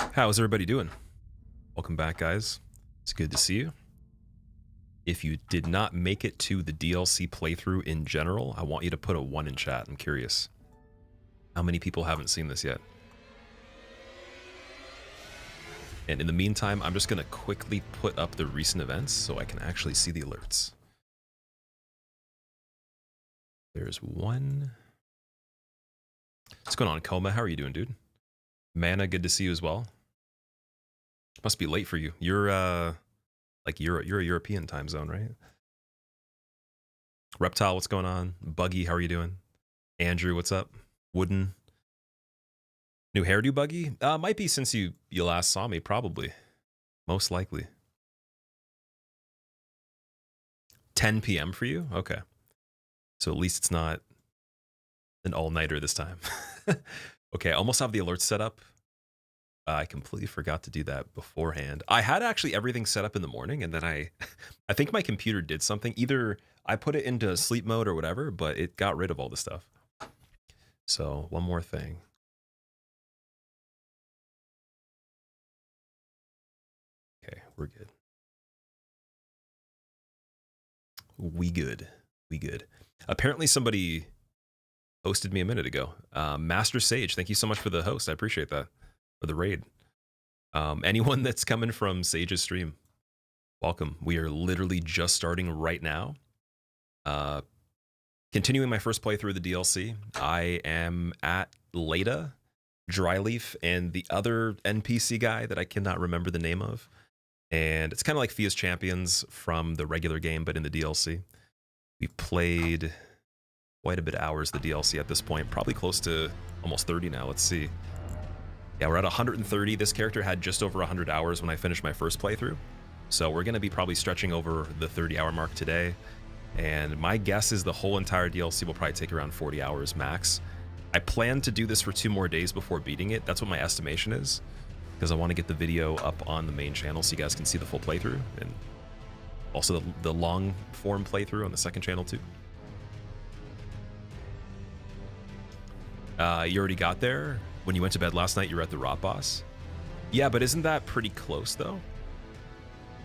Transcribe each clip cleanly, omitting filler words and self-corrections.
How's everybody doing? Welcome back, guys. It's good to see you. If you did not make it to the DLC playthrough in general, I want you to put a 1 in chat. I'm curious. How many people haven't seen this yet? And in the meantime, I'm just going to quickly put up the recent events so I can actually see the alerts. There's one. What's going on, Coma? How are you doing, dude? Mana, good to see you as well. Must be late for you. You're you're a European time zone, right? Reptile, what's going on? Buggy, how are you doing? Andrew, what's up? Wooden. New hairdo, Buggy? Might be since you last saw me, probably. Most likely. 10 p.m. for you? Okay. So at least it's not an all-nighter this time. Okay, I almost have the alerts set up. I completely forgot to do that beforehand. I had actually everything set up in the morning, and then I think my computer did something. Either I put it into sleep mode or whatever, but it got rid of all the stuff. So one more thing. Okay, we're good. We good. Apparently somebody hosted me a minute ago. Master Sage, thank you so much for the host. I appreciate that. For the raid. Anyone that's coming from Sage's stream, welcome. We are literally just starting right now. Continuing my first playthrough of the DLC. I am at Leda, Dryleaf, and the other NPC guy that I cannot remember the name of. And it's kind of like Fia's Champions from the regular game, but in the DLC. We've played quite a bit of hours of the DLC at this point, probably close to almost 30 now. Let's see. Yeah, we're at 130. This character had just over 100 hours when I finished my first playthrough. So we're going to be probably stretching over the 30-hour mark today. And my guess is the whole entire DLC will probably take around 40 hours max. I plan to do this for 2 more days before beating it. That's what my estimation is. Because I want to get the video up on the main channel so you guys can see the full playthrough. And also the long form playthrough on the second channel too. You already got there? When you went to bed last night, you were at the Rot Boss? Yeah, but isn't that pretty close, though?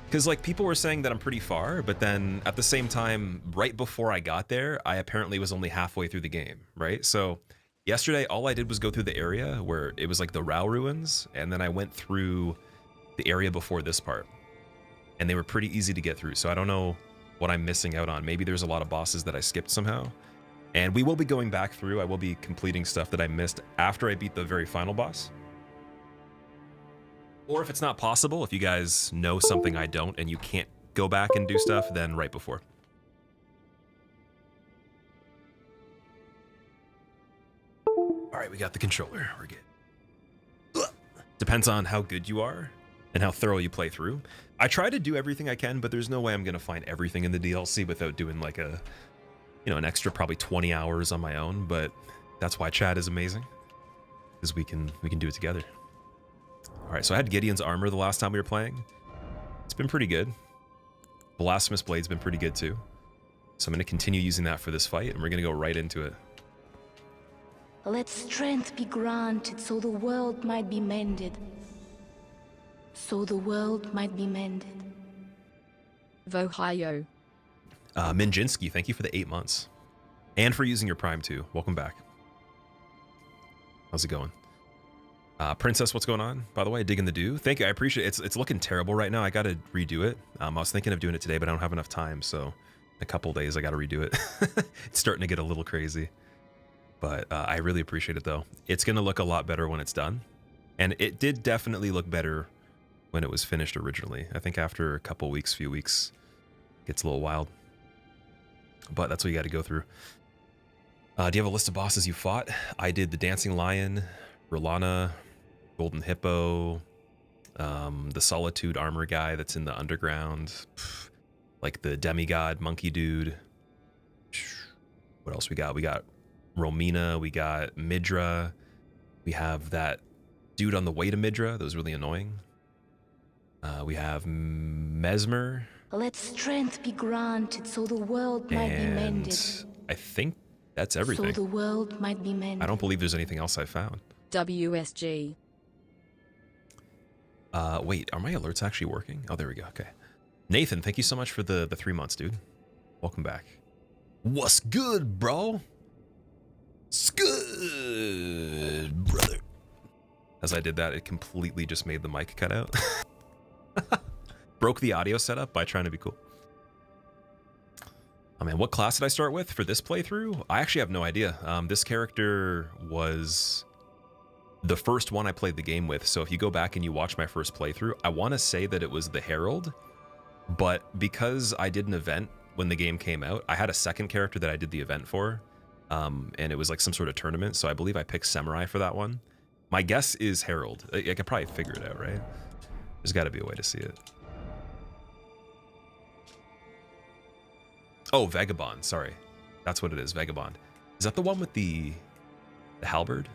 Because, like, people were saying that I'm pretty far, but then at the same time, right before I got there, I apparently was only halfway through the game, right? So yesterday, all I did was go through the area where it was, like, the Rao ruins, and then I went through the area before this part. And they were pretty easy to get through, so I don't know what I'm missing out on. Maybe there's a lot of bosses that I skipped somehow. And we will be going back through. I will be completing stuff that I missed after I beat the very final boss. Or if it's not possible, if you guys know something I don't and you can't go back and do stuff, then right before. All right, we got the controller. We're good. Depends on how good you are and how thorough you play through. I try to do everything I can, but there's no way I'm going to find everything in the DLC without doing like a... an extra probably 20 hours on my own, but that's why chat is amazing, because we can do it together. All right, so I had Gideon's armor the last time we were playing. It's been pretty good. Blasphemous Blade's been pretty good too. So I'm going to continue using that for this fight, and we're going to go right into it. Let strength be granted so the world might be mended. So the world might be mended. Vohio. Minjinsky, thank you for the 8 months. And for using your Prime too. Welcome back. How's it going? Princess, what's going on? By the way, digging the dew. Thank you, I appreciate it. It's looking terrible right now. I gotta redo it. I was thinking of doing it today, but I don't have enough time, so in a couple days I gotta redo it. It's starting to get a little crazy. But I really appreciate it though. It's gonna look a lot better when it's done. And it did definitely look better when it was finished originally. I think after a couple weeks, few weeks, it gets a little wild. But that's what you got to go through. Do you have a list of bosses you fought? I did the Dancing Lion, Rolana, Golden Hippo, the Solitude armor guy that's in the underground, like the Demigod monkey dude. What else we got? We got Romina, we got Midra, we have that dude on the way to Midra that was really annoying. We have Mesmer. Let strength be granted so the world might be mended. I think that's everything. So the world might be mended. I don't believe there's anything else I found. WSG. Wait, are my alerts actually working? Oh, there we go. Okay. Nathan, thank you so much for the 3 months, dude. Welcome back. What's good, bro? It's good, brother. As I did that, it completely just made the mic cut out. Broke the audio setup by trying to be cool. Oh man, what class did I start with for this playthrough? I actually have no idea. This character was the first one I played the game with. So if you go back and you watch my first playthrough, I want to say that it was the Herald, but because I did an event when the game came out, I had a second character that I did the event for, and it was like some sort of tournament. So I believe I picked Samurai for that one. My guess is Herald. I could probably figure it out, right? There's got to be a way to see it. Oh, Vagabond. Sorry, that's what it is. Vagabond. Is that the one with the halberd?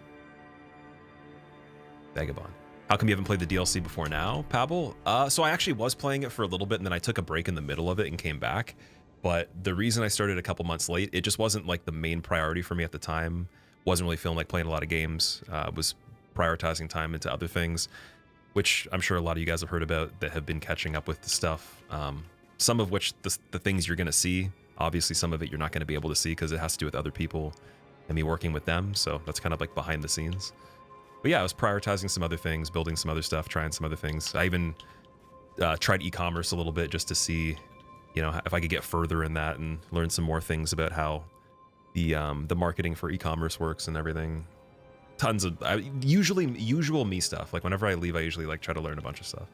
Vagabond. How come you haven't played the DLC before now, Pablo? So I actually was playing it for a little bit, and then I took a break in the middle of it and came back. But the reason I started a couple months late, it just wasn't like the main priority for me at the time. Wasn't really feeling like playing a lot of games. Was prioritizing time into other things, which I'm sure a lot of you guys have heard about that have been catching up with the stuff. Some of which the things you're going to see, obviously some of it you're not going to be able to see because it has to do with other people and me working with them. So that's kind of like behind the scenes. But yeah, I was prioritizing some other things, building some other stuff, trying some other things. I even tried e-commerce a little bit just to see, you know, if I could get further in that and learn some more things about how the marketing for e-commerce works and everything. Tons of usual me stuff. Like whenever I leave, I usually like try to learn a bunch of stuff.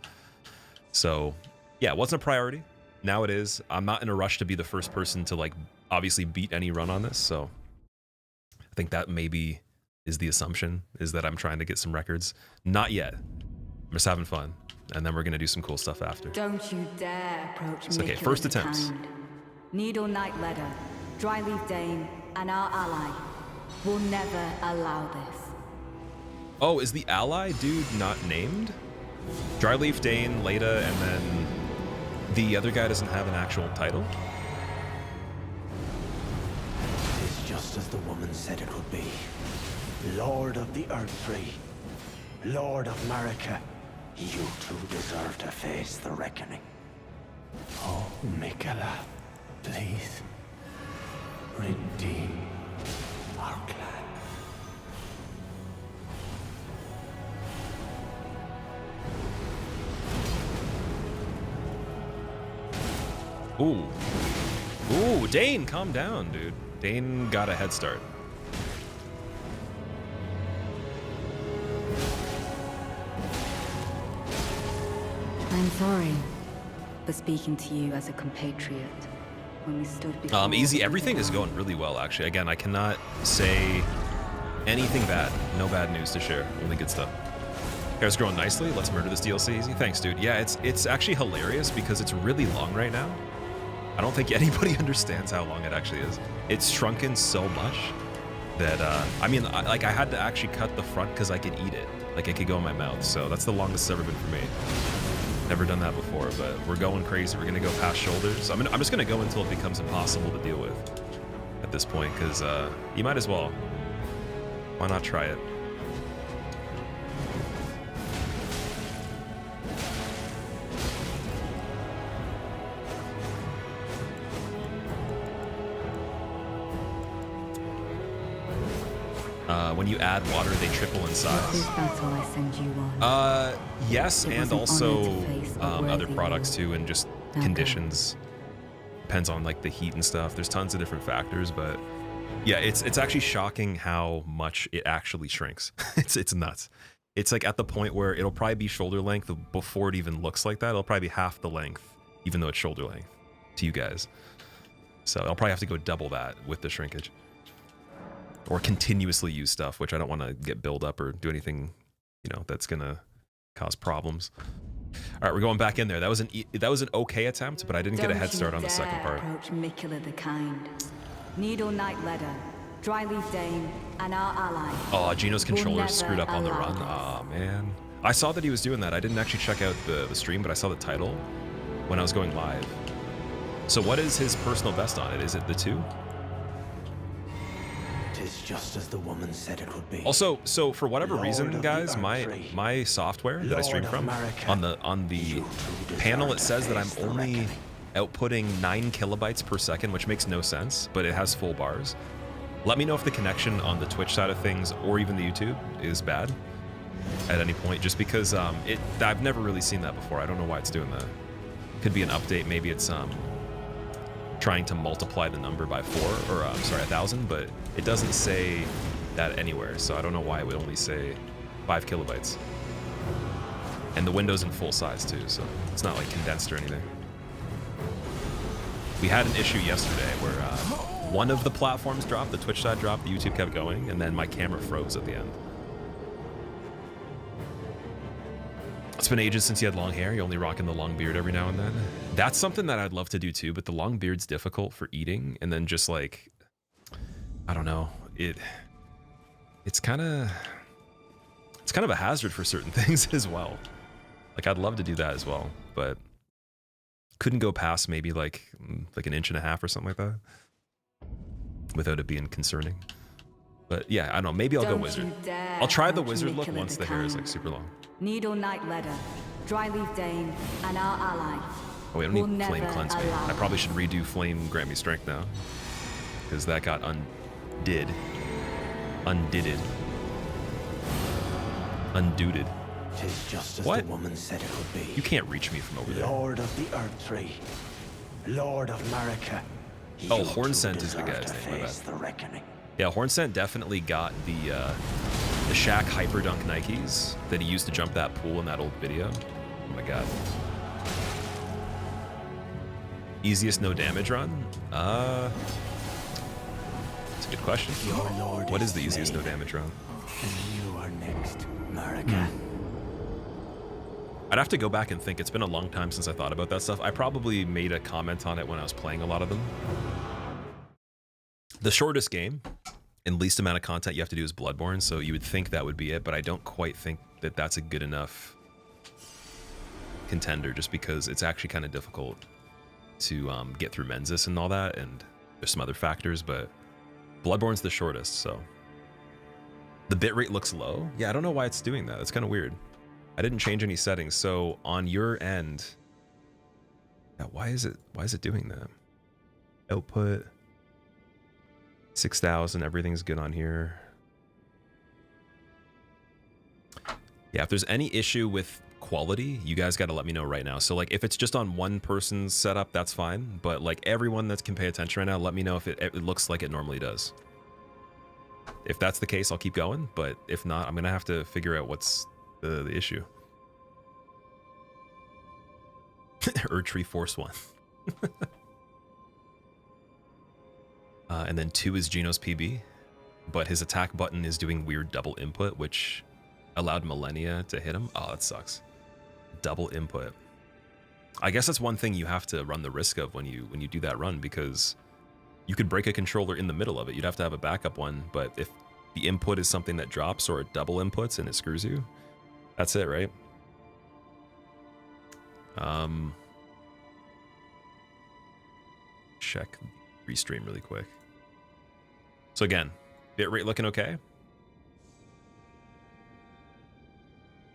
So yeah, it wasn't a priority. Now it is. I'm not in a rush to be the first person to like obviously beat any run on this. So I think that maybe is the assumption, is that I'm trying to get some records. Not yet. I'm just having fun. And then we're going to do some cool stuff after. Don't you dare approach me. Okay, first attempts. Needle Knight Ledder, Dryleaf Dane, and our ally will never allow this. Oh, is the ally dude not named? Dryleaf Dane, Leda, and then the other guy doesn't have an actual title? It's just as the woman said it would be. Lord of the Earthtree, Lord of Marika, you two deserve to face the reckoning. Oh, Mikela, please, redeem our clan. Ooh. Ooh, Dane, calm down, dude. Dane got a head start. I'm sorry for speaking to you as a compatriot when we stood before... Easy, everything is going really well, actually. Again, I cannot say anything bad. No bad news to share. Only good stuff. Hair's growing nicely. Let's murder this DLC easy. Thanks, dude. Yeah, it's actually hilarious because it's really long right now. I don't think anybody understands how long it actually is. It's shrunken so much that, I mean, I had to actually cut the front because I could eat it. Like, it could go in my mouth. So that's the longest it's ever been for me. Never done that before, but we're going crazy. We're going to go past shoulders. I'm just going to go until it becomes impossible to deal with at this point because you might as well. Why not try it? When you add water, they triple in size. Battle I send you on. Yes, and also other products too, and just conditions. Depends on like the heat and stuff. There's tons of different factors, but yeah, it's actually shocking how much it actually shrinks. It's nuts. It's like at the point where it'll probably be shoulder length before it even looks like that. It'll probably be half the length, even though it's shoulder length to you guys. So I'll probably have to go double that with the shrinkage. Or continuously use stuff, which I don't want to get build up or do anything, you know, that's gonna cause problems. All right, we're going back in there. That was an okay attempt, but I didn't get a head start on the second part. Approach Mikela the Kind. Needle Knight Ledder, Dryleaf Dane, and our ally. Oh, Gino's controller screwed up on the run. Oh man, I saw that he was doing that. I didn't actually check out the stream, but I saw the title when I was going live. So what is his personal best on it? Is it the 2? 'Tis just as the woman said it would be. Also, so for whatever Lord reason, of the guys, my Earth software that I stream Lord of from America, on the you two panel, it deserve says to that I'm face the only reckoning. outputting 9 kilobytes per second, which makes no sense, but it has full bars. Let me know if the connection on the Twitch side of things or even the YouTube is bad at any point, just because I've never really seen that before. I don't know why it's doing that. Could be an update. Maybe it's trying to multiply the number by 4 or sorry, 1,000, but it doesn't say that anywhere. So I don't know why it would only say 5 kilobytes. And the window's in full size too, so it's not like condensed or anything. We had an issue yesterday where one of the platforms dropped, the Twitch side dropped, the YouTube kept going, and then my camera froze at the end. It's been ages since you had long hair. You're only rocking the long beard every now and then. That's something that I'd love to do too, but the long beard's difficult for eating, and then just like, I don't know, it's kind of a hazard for certain things as well. Like I'd love to do that as well, but couldn't go past maybe like an 1.5 inches or something like that without it being concerning. But yeah, I don't know, maybe I'll go wizard. I'll try the wizard look once the hair is like super long. Needle Knight Ledder, Dryleaf Dane, and our ally. Oh, we don't will need flame never cleanse me. allow I probably should redo flame grant me strength now, because that got undid. Tis just as What? the woman said it would be. You can't reach me from over there. Lord of the Earth Tree, Lord of America. Oh, you Hornscent two is the deserve guy's to name, my face bad. the reckoning. Yeah, Hornscent definitely got the Shaq Hyperdunk Nikes that he used to jump that pool in that old video. Oh my god. Easiest no damage run? That's a good question. Your lord What is the easiest no slain, damage run? and you are next, America. I'd have to go back and think. It's been a long time since I thought about that stuff. I probably made a comment on it when I was playing a lot of them. The shortest game and least amount of content you have to do is Bloodborne, so you would think that would be it, but I don't quite think that that's a good enough contender, just because it's actually kind of difficult to get through Mensis and all that, and there's some other factors, but Bloodborne's the shortest, so. The bitrate looks low. Yeah, I don't know why it's doing that. It's kind of weird. I didn't change any settings, so on your end, yeah, why is it doing that? Output 6,000, everything's good on here. Yeah, if there's any issue with quality, you guys got to let me know right now. So like if it's just on one person's setup, that's fine, but like everyone that can pay attention right now, let me know if it looks like it normally does. If that's the case, I'll keep going, but if not, I'm gonna have to figure out what's the issue. Erdtree Force 1. And then 2 is Geno's PB, but his attack button is doing weird double input, which allowed Millennia to hit him. Oh, that sucks. Double input. I guess that's one thing you have to run the risk of when you do that run, because you could break a controller in the middle of it. You'd have to have a backup one, but if the input is something that drops or it double inputs and it screws you, that's it, right? Check the restream really quick. So again, bitrate looking okay.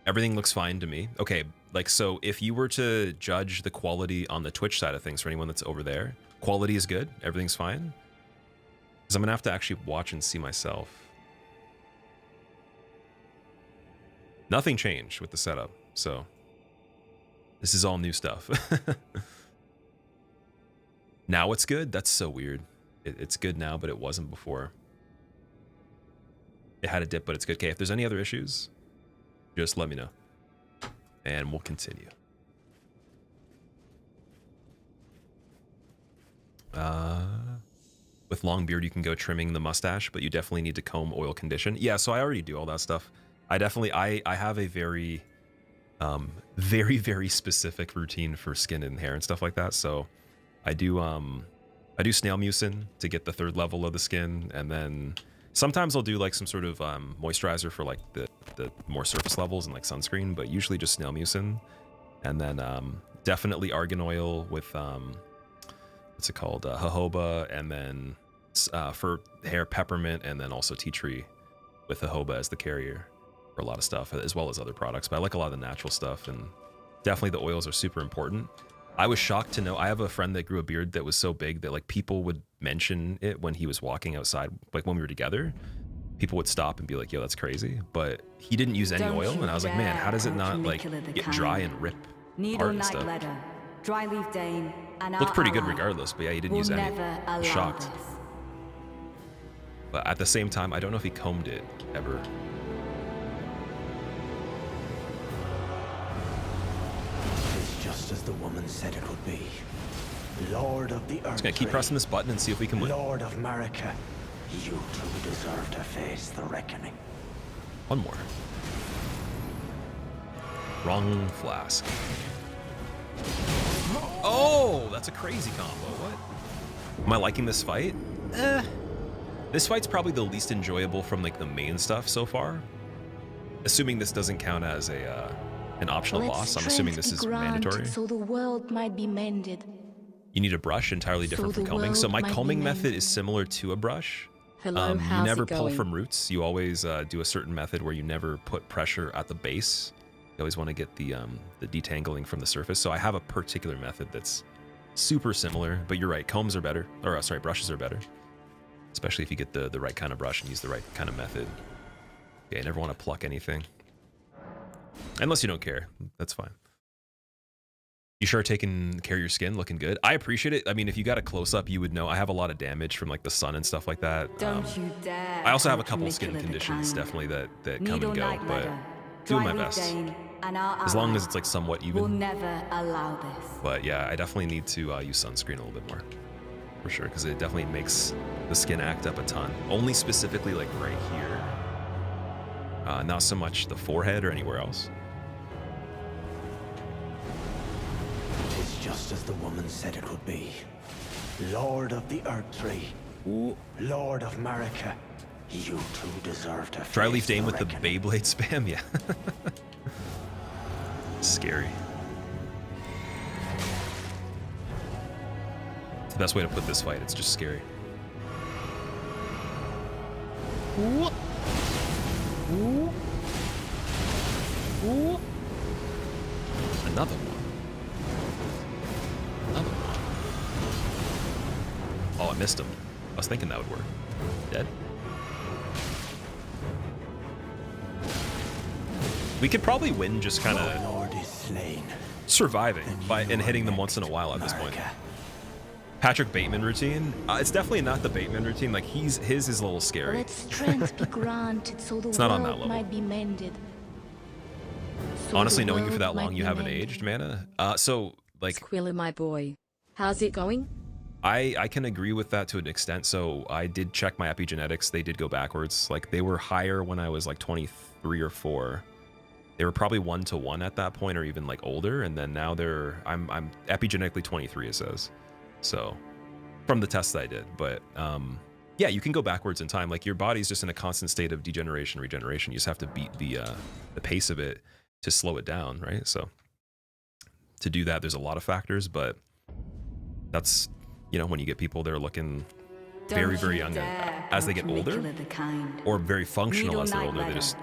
Everything looks fine to me. Okay, like, so if you were to judge the quality on the Twitch side of things for anyone that's over there, quality is good, everything's fine. Because I'm gonna have to actually watch and see myself. Nothing changed with the setup, so this is all new stuff. Now it's good? That's so weird. It's good now, but it wasn't before. It had a dip, but it's good. Okay, if there's any other issues, just let me know. And we'll continue. With long beard, you can go trimming the mustache, but you definitely need to comb, oil, condition. Yeah, so I already do all that stuff. I have a very, very specific routine for skin and hair and stuff like that. So I do snail mucin to get the 3rd level of the skin, and then sometimes I'll do like some sort of moisturizer for like the more surface levels and like sunscreen, but usually just snail mucin, and then definitely argan oil with what's it called, jojoba, and then For hair, peppermint, and then also tea tree with the jojoba as the carrier for a lot of stuff, as well as other products. But I like a lot of the natural stuff, and definitely the oils are super important. I was shocked to know, I have a friend that grew a beard that was so big that like people would mention it when he was walking outside, like when we were together. People would stop and be like, yo, that's crazy. But he didn't use any oil, and I was like, man, how does it not like get dry and rip apart and stuff? Dry leaf Dane, and Looked pretty good regardless, but yeah, he didn't use any. I was shocked. But at the same time, I don't know if he combed it ever. It's just as the woman said it would be. Lord of the Earth. Just gonna keep pressing this button and see if we can win. Lord of Marika, you two deserve to face the reckoning. One more. Wrong flask. Oh, that's a crazy combo. What? Am I liking this fight? This fight's probably the least enjoyable from like the main stuff so far. Assuming this doesn't count as a an optional boss, I'm assuming this is mandatory. So the world might be mended. You need a brush entirely different from combing. So my combing method is similar to a brush. Hello, how's you never it pull going? from roots. You always do a certain method where you never put pressure at the base. You always want to get the detangling from the surface. So I have a particular method that's super similar, but you're right, combs are better, or sorry, brushes are better. Especially if you get the right kind of brush and use the right kind of method. Yeah, you never want to pluck anything. Unless you don't care, that's fine. You sure are taking care of your skin, looking good. I appreciate it. I mean, if you got a close-up, you would know. I have a lot of damage from like the sun and stuff like that. Don't you dare. I also have a couple skin conditions, definitely, that come and go, but doing my best. As long as it's like somewhat even. We'll never allow this. But yeah, I definitely need to use sunscreen a little bit more, for sure, because it definitely makes the skin act up a ton. Only specifically like right here. Not so much the forehead or anywhere else. It's just as the woman said it would be. Lord of the Earth Tree. Ooh. Lord of Marika. You two deserve to Dry face leaf Dane with the reckoning. Beyblade spam, yeah. Scary. It's the best way to put this fight. It's just scary. Ooh. Ooh. Ooh. Another one. Another one. Oh, I missed him. I was thinking that would work. Dead? We could probably win just kind of Lord is slain. surviving and hitting them once in a while at this point. Patrick Bateman routine. It's definitely not the Bateman routine. Like his is a little scary. Let strength be granted so the It's not on that world level. might be mended. So Honestly, the knowing you for that world long, might you be haven't mended. aged, Mana. So like Squilla, my boy. How's it going? I can agree with that to an extent. So I did check my epigenetics. They did go backwards. Like they were higher when I was like 23 or 4. They were probably 1-to-1 at that point, or even like older. And then now I'm epigenetically 23, it says. So from the tests I did, but yeah, you can go backwards in time. Like your body's just in a constant state of degeneration, regeneration. You just have to beat the pace of it to slow it down, right? So to do that, there's a lot of factors, but that's, you know, when you get people that are looking very, very young as they get older, or very functional as they're older, they just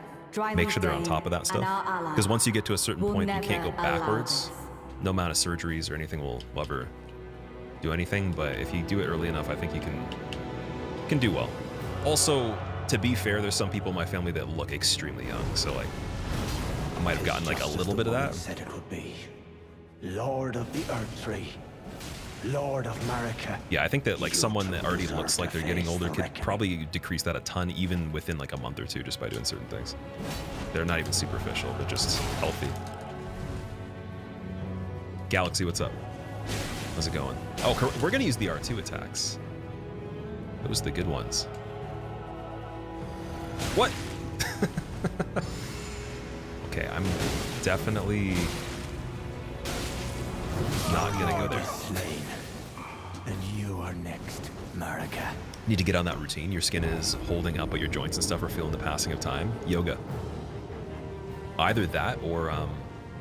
make sure they're on top of that stuff. Because once you get to a certain point, you can't go backwards. No amount of surgeries or anything will ever do anything, but if you do it early enough, I think you can do well. Also, to be fair, there's some people in my family that look extremely young, so like I might have gotten like a little bit of that. Said it would be. Lord of the Earth Tree. Lord of Marika. Yeah, I think that like someone that already looks like they're getting older could probably decrease that a ton, even within like a month or two, just by doing certain things. They're not even superficial, they're just healthy. Galaxy, what's up? How's it going? Oh, we're gonna use the R2 attacks. Those are the good ones. What? Okay, I'm definitely not gonna go there. Slain. And you are next, Marika. Need to get on that routine. Your skin is holding up, but your joints and stuff are feeling the passing of time. Yoga. Either that or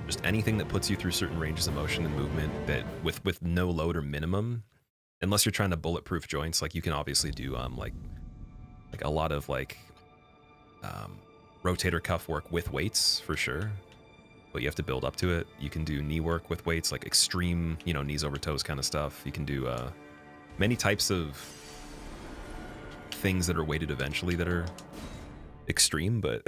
just anything that puts you through certain ranges of motion and movement that with no load or minimum unless you're trying to bulletproof joints, like you can obviously do like a lot of like rotator cuff work with weights for sure, but you have to build up to it. You can do knee work with weights, like extreme, you know, knees over toes kind of stuff. You can do many types of things that are weighted eventually that are extreme, but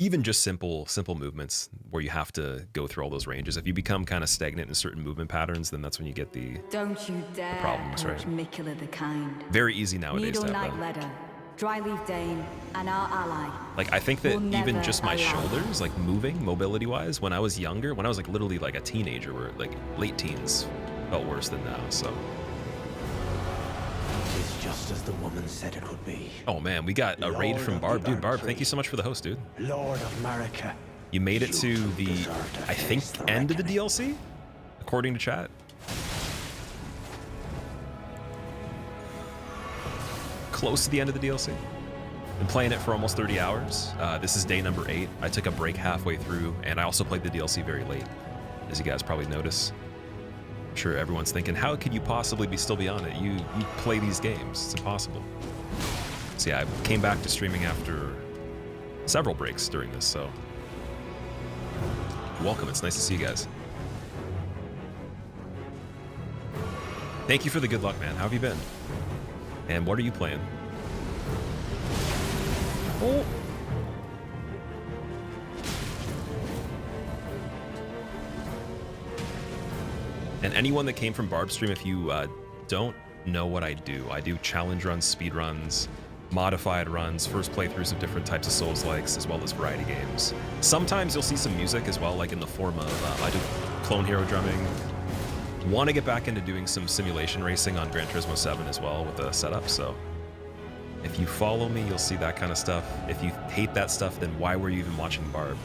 even just simple movements where you have to go through all those ranges. If you become kind of stagnant in certain movement patterns, then that's when you get the Don't you dare problems, right? approach Mikula the Kind. Very easy nowadays to Needle have Knight them. Ledder, Dryleaf Dane, and our ally. Like, I think that We'll even never just my allow shoulders, like moving mobility wise, when I was younger, when I was like literally like a teenager, or like late teens, felt worse than now. So, It's just as the woman said it would be. oh man, we got a raid Lord from of Barb. the Dude, Barb, Archery. thank you so much for the host, dude. Lord of Marika. You made it to You the, deserve to I think, face the end of the reckoning. DLC, according to chat. Close to the end of the DLC. Been playing it for almost 30 hours. This is day number 8. I took a break halfway through, and I also played the DLC very late, as you guys probably notice. I'm sure everyone's thinking, how could you possibly still be on it? You play these games. It's impossible. So yeah, I came back to streaming after several breaks during this, so welcome. It's nice to see you guys. Thank you for the good luck, man. How have you been? And what are you playing? Oh. And anyone that came from Barb's stream, if you don't know what I do challenge runs, speed runs, modified runs, first playthroughs of different types of Souls-likes, as well as variety games. Sometimes you'll see some music as well, like in the form of, I do Clone Hero drumming. Want to get back into doing some simulation racing on Gran Turismo 7 as well with the setup, so if you follow me, you'll see that kind of stuff. If you hate that stuff, then why were you even watching Barb?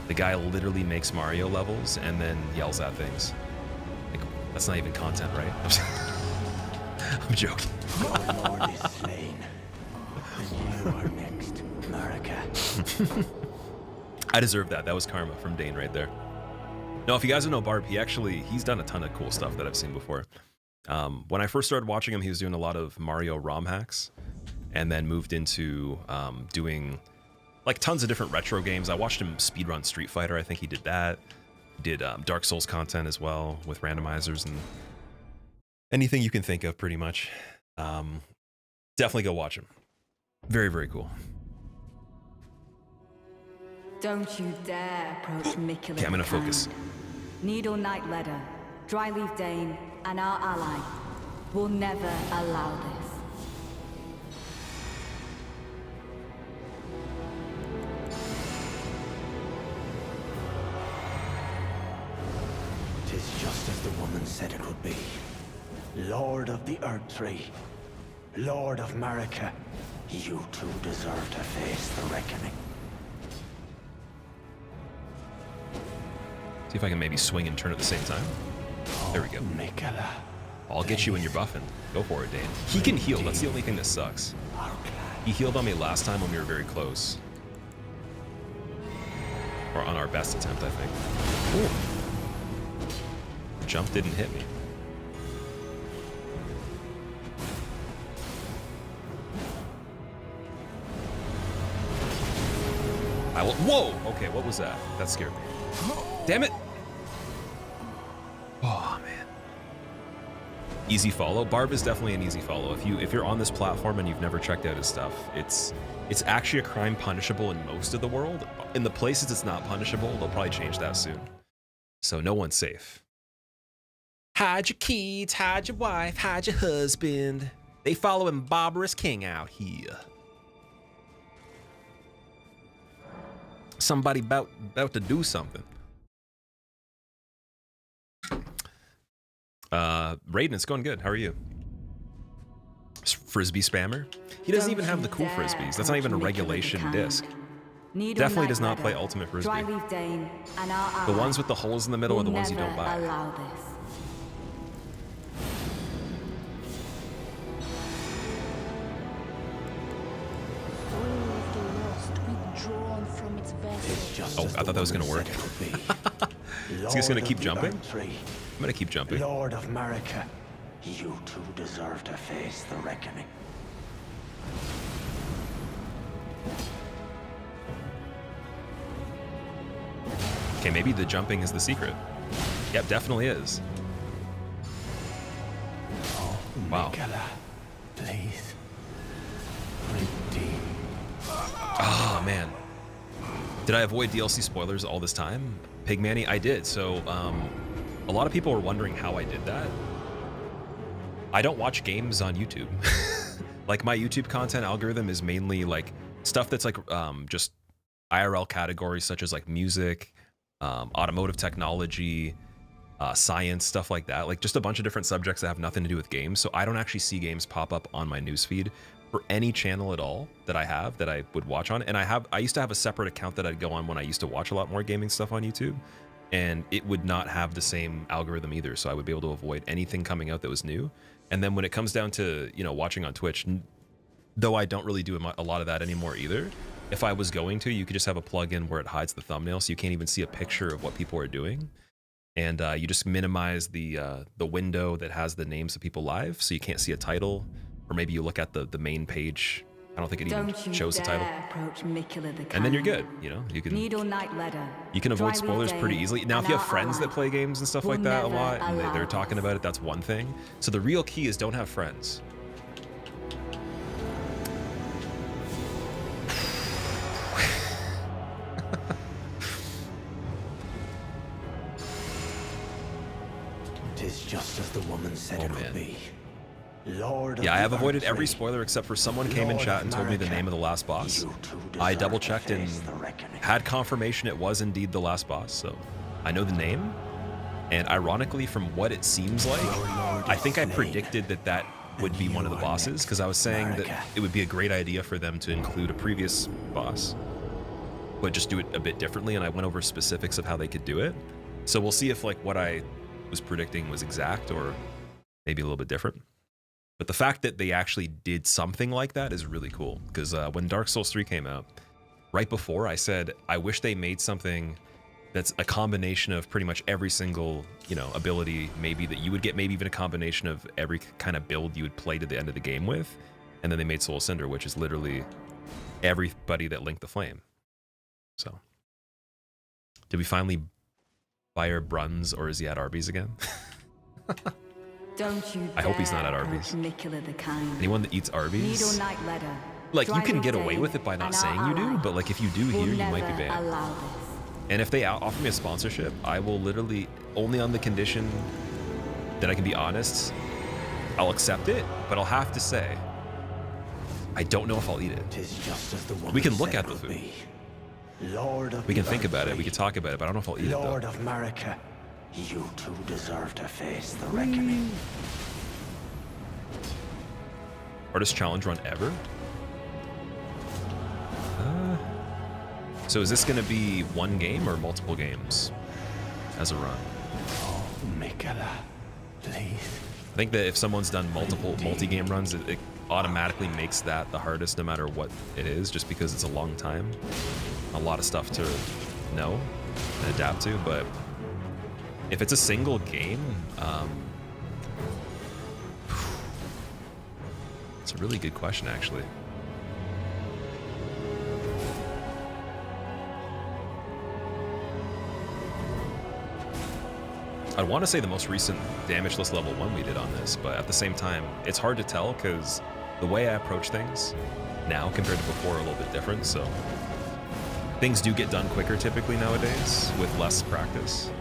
The guy literally makes Mario levels and then yells at things. Like, that's not even content, right? I'm joking. Your lord is slain. And you are next, Marika. I deserve that. That was karma from Dane right there. No, if you guys don't know Barb, he's done a ton of cool stuff that I've seen before. When I first started watching him, he was doing a lot of Mario ROM hacks, and then moved into doing like tons of different retro games. I watched him speedrun Street Fighter. I think he did that. He did Dark Souls content as well with randomizers and anything you can think of, pretty much. Definitely go watch him. Very, very cool. Don't you dare approach Mikula Okay, I'm gonna the Kind. focus. Needle Knight Ledder, Dryleaf Dane, and our ally will never allow this. Tis just as the woman said it would be. Lord of the Earth Tree. Lord of Marika. You too deserve to face the reckoning. See if I can maybe swing and turn at the same time. There we go. Mikula. I'll get you when you're buffing. Go for it, Dane. He can heal. That's the only thing that sucks. He healed on me last time when we were very close. Or on our best attempt, I think. Ooh. The jump didn't hit me. Whoa! Okay, what was that? That scared me. Damn it! Oh man. Easy follow. Barb is definitely an easy follow. If you're on this platform and you've never checked out his stuff, it's actually a crime punishable in most of the world. In the places it's not punishable, they'll probably change that soon. So no one's safe. Hide your kids, hide your wife, hide your husband. They following Barbarous King out here. Somebody about to do something. Raiden, it's going good. How are you? Frisbee spammer? He doesn't even have the cool frisbees. That's not even a regulation disc. Definitely does not play Ultimate Frisbee. Dryleaf Dane, and our ally The ones with the holes in the middle are the ones you don't will buy. never allow this. All of the lost withdrawn from its vessel. Tis just Oh, as I the thought that was woman gonna said work. it would be. Is he just gonna Lord keep of the jumping? Earth Tree. I'm gonna keep jumping. Lord of Marika. You too deserve to face the reckoning. Okay, maybe the jumping is the secret. Yep, definitely is. Oh, wow. Mikala, please. Redeem. Oh, man. Did I avoid DLC spoilers all this time? Pigmanny, I did. So, a lot of people were wondering how I did that. I don't watch games on YouTube. Like, my YouTube content algorithm is mainly like stuff that's like just IRL categories such as like music, automotive technology, science, stuff like that. Like just a bunch of different subjects that have nothing to do with games. So I don't actually see games pop up on my newsfeed for any channel at all that I have that I would watch on. And I used to have a separate account that I'd go on when I used to watch a lot more gaming stuff on YouTube. And it would not have the same algorithm either. So I would be able to avoid anything coming out that was new. And then when it comes down to, you know, watching on Twitch, though I don't really do a lot of that anymore either, if I was going to, you could just have a plugin where it hides the thumbnail, so you can't even see a picture of what people are doing. And you just minimize the window that has the names of people live, so you can't see a title. Or maybe you look at the main page. I don't think it even shows the title. And then you're good, you know? You can avoid spoilers pretty easily. Now, if you have friends that play games and stuff like that a lot, and they're talking about it, that's one thing. So the real key is don't have friends. Tis just as the woman said it would be. Lord yeah, I have avoided every spoiler except for someone came in chat and told me the name of the last boss. I double checked and had confirmation it was indeed the last boss, so I know the name. And ironically, from what it seems like, I think I predicted that would be one of the bosses, because I was saying that it would be a great idea for them to include a previous boss, but just do it a bit differently, and I went over specifics of how they could do it. So we'll see if like what I was predicting was exact or maybe a little bit different. But the fact that they actually did something like that is really cool, because when Dark Souls 3 came out, right before, I said, I wish they made something that's a combination of pretty much every single, you know, ability maybe that you would get, maybe even a combination of every kind of build you would play to the end of the game with. And then they made Soul Cinder, which is literally everybody that linked the flame. So, did we finally fire Bruns, or is he at Arby's again? Don't you I hope he's not at Arby's. Anyone that eats Arby's, like, you can get away with it by not saying you do, but like if you do here, you might be banned. And if they offer me a sponsorship, I will literally, only on the condition that I can be honest, I'll accept it, but I'll have to say, I don't know if I'll eat it. We can look at the food. We can think about it, we can talk about it, but I don't know if I'll eat it though. Lord of America, you too deserve to face the reckoning. Hardest challenge run ever? So is this going to be one game or multiple games as a run? Oh, Mikala, please. I think that if someone's done multiple multi-game runs, it automatically makes that the hardest no matter what it is, just because it's a long time. A lot of stuff to know and adapt to, but if it's a single game, it's a really good question, actually. I want to say the most recent damage list level 1 we did on this, but at the same time, it's hard to tell because the way I approach things now compared to before are a little bit different, so things do get done quicker typically nowadays with less practice.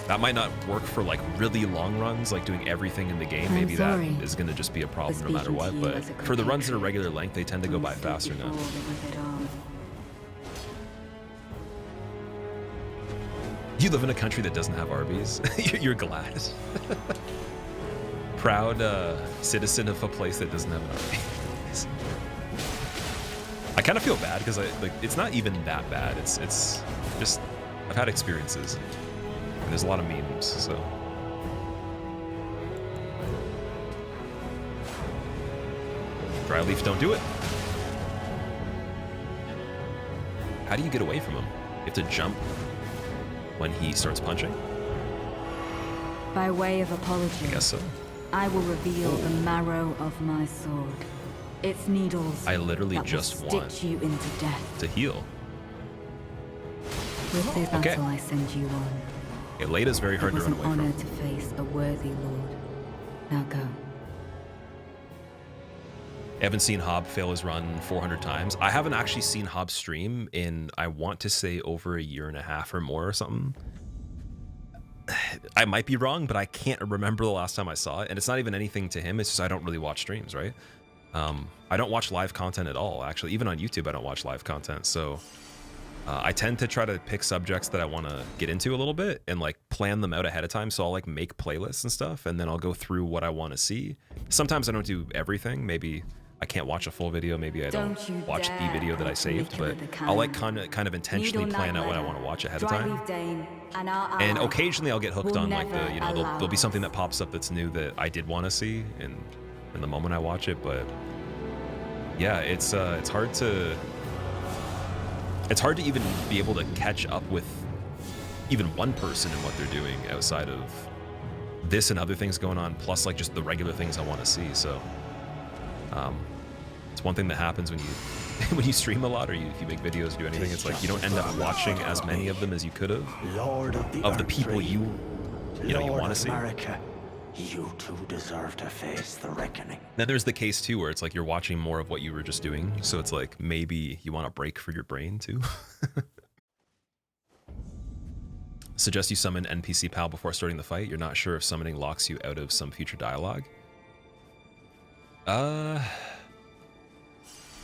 That might not work for like really long runs, like doing everything in the game. Maybe that is going to just be a problem no matter what, but for the runs that are regular length, they tend to go by faster now. You live in a country that doesn't have Arby's. You're glad. Proud citizen of a place that doesn't have an Arby's. I kind of feel bad because it's not even that bad. It's just I've had experiences, and there's a lot of memes. So dry leaf, don't do it. How do you get away from him? You have to jump when he starts punching? By way of apology, I guess so. I will reveal the marrow of my sword. Its needles I literally that will just want stitch you into death. to heal. With this Okay. battle I send you on. Okay, Lada's very hard It to was run an away honor from. to face a worthy lord. Now go. I haven't seen Hob fail his run 400 times. I haven't actually seen Hob stream in, I want to say, over a year and a half or more or something. I might be wrong, but I can't remember the last time I saw it. And it's not even anything to him. It's just I don't really watch streams, right? I don't watch live content at all, actually. Even on YouTube, I don't watch live content. So I tend to try to pick subjects that I want to get into a little bit and like plan them out ahead of time. So I'll like make playlists and stuff, and then I'll go through what I want to see. Sometimes I don't do everything. Maybe I can't watch a full video. Maybe I don't watch the video that I saved, but I'll like kind of intentionally plan out what I want to watch ahead of time. And occasionally I'll get hooked on like the, you know, there'll be something that pops up that's new that I did want to see in the moment I watch it. But yeah, it's hard to even be able to catch up with even one person and what they're doing outside of this and other things going on, plus like just the regular things I want to see. So it's one thing that happens when you when you stream a lot, or if you make videos or do anything. It's like you don't end up watching as many of them as you could have of the people you want to see. America, you too deserve to face the reckoning. Then there's the case too where it's like you're watching more of what you were just doing, so it's like maybe you want a break for your brain too. Suggest you summon NPC pal before starting the fight. You're not sure if summoning locks you out of some future dialogue.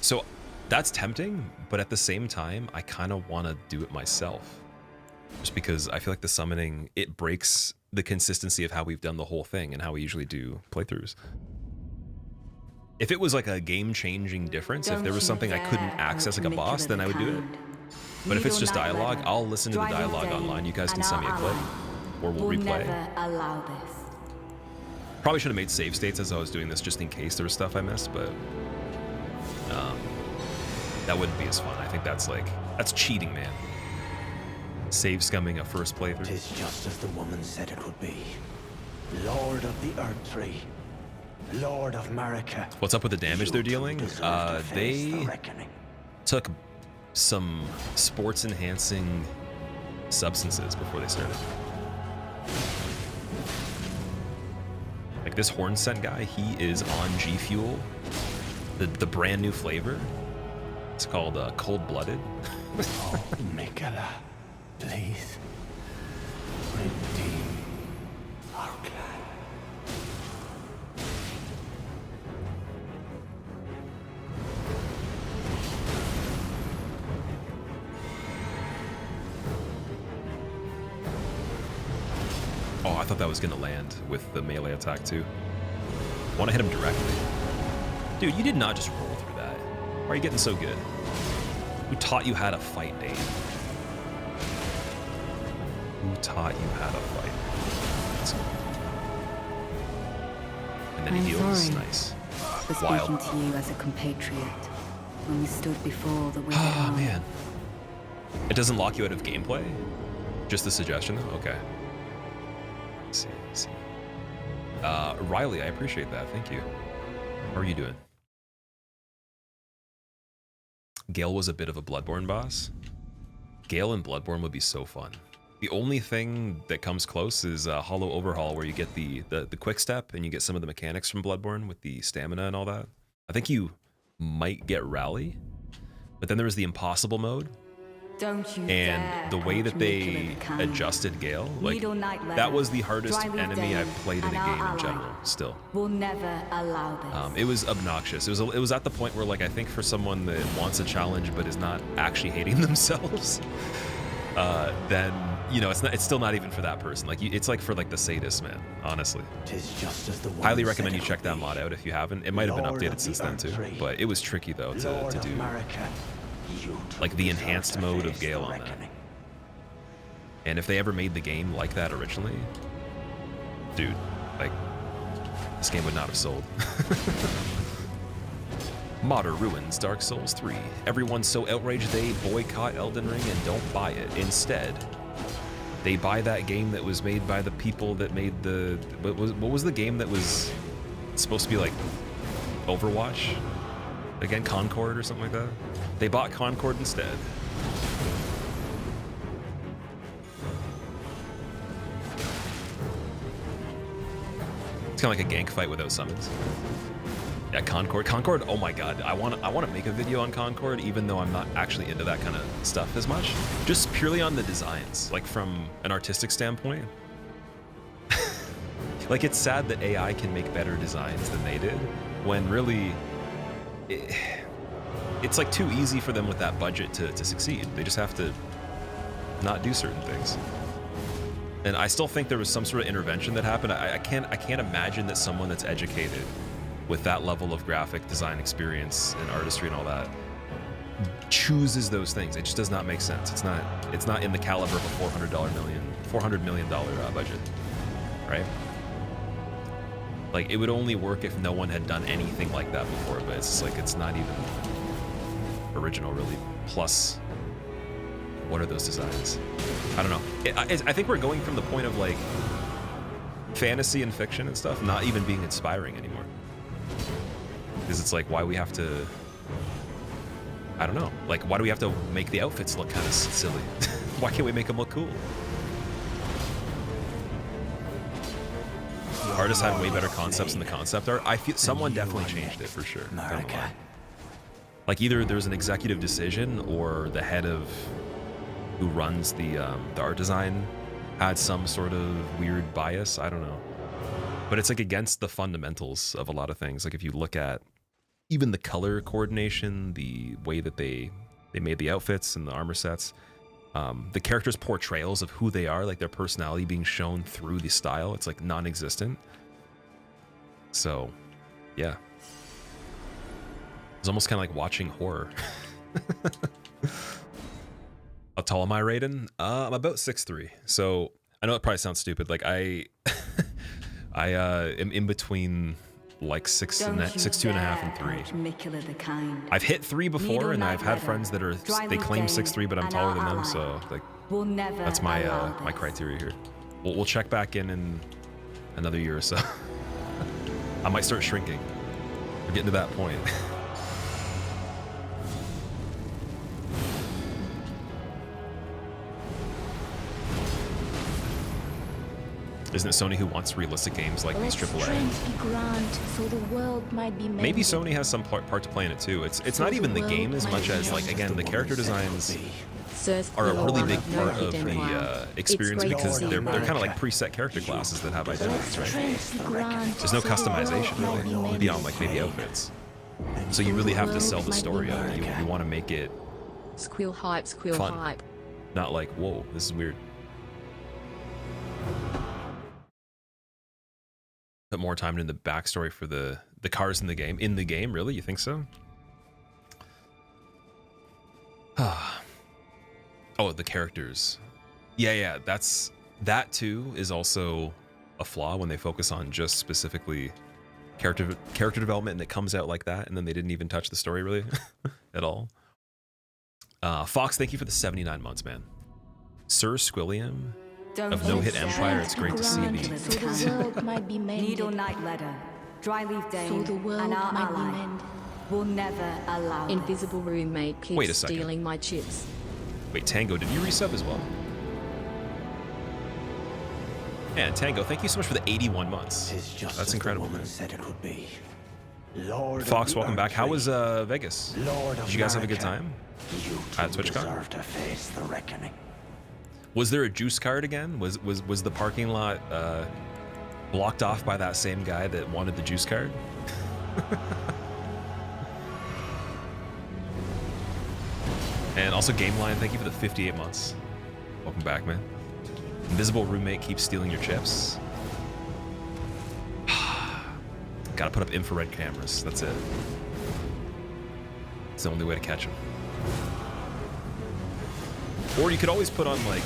So that's tempting, but at the same time, I kind of want to do it myself. Just because I feel like the summoning, it breaks the consistency of how we've done the whole thing and how we usually do playthroughs. If it was like a game-changing difference, if there was something I couldn't access like a boss, then I would do it. But if it's just dialogue, I'll listen to the dialogue online. You guys can send me a clip, or we'll replay. Probably should have made save states as I was doing this, just in case there was stuff I missed, but that wouldn't be as fun. I think that's cheating, man. Save scumming a first playthrough. Tis just as the woman said it would be. Lord of the Earth Tree, Lord of America. What's up with the damage they're dealing? They took some sports enhancing substances before they started. Like this horn scent guy, he is on G Fuel, the brand new flavor. It's called Cold Blooded. Oh, Mikala, please redeem our clan. Oh, I thought that was gonna land with the melee attack too. I want to hit him directly. Dude, you did not just roll through that. Why are you getting so good? Who taught you how to fight, Dave? Who taught you how to fight? And then he heals. Sorry Nice. for speaking to you as a compatriot when we stood before the wicked Oh army. man. It doesn't lock you out of gameplay? Just a suggestion though? Okay. Let's see. Riley, I appreciate that. Thank you. How are you doing? Gale was a bit of a Bloodborne boss. Gale and Bloodborne would be so fun. The only thing that comes close is Hollow Overhaul, where you get the quick step and you get some of the mechanics from Bloodborne with the stamina and all that. I think you might get Rally, but then there was the impossible mode. Don't you And the way that they adjusted Gale, like that was the hardest enemy I've played in a game in general. Still, we'll never allow this. it was obnoxious. It was at the point where, like, I think for someone that wants a challenge but is not actually hating themselves, then it's still not even for that person. Like it's like for like the sadist, man. Honestly, Tis just as the woman highly recommend you said it check would that be. mod out if you haven't. It might have been Lord updated of since the then Earth too, Tree, but it was tricky though Lord to of do. America, you too Like the deserve enhanced to mode of face Gale the on that. reckoning. And if they ever made the game like that originally, dude, like, this game would not have sold. Modder ruins Dark Souls 3. Everyone's so outraged they boycott Elden Ring and don't buy it. Instead, They buy that game that was made by the people that made the what was the game that was supposed to be like Overwatch? Again, Concord or something like that. They bought Concord instead. It's kind of like a gank fight without summons. Yeah, Concord. Concord, oh my god. I want to make a video on Concord, even though I'm not actually into that kind of stuff as much. Just purely on the designs, like from an artistic standpoint. Like, it's sad that AI can make better designs than they did, when really, it's like too easy for them with that budget to succeed. They just have to not do certain things. And I still think there was some sort of intervention that happened. I can't imagine that someone that's educated with that level of graphic design experience and artistry and all that chooses those things. It just does not make sense. It's not in the caliber of a $400 million budget, right? Like, it would only work if no one had done anything like that before, but it's like, it's not even original, really. Plus, what are those designs? I don't know. I think we're going from the point of, like, fantasy and fiction and stuff not even being inspiring anymore. Because it's like, why we have to... I don't know. Like, why do we have to make the outfits look kind of silly? Why can't we make them look cool? Artists had way better concepts in the concept art. I feel someone definitely changed it for sure. Like, either there's an executive decision or the head of who runs the art design had some sort of weird bias. I don't know. But it's like against the fundamentals of a lot of things. Like, if you look at even the color coordination, the way that they made the outfits and the armor sets, the characters' portrayals of who they are, like their personality being shown through the style, it's like non-existent. So, yeah. It's almost kind of like watching horror. How tall am I, Raiden? I'm about 6'3". So, I know it probably sounds stupid. Like, I am in between like 6'2" and 3. I've hit 3 before, and I've had friends that are, they claim 6'3", but I'm taller than them, so like that's my my criteria here. We'll check back in another year or so. I might start shrinking. We're getting to that point. Isn't it Sony who wants realistic games like these AAA? Maybe Sony has some part to play in it too. It's not even the game as much as, like, again, the character designs are a really big part of the experience, because they're kind of like preset character classes that have identities, right? There's no customization really beyond, like, maybe outfits. So you really have to sell the story of it. You want to make it Squeal hype, squeal fun. hype. Not like, whoa, this is weird. Put more time into the backstory for the cars in the game. In the game, really? You think so? Oh, the characters. Yeah, that too is also a flaw when they focus on just specifically character development, and it comes out like that, and then they didn't even touch the story really at all. Fox, thank you for the 79 months, man. Sir Squilliam of No Hit Empire, it's great to see the Needle Knight Letter, Dryleaf Dane, and our ally will never allow Invisible roommate keeps Wait a second. stealing my chips. Wait, Tango, did you resub as well? And Tango, thank you so much for the 81 months. That's incredible, man. Fox, welcome back. How was Vegas? Did you guys have a good time at TwitchCon? Was there a juice card again? Was the parking lot blocked off by that same guy that wanted the juice card? And also Gameline, thank you for the 58 months. Welcome back, man. Invisible roommate keeps stealing your chips. Gotta put up infrared cameras, that's it. It's the only way to catch them. Or you could always put on, like,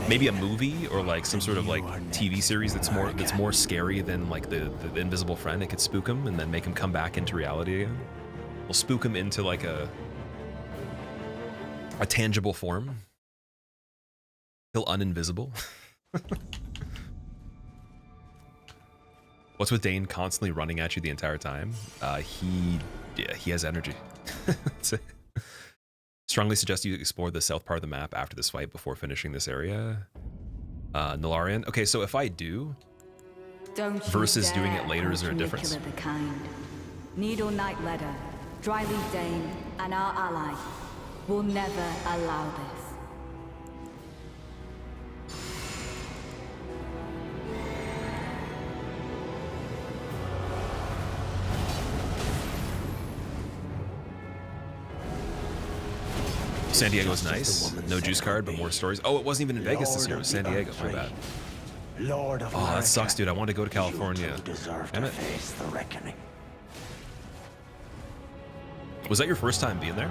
maybe a movie or like some sort of like TV series that's more scary than like the invisible friend. It could spook him and then make him come back into reality again. We'll spook him into like a tangible form. He'll uninvisible. What's with Dane constantly running at you the entire time? He has energy. That's it. Strongly suggest you explore the south part of the map after this fight before finishing this area. Nalarian. Okay, so if I do, versus doing it later, is there a difference? The kind. Needle Knight Ledder, Dryleaf Dane, and our ally will never allow this. San Diego's nice. No juice card, but more stories. Oh, it wasn't even in Vegas this year. It was San Diego. My bad. Lord of Oh, that sucks, dude. I wanted to go to California. You deserve Damn to it. face the reckoning. Was that your first time being there?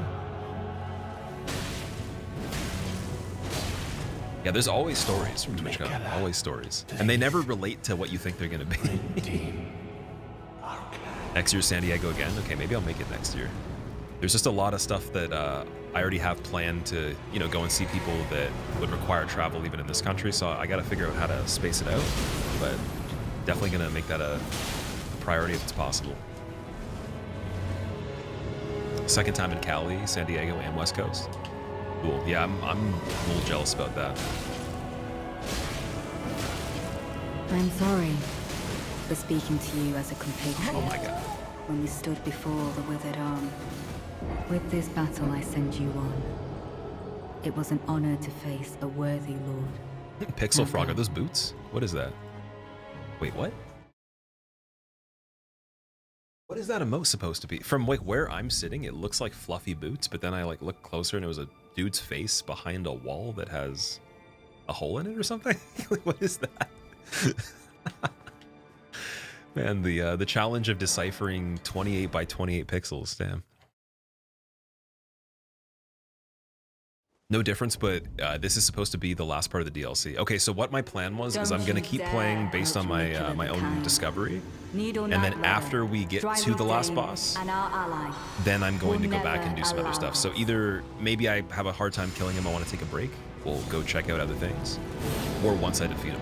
Yeah, there's always stories from TwitchCon. Always stories. And they never relate to what you think they're going to be. Redeem our clan. Next year, San Diego again? Okay, maybe I'll make it next year. There's just a lot of stuff that I already have planned to, you know, go and see people that would require travel even in this country. So I got to figure out how to space it out. But definitely going to make that a priority if it's possible. Second time in Cali, San Diego, and West Coast. Cool. Yeah, I'm a little jealous about that. I'm sorry for speaking to you as a compatriot. Oh my god. When we stood before the withered arm. With this battle I send you on. It was an honor to face a worthy lord. Pixel Frog, are those boots? What is that? Wait, what? What is that emote supposed to be? From like where I'm sitting, it looks like fluffy boots, but then I like look closer and it was a dude's face behind a wall that has a hole in it or something. Like, what is that? Man, the challenge of deciphering 28 by 28 pixels, damn. No difference, but this is supposed to be the last part of the DLC. Okay, so what my plan was is I'm gonna keep playing based on my my own discovery, and then after we get to the last boss, then I'm going to go back and do some other stuff. So either maybe I have a hard time killing him, I want to take a break, we'll go check out other things, or once I defeat him.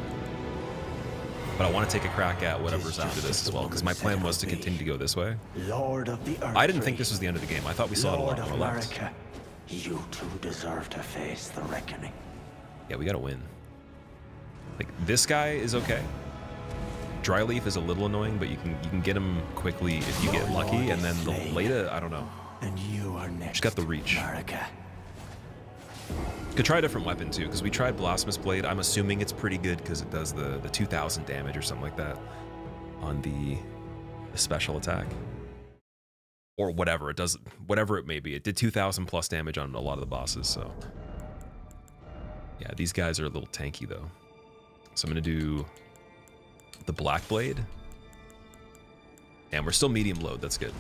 But I want to take a crack at whatever's after this as well, because my plan was to continue to go this way. Lord of the Earth. I didn't think this was the end of the game. I thought we still had a lot more left. America, you too deserve to face the reckoning. Yeah, we gotta win. Like, this guy is okay. Dryleaf is a little annoying, but you can get him quickly if you get lucky, and then the Leda, I don't know. And you are next. She's got the reach. America. Could try a different weapon too, because we tried Blasphemous Blade. I'm assuming it's pretty good because it does the 2,000 damage or something like that on the special attack. Or whatever, it does, whatever it may be. It did 2,000 plus damage on a lot of the bosses, so. Yeah, these guys are a little tanky though. So I'm gonna do the Black Blade. And we're still medium load, that's good.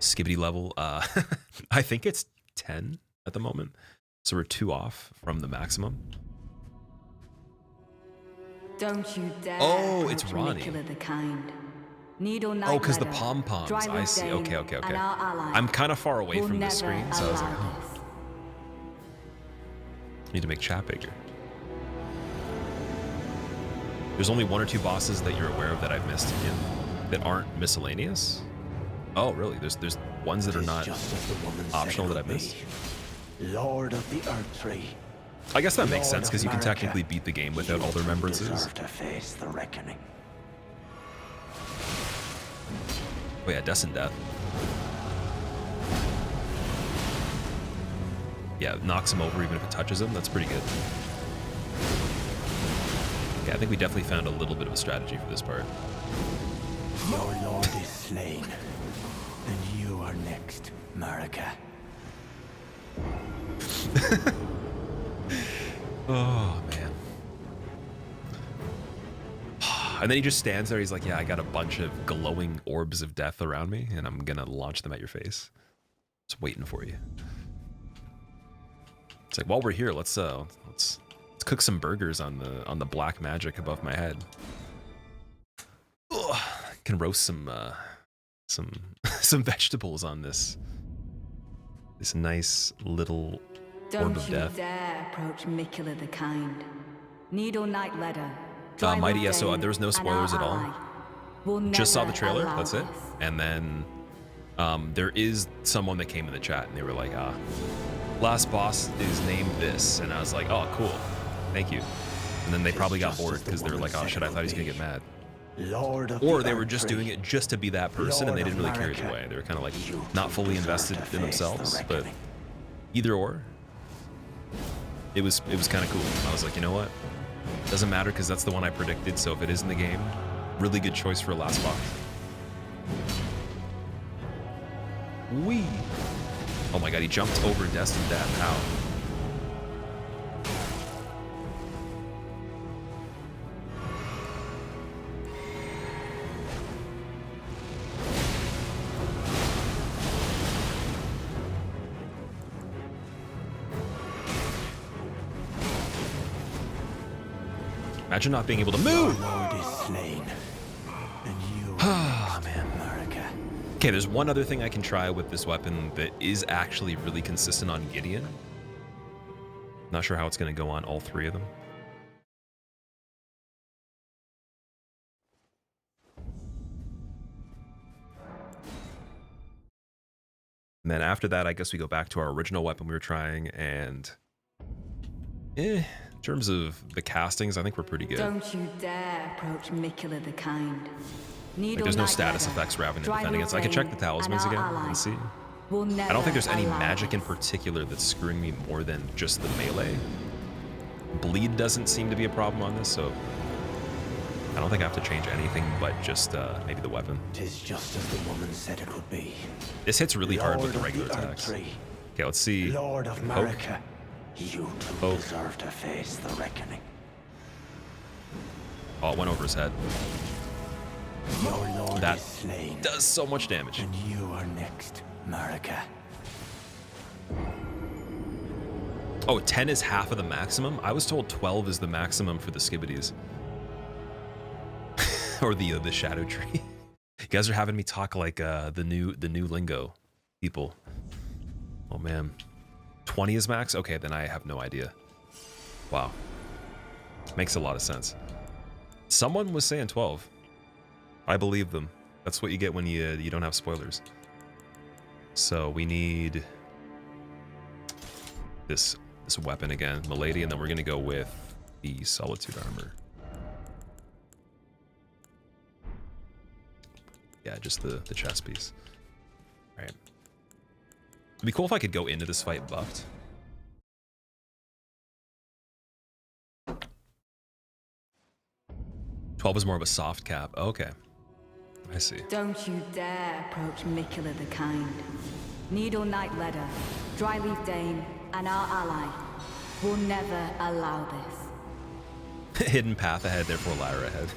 Skibbity level, I think it's 10 at the moment. So we're 2 off from the maximum. Don't you dare. Oh, it's Ronnie. The kind. Needle Oh, because the pom-poms, I see, okay. I'm kind of far away from the screen, so I was like, oh. Need to make chat bigger. There's only 1 or 2 bosses that you're aware of that I've missed that aren't miscellaneous. Oh, really? There's ones that are not optional that I've missed. Lord of the Earth Tree. I guess that makes sense because you can technically beat the game without all the remembrances. Deserve to face the reckoning. Oh yeah, Death and Death. Yeah, it knocks him over even if it touches him. That's pretty good. Yeah, I think we definitely found a little bit of a strategy for this part. Your lord is slain, and you are next, Marika. Oh, man. And then he just stands there. He's like, yeah, I got a bunch of glowing orbs of death around me, and I'm going to launch them at your face. Just waiting for you. It's like, while we're here, let's cook some burgers on the black magic above my head. Ugh, can roast some vegetables on this nice little Don't of you Death. dare approach Mikula the Kind. Needle Knight Ledder. Mighty, yeah, so there was no spoilers at all. Just saw the trailer, that's it. And then there is someone that came in the chat and they were like, last boss is named this. And I was like, oh, cool. Thank you. And then they probably got bored because they were like, oh shit, I thought he was gonna get mad. Or they were just doing it just to be that person and they didn't really carry it away. They were kind of like not fully invested in themselves, but either or, it was kind of cool. I was like, you know what? Doesn't matter because that's the one I predicted. So if it is in the game, really good choice for a last boss. Wee. Oh my god, he jumped over Destined Death. How? Imagine not being able to move. Ah, man. Okay, there's one other thing I can try with this weapon that is actually really consistent on Gideon. Not sure how it's going to go on all three of them. And then after that, I guess we go back to our original weapon we were trying, and in terms of the castings, I think we're pretty good. Don't you dare approach Mikula the Kind. Like, there's no status effects we're having to defend against. I can check the talismans again and see. I don't think there's any magic in particular that's screwing me more than just the melee. Bleed doesn't seem to be a problem on this, so I don't think I have to change anything but just maybe the weapon. Tis just as the woman said it would be. This hits really hard with the regular attacks. Okay, let's see. Lord of Marika, you too Oh. deserve to face the reckoning. Oh, it went over his head. Your lord That is slain, does so much damage. and you are next, Marika. Oh, 10 is half of the maximum? I was told 12 is the maximum for the skibbities. Or the shadow tree. You guys are having me talk like the new lingo people. Oh man. 20 is max? Okay, then I have no idea. Wow. Makes a lot of sense. Someone was saying 12. I believe them. That's what you get when you don't have spoilers. So we need this weapon again, Milady, and then we're gonna go with the Solitude armor. Yeah, just the chest piece. All right. It'd be cool if I could go into this fight buffed. "12 is more of a soft cap." Okay. I see. Don't you dare approach Mikula the Kind. Needle Knight Ledder, Dryleaf Dane, and our ally will never allow this. Hidden path ahead, therefore Lyra ahead.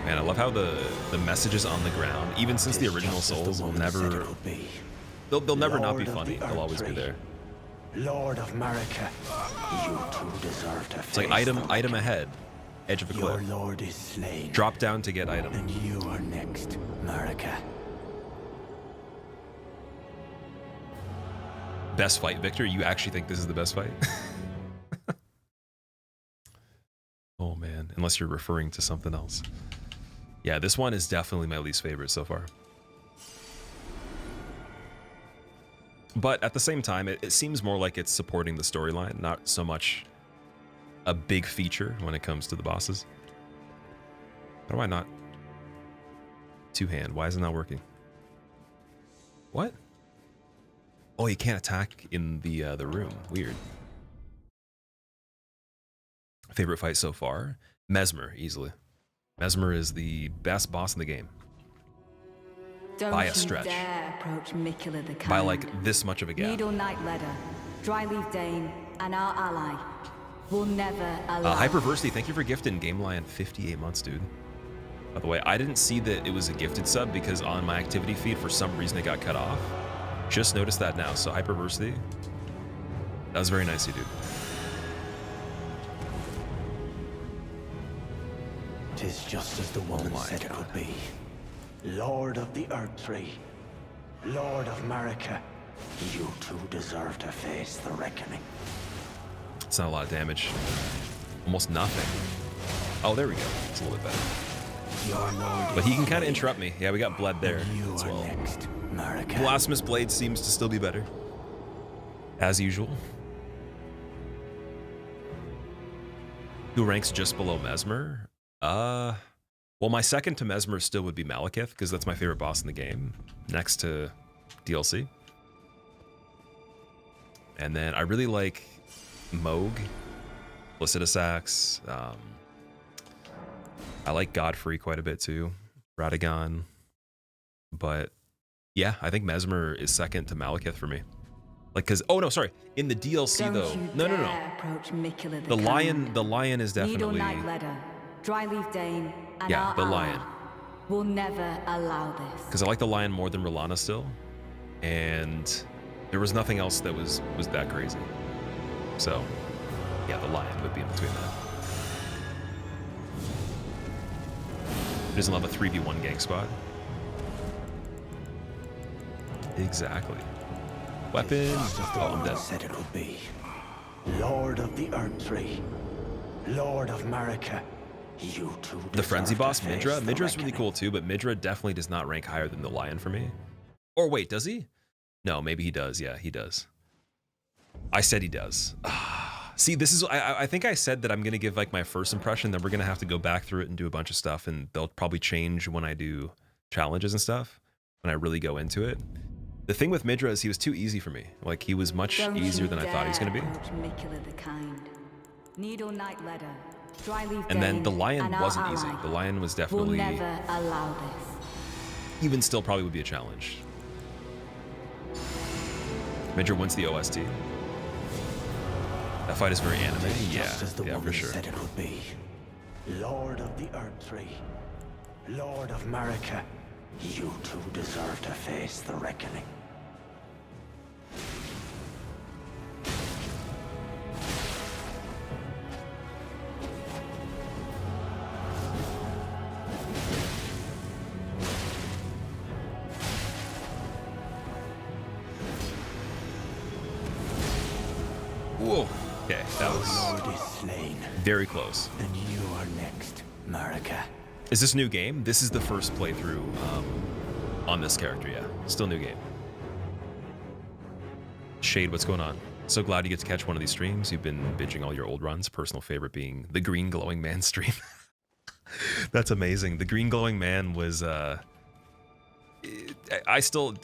Man, I love how the messages on the ground, even since the original Souls, will never... They'll never not be funny. They'll always be there. Lord of Marika, you too deserve to face. It's like item ahead, edge of a Your cliff. lord is slain, Drop down to get item. and you are next, Marika. Best fight, Victor? You actually think this is the best fight? Oh man, unless you're referring to something else. Yeah, this one is definitely my least favorite so far. But at the same time, it seems more like it's supporting the storyline, not so much a big feature when it comes to the bosses. How do I not? Two-hand, why is it not working? What? Oh, you can't attack in the room. Weird. Favorite fight so far? Mesmer, easily. Mesmer is the best boss in the game. Don't By a you stretch. dare approach Mikula the Kind. By like this much of a gap. Needle Knight Ledder, Dryleaf Dane, and our ally will never allow. Hyperversity, thank you for gifting GameLion 58 months, dude. By the way, I didn't see that it was a gifted sub because on my activity feed, for some reason, it got cut off. Just noticed that now. So Hyperversity, that was very nice of you, dude. Tis just as the woman my said it God. would be. Lord of the Earth Tree, Lord of Marika, You too deserve to face the reckoning. It's not a lot of damage. Almost nothing. Oh, there we go. It's a little bit better. Your lord But he can is kind of slain, interrupt me. Yeah, we got bled there and you as are well. next, Marika. Blasphemous Blade seems to still be better. As usual. Who ranks just below Mesmer? Well, my second to Mesmer still would be Malekith, because that's my favorite boss in the game, next to DLC. And then I really like Moog, Placidus Axe. I like Godfrey quite a bit too, Radagon. But yeah, I think Mesmer is second to Malekith for me. Like, cause in the DLC Don't though, you no. dare approach Mikula The lion is Needle definitely, Knight Ledder, Dryleaf Dane, and yeah, our the ally lion. will never allow this. Because I like the lion more than R'hllana still, and there was nothing else that was that crazy. So, yeah, the lion would be in between that. He doesn't love a 3v1 gang squad. Exactly. Weapon. Just as the Oh, I'm woman dead. said it would be. Lord of the Earth Tree, Lord of Marika, you too The frenzy deserve to boss, face Midra. the Midra's really reckoning. cool too, but Midra definitely does not rank higher than the lion for me. Or wait, does he? No, maybe he does. Yeah, he does. I said he does. See, this is, I think I said that I'm going to give like my first impression, then we're going to have to go back through it and do a bunch of stuff, and they'll probably change when I do challenges and stuff, when I really go into it. The thing with Midra is he was too easy for me. Like, he was much Don't easier you than I thought he was going to be. dare approach Mikula the Kind. Needle Knight Ledder, Dryleaf And then Dane, the lion and our wasn't easy. ally The lion was will definitely, never allow this. even still probably would be a challenge. Midra wins the OST. That fight is very anime. Yeah, Just as the yeah, woman for sure. said it would be. Lord of the Earth Tree, Lord of Marika, you too deserve to face the reckoning. Whoa. Okay, that Your was lord is slain, very close. and you are next, Marika. Is this new game? This is the first playthrough on this character, yeah. Still new game. Shade, what's going on? So glad you get to catch one of these streams. You've been binging all your old runs. Personal favorite being the Green Glowing Man stream. That's amazing. The Green Glowing Man was I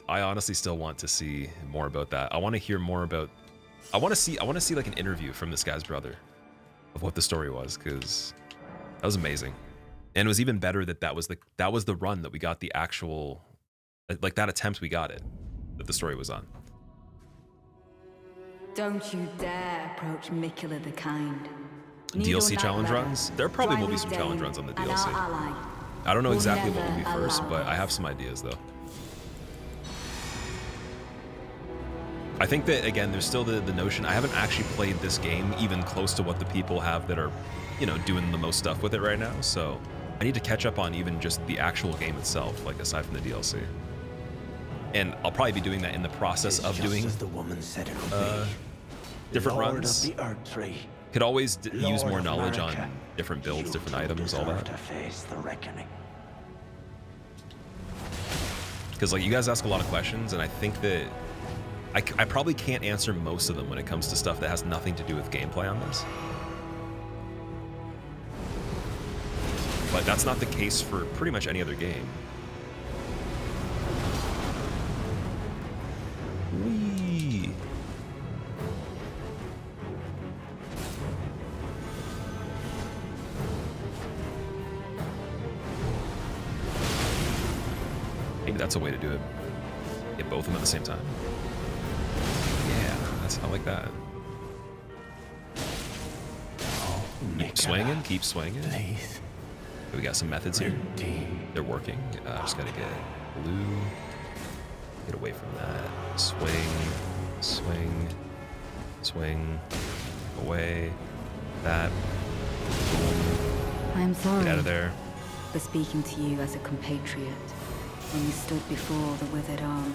honestly still want to see more about that. I want to hear more about I want to see like an interview from this guy's brother of what the story was, because that was amazing. And it was even better that that was the run that we got the actual, like that attempt we got it, that the story was on. Don't you dare approach Mikula the Kind. DLC challenge runs? There probably will be some challenge runs on the DLC. I don't know exactly what will be first, but I have some ideas though. I think that, again, there's still the notion, I haven't actually played this game even close to what the people have that are, you know, doing the most stuff with it right now, so I need to catch up on even just the actual game itself, like aside from the DLC. And I'll probably be doing that in the process of doing As the woman said it would be. different Lord runs. of the Earth Tree, Could always use Lord more of knowledge Marika, on different builds, you different too items, all deserve that. to face the reckoning. Because like you guys ask a lot of questions, and I think that I probably can't answer most of them when it comes to stuff that has nothing to do with gameplay on this. But that's not the case for pretty much any other game. Whee! Maybe that's a way to do it. Get both of them at the same time. Yeah, I like that. Keep swinging, keep swinging. Please. We got some methods here. They're working. Just gotta get blue. Get away from that. Swing, swing, swing. Away. That. I'm sorry Get out of there. for speaking to you as a compatriot when we stood before the withered arm.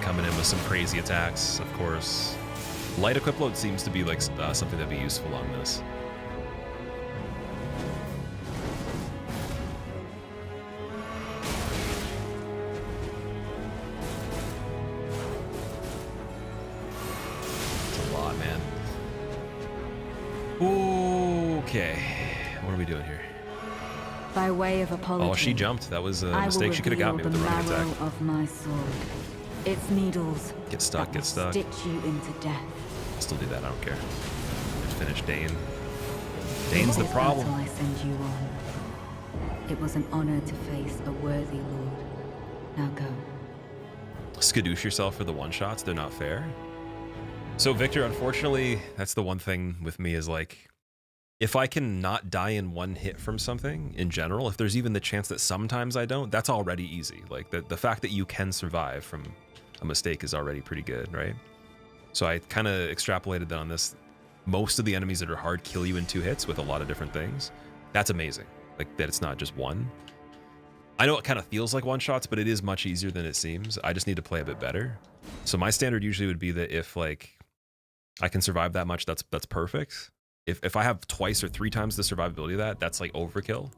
coming in with some crazy attacks, of course. Light equip load seems to be like something that'd be useful on this. It's a lot, man. Okay, what are we doing here? By way of apology. Oh, she jumped. That was a I will mistake. She could have got me with the running marrow attack. of my sword. Its needles. Get stuck, that get will stuck. Stitch you into death. I'll still do that. I don't care. Finish Dane. Dane's the This problem. battle I send you on. It was an honor to face a worthy lord. Now go. Skadoosh yourself for the one-shots. They're not fair. So, Victor, unfortunately, that's the one thing with me is like, if I can not die in one hit from something in general, if there's even the chance that sometimes I don't, that's already easy. Like the fact that you can survive from a mistake is already pretty good, right? So I kind of extrapolated that on this. Most of the enemies that are hard kill you in 2 hits with a lot of different things. That's amazing. Like that it's not just one. I know it kind of feels like one-shots, but it is much easier than it seems. I just need to play a bit better. So my standard usually would be that if like I can survive that much, that's perfect. If I have twice or 3 times the survivability of that, that's like overkill.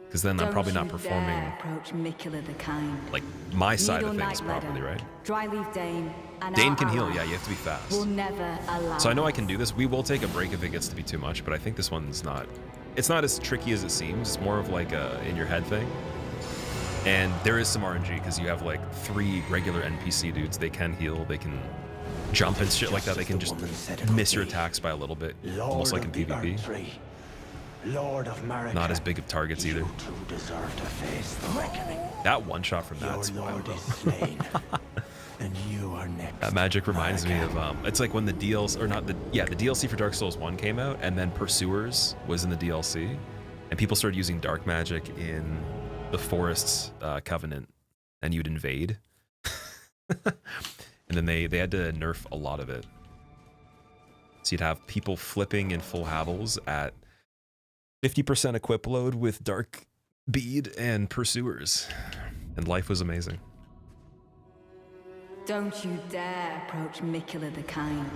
Because then I'm probably not performing approach Mikula the Kind. like my side Needle of things Knight properly, Ledder, right? Dryleaf Dane, and Dane our can heal, ally yeah, you have to be fast. will never allow So I know I can do this. We will take a break if it gets to be too much, but I think this one's not. It's not as tricky as it seems. It's more of like a in your head thing. And there is some RNG because you have like 3 regular NPC dudes. They can heal, they can jump and shit like that. They can just miss your attacks by a little bit, almost like in PvP. Lord of Marika, Not as big of targets either. You too deserve to face the reckoning. That one shot from that's Your lord wild. is slain, and you are next. That magic reminds me of it's like when the DLC or not the DLC for Dark Souls 1 came out, and then Pursuers was in the DLC, and people started using dark magic in the Forest's Covenant, and you'd invade. And then they had to nerf a lot of it. So you'd have people flipping in full Havels at 50% equip load with Dark Bead and Pursuers. And life was amazing. Don't you dare approach Mikula the Kind.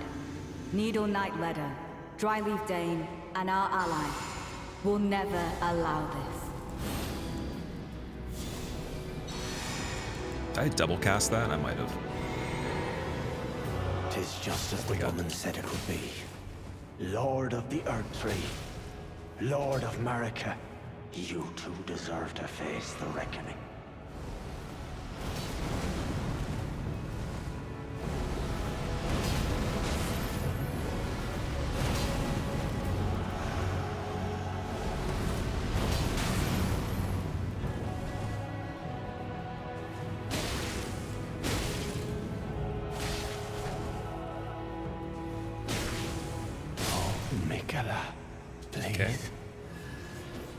Needle Knight Ledder, Dryleaf Dane, and our ally will never allow this. Did I double cast that? I might have. Tis just as the woman said it would be. Lord of the Earth Tree, Lord of Marika, you too deserve to face the reckoning. Okay.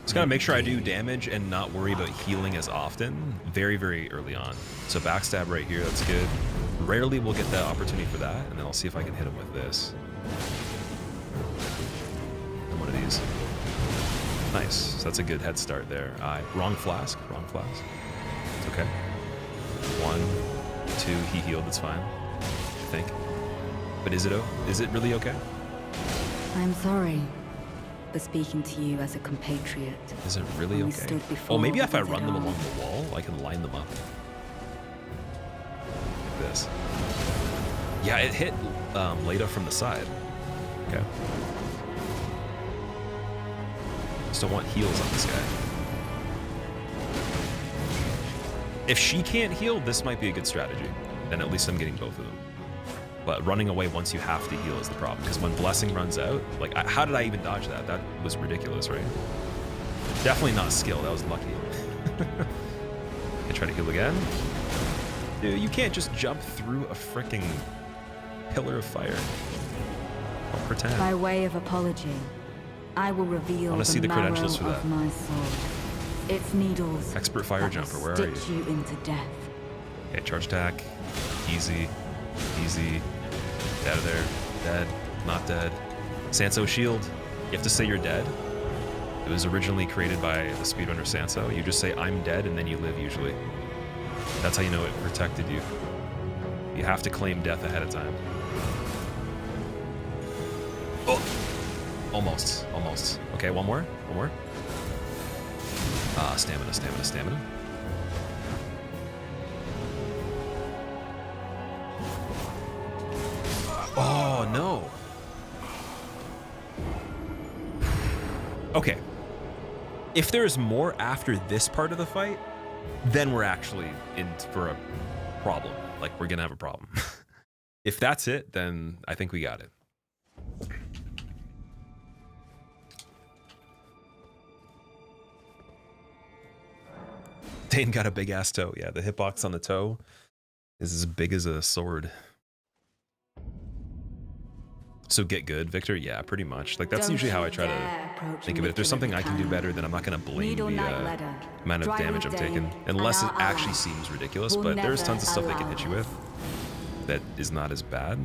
Just gotta make sure I do damage and not worry about healing as often very, very early on. So backstab right here, that's good. Rarely we'll get that opportunity for that, and then I'll see if I can hit him with this. And one of these. Nice. So that's a good head start there. Wrong flask. Wrong flask. It's okay. 1, 2, he healed, it's fine. I think. But is it really okay? I'm sorry for speaking to you as a compatriot. Is it really When we okay? stood before Oh, maybe if I the run them dawn. along the wall, I can line them up. Like this. Yeah, it hit Leda from the side. Okay. Just don't want heals on this guy. If she can't heal, this might be a good strategy. Then at least I'm getting both of them. But running away once you have to heal is the problem. Because when Blessing runs out, like, how did I even dodge that? That was ridiculous, right? Definitely not skill. That was lucky. I try to heal again. Dude, you can't just jump through a freaking pillar of fire. Don't pretend. By way of apology, I will reveal I wanna see the marrow credentials for of that. my sword. Its needles. Expert fire that jumper, will where are you? stitch you into death. Okay, charge attack. Easy. Easy. Get out of there. Dead. Not dead. Sanso shield. You have to say you're dead. It was originally created by the speedrunner Sanso. You just say, I'm dead, and then you live usually. That's how you know it protected you. You have to claim death ahead of time. Oh! Almost. Okay, one more. Stamina. Oh, no. Okay. If there's more after this part of the fight, then we're actually in for a problem. Like, we're gonna have a problem. If that's it, then I think we got it. Dane got a big ass toe. Yeah, the hitbox on the toe is as big as a sword. So get good, Victor? Yeah, pretty much. Like, that's usually how I try to think of it. If there's something I can do better, then I'm not going to blame the amount of damage I'm taking. Unless it actually seems ridiculous, but there's tons of stuff they can hit you with that is not as bad.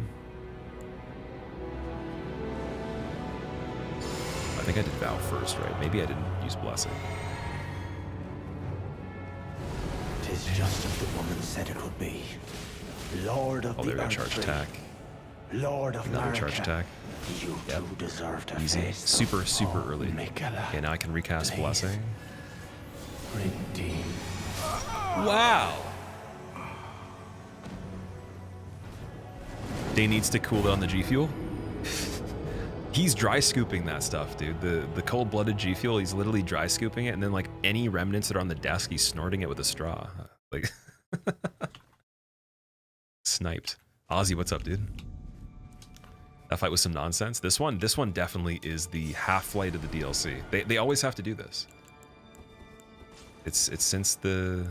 I think I did Vow first, right? Maybe I didn't use Blessing. Tis just as the woman said it would be. Lord of oh, there we go, charge attack. Lord of Another charge attack. You yep. too deserve to easy. face Super early. Okay, now I can recast Blessing. Redeem. Wow. Day needs to cool down the G Fuel. He's dry scooping that stuff, dude. The cold-blooded G Fuel, he's literally dry scooping it, and then like any remnants that are on the desk, he's snorting it with a straw. Like sniped. Ozzy, what's up, dude? That fight was some nonsense. This one definitely is the half-light of the DLC. They always have to do this. It's since the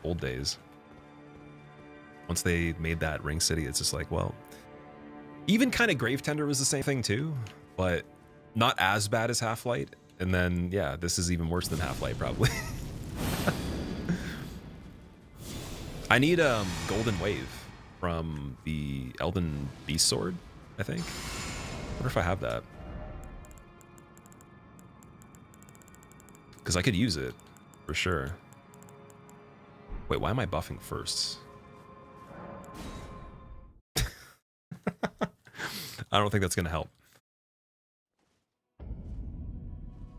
old days. Once they made that Ring City, it's just like, well, even kind of Gravetender was the same thing too, but not as bad as Half-Light. And then, yeah, this is even worse than Half-Light probably. I need Golden Wave from the Elden Beast Sword, I think. I wonder if I have that. Because I could use it, for sure. Wait, why am I buffing first? I don't think that's going to help.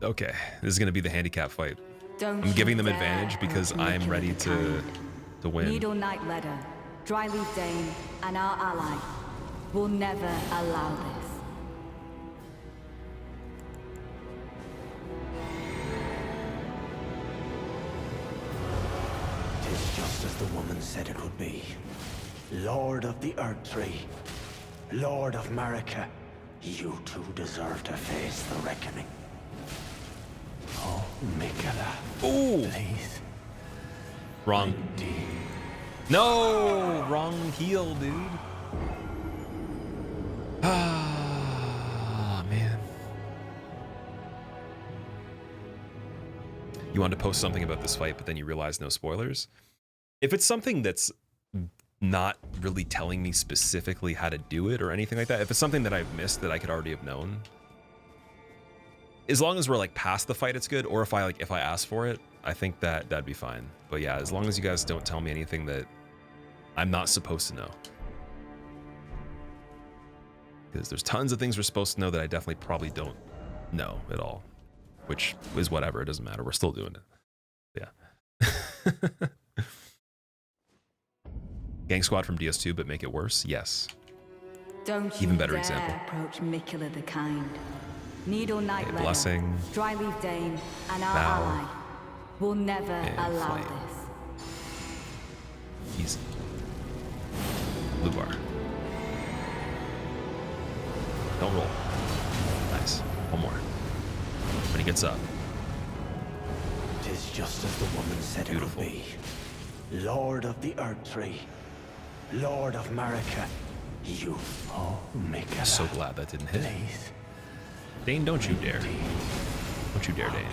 Okay, this is going to be the handicap fight. I'm giving them advantage because I'm ready to win. Needle Knight Ledder, Dryleaf Dane, and our ally will never allow this. Tis just as the woman said it would be. Lord of the Earth Tree, Lord of Marika, you too deserve to face the reckoning. Oh, Mikela. Ooh. Please. Wrong. No! Wrong heal, dude. Ah, man. You wanted to post something about this fight, but then you realized no spoilers? If it's something that's not really telling me specifically how to do it or anything like that, if it's something that I've missed that I could already have known, as long as we're like past the fight, it's good. Or if I ask for it, I think that'd be fine. But yeah, as long as you guys don't tell me anything that I'm not supposed to know. Because there's tons of things we're supposed to know that I definitely probably don't know at all. Which is whatever, it doesn't matter. We're still doing it. Yeah. Gang Squad from DS2, but make it worse? Yes. Don't even better dare example. Approach Mikula the Kind. Needle Knight Ledder, Blessing, Dryleaf Dane, and our Vow, ally will never allow Flame. this. Easy. Blue bar. Don't roll. Nice. One more. When he gets up. Tis just as the woman said Beautiful. it would be. Lord of the Earth Tree, Lord of Marika, you, oh, Mikela. So glad that didn't hit. Please. Dane, don't you dare. Don't you dare, Dane.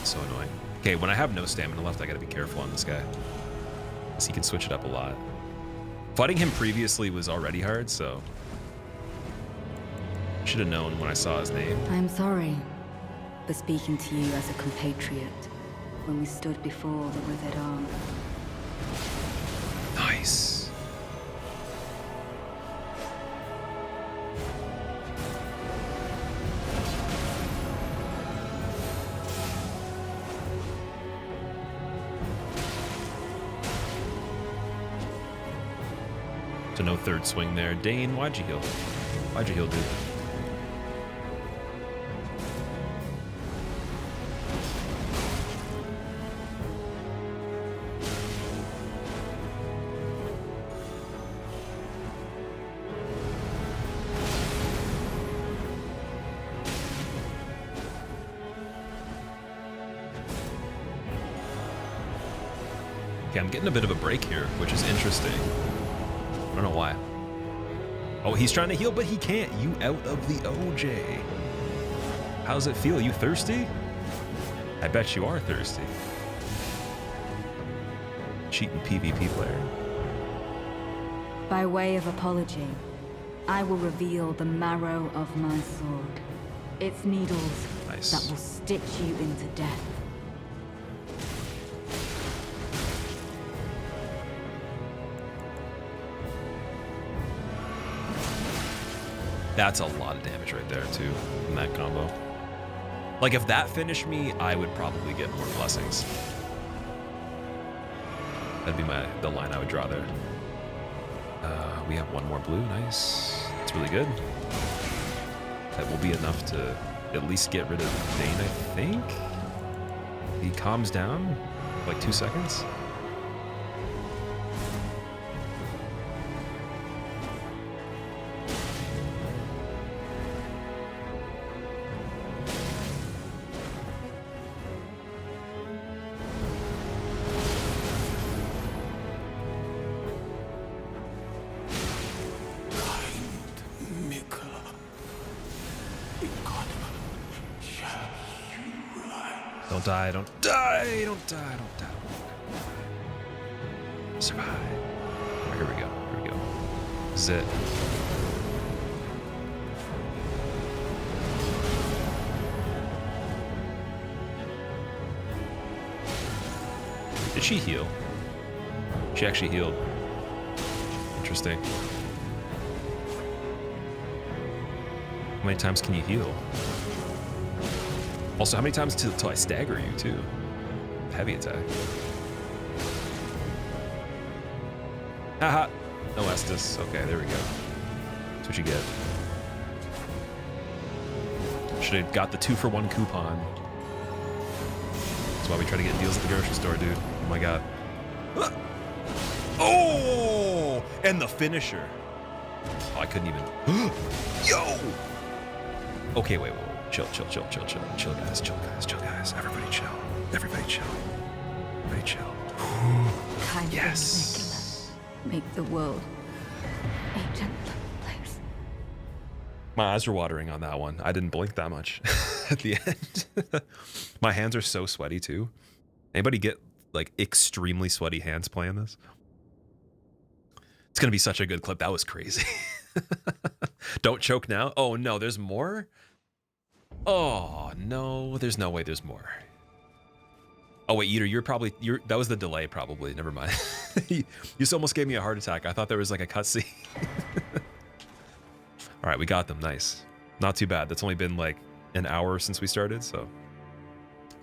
So annoying. Okay, when I have no stamina left, I gotta be careful on this guy. Because he can switch it up a lot. Fighting him previously was already hard, so... should have known when I saw his name. I'm sorry for speaking to you as a compatriot. when we stood before the withered arm. Nice. So no third swing there. Dane, why'd you heal? Why'd you heal, dude? Okay, I'm getting a bit of a break here, which is interesting. I don't know why. Oh, he's trying to heal, but he can't. You out of the OJ. How's it feel? You thirsty? I bet you are thirsty. Cheating PvP player. By way of apology, I will reveal the marrow of my sword. Its needles Nice. that will stitch you into death. That's a lot of damage right there, too, in that combo. Like, if that finished me, I would probably get more blessings. That'd be the line I would draw there. We have one more blue. Nice. That's really good. That will be enough to at least get rid of Dane, I think. He calms down for like 2 seconds. Don't die, don't die, don't die, don't die. Survive. Right, here we go, here we go. This is it. Did she heal? She actually healed. Interesting. How many times can you heal? Also, how many times till I stagger you, too? Heavy attack. Haha. No Estus. Okay, there we go. That's what you get. Should have got the 2-for-1 coupon. That's why we try to get deals at the grocery store, dude. Oh my god. Oh! And the finisher. Oh, I couldn't even. Yo! Okay, wait. Chill, guys. Everybody chill. Everybody chill. Kind Yes. make the world a gentler place. My eyes are watering on that one. I didn't blink that much at the end. My hands are so sweaty too. Anybody get like extremely sweaty hands playing this? It's gonna be such a good clip. That was crazy. Don't choke now. Oh no, there's more? Oh no, there's no way there's more. Oh wait, Eater, that was the delay probably. Never mind. You just almost gave me a heart attack. I thought there was like a cutscene. All right, we got them. Nice. Not too bad. That's only been like an hour since we started, so.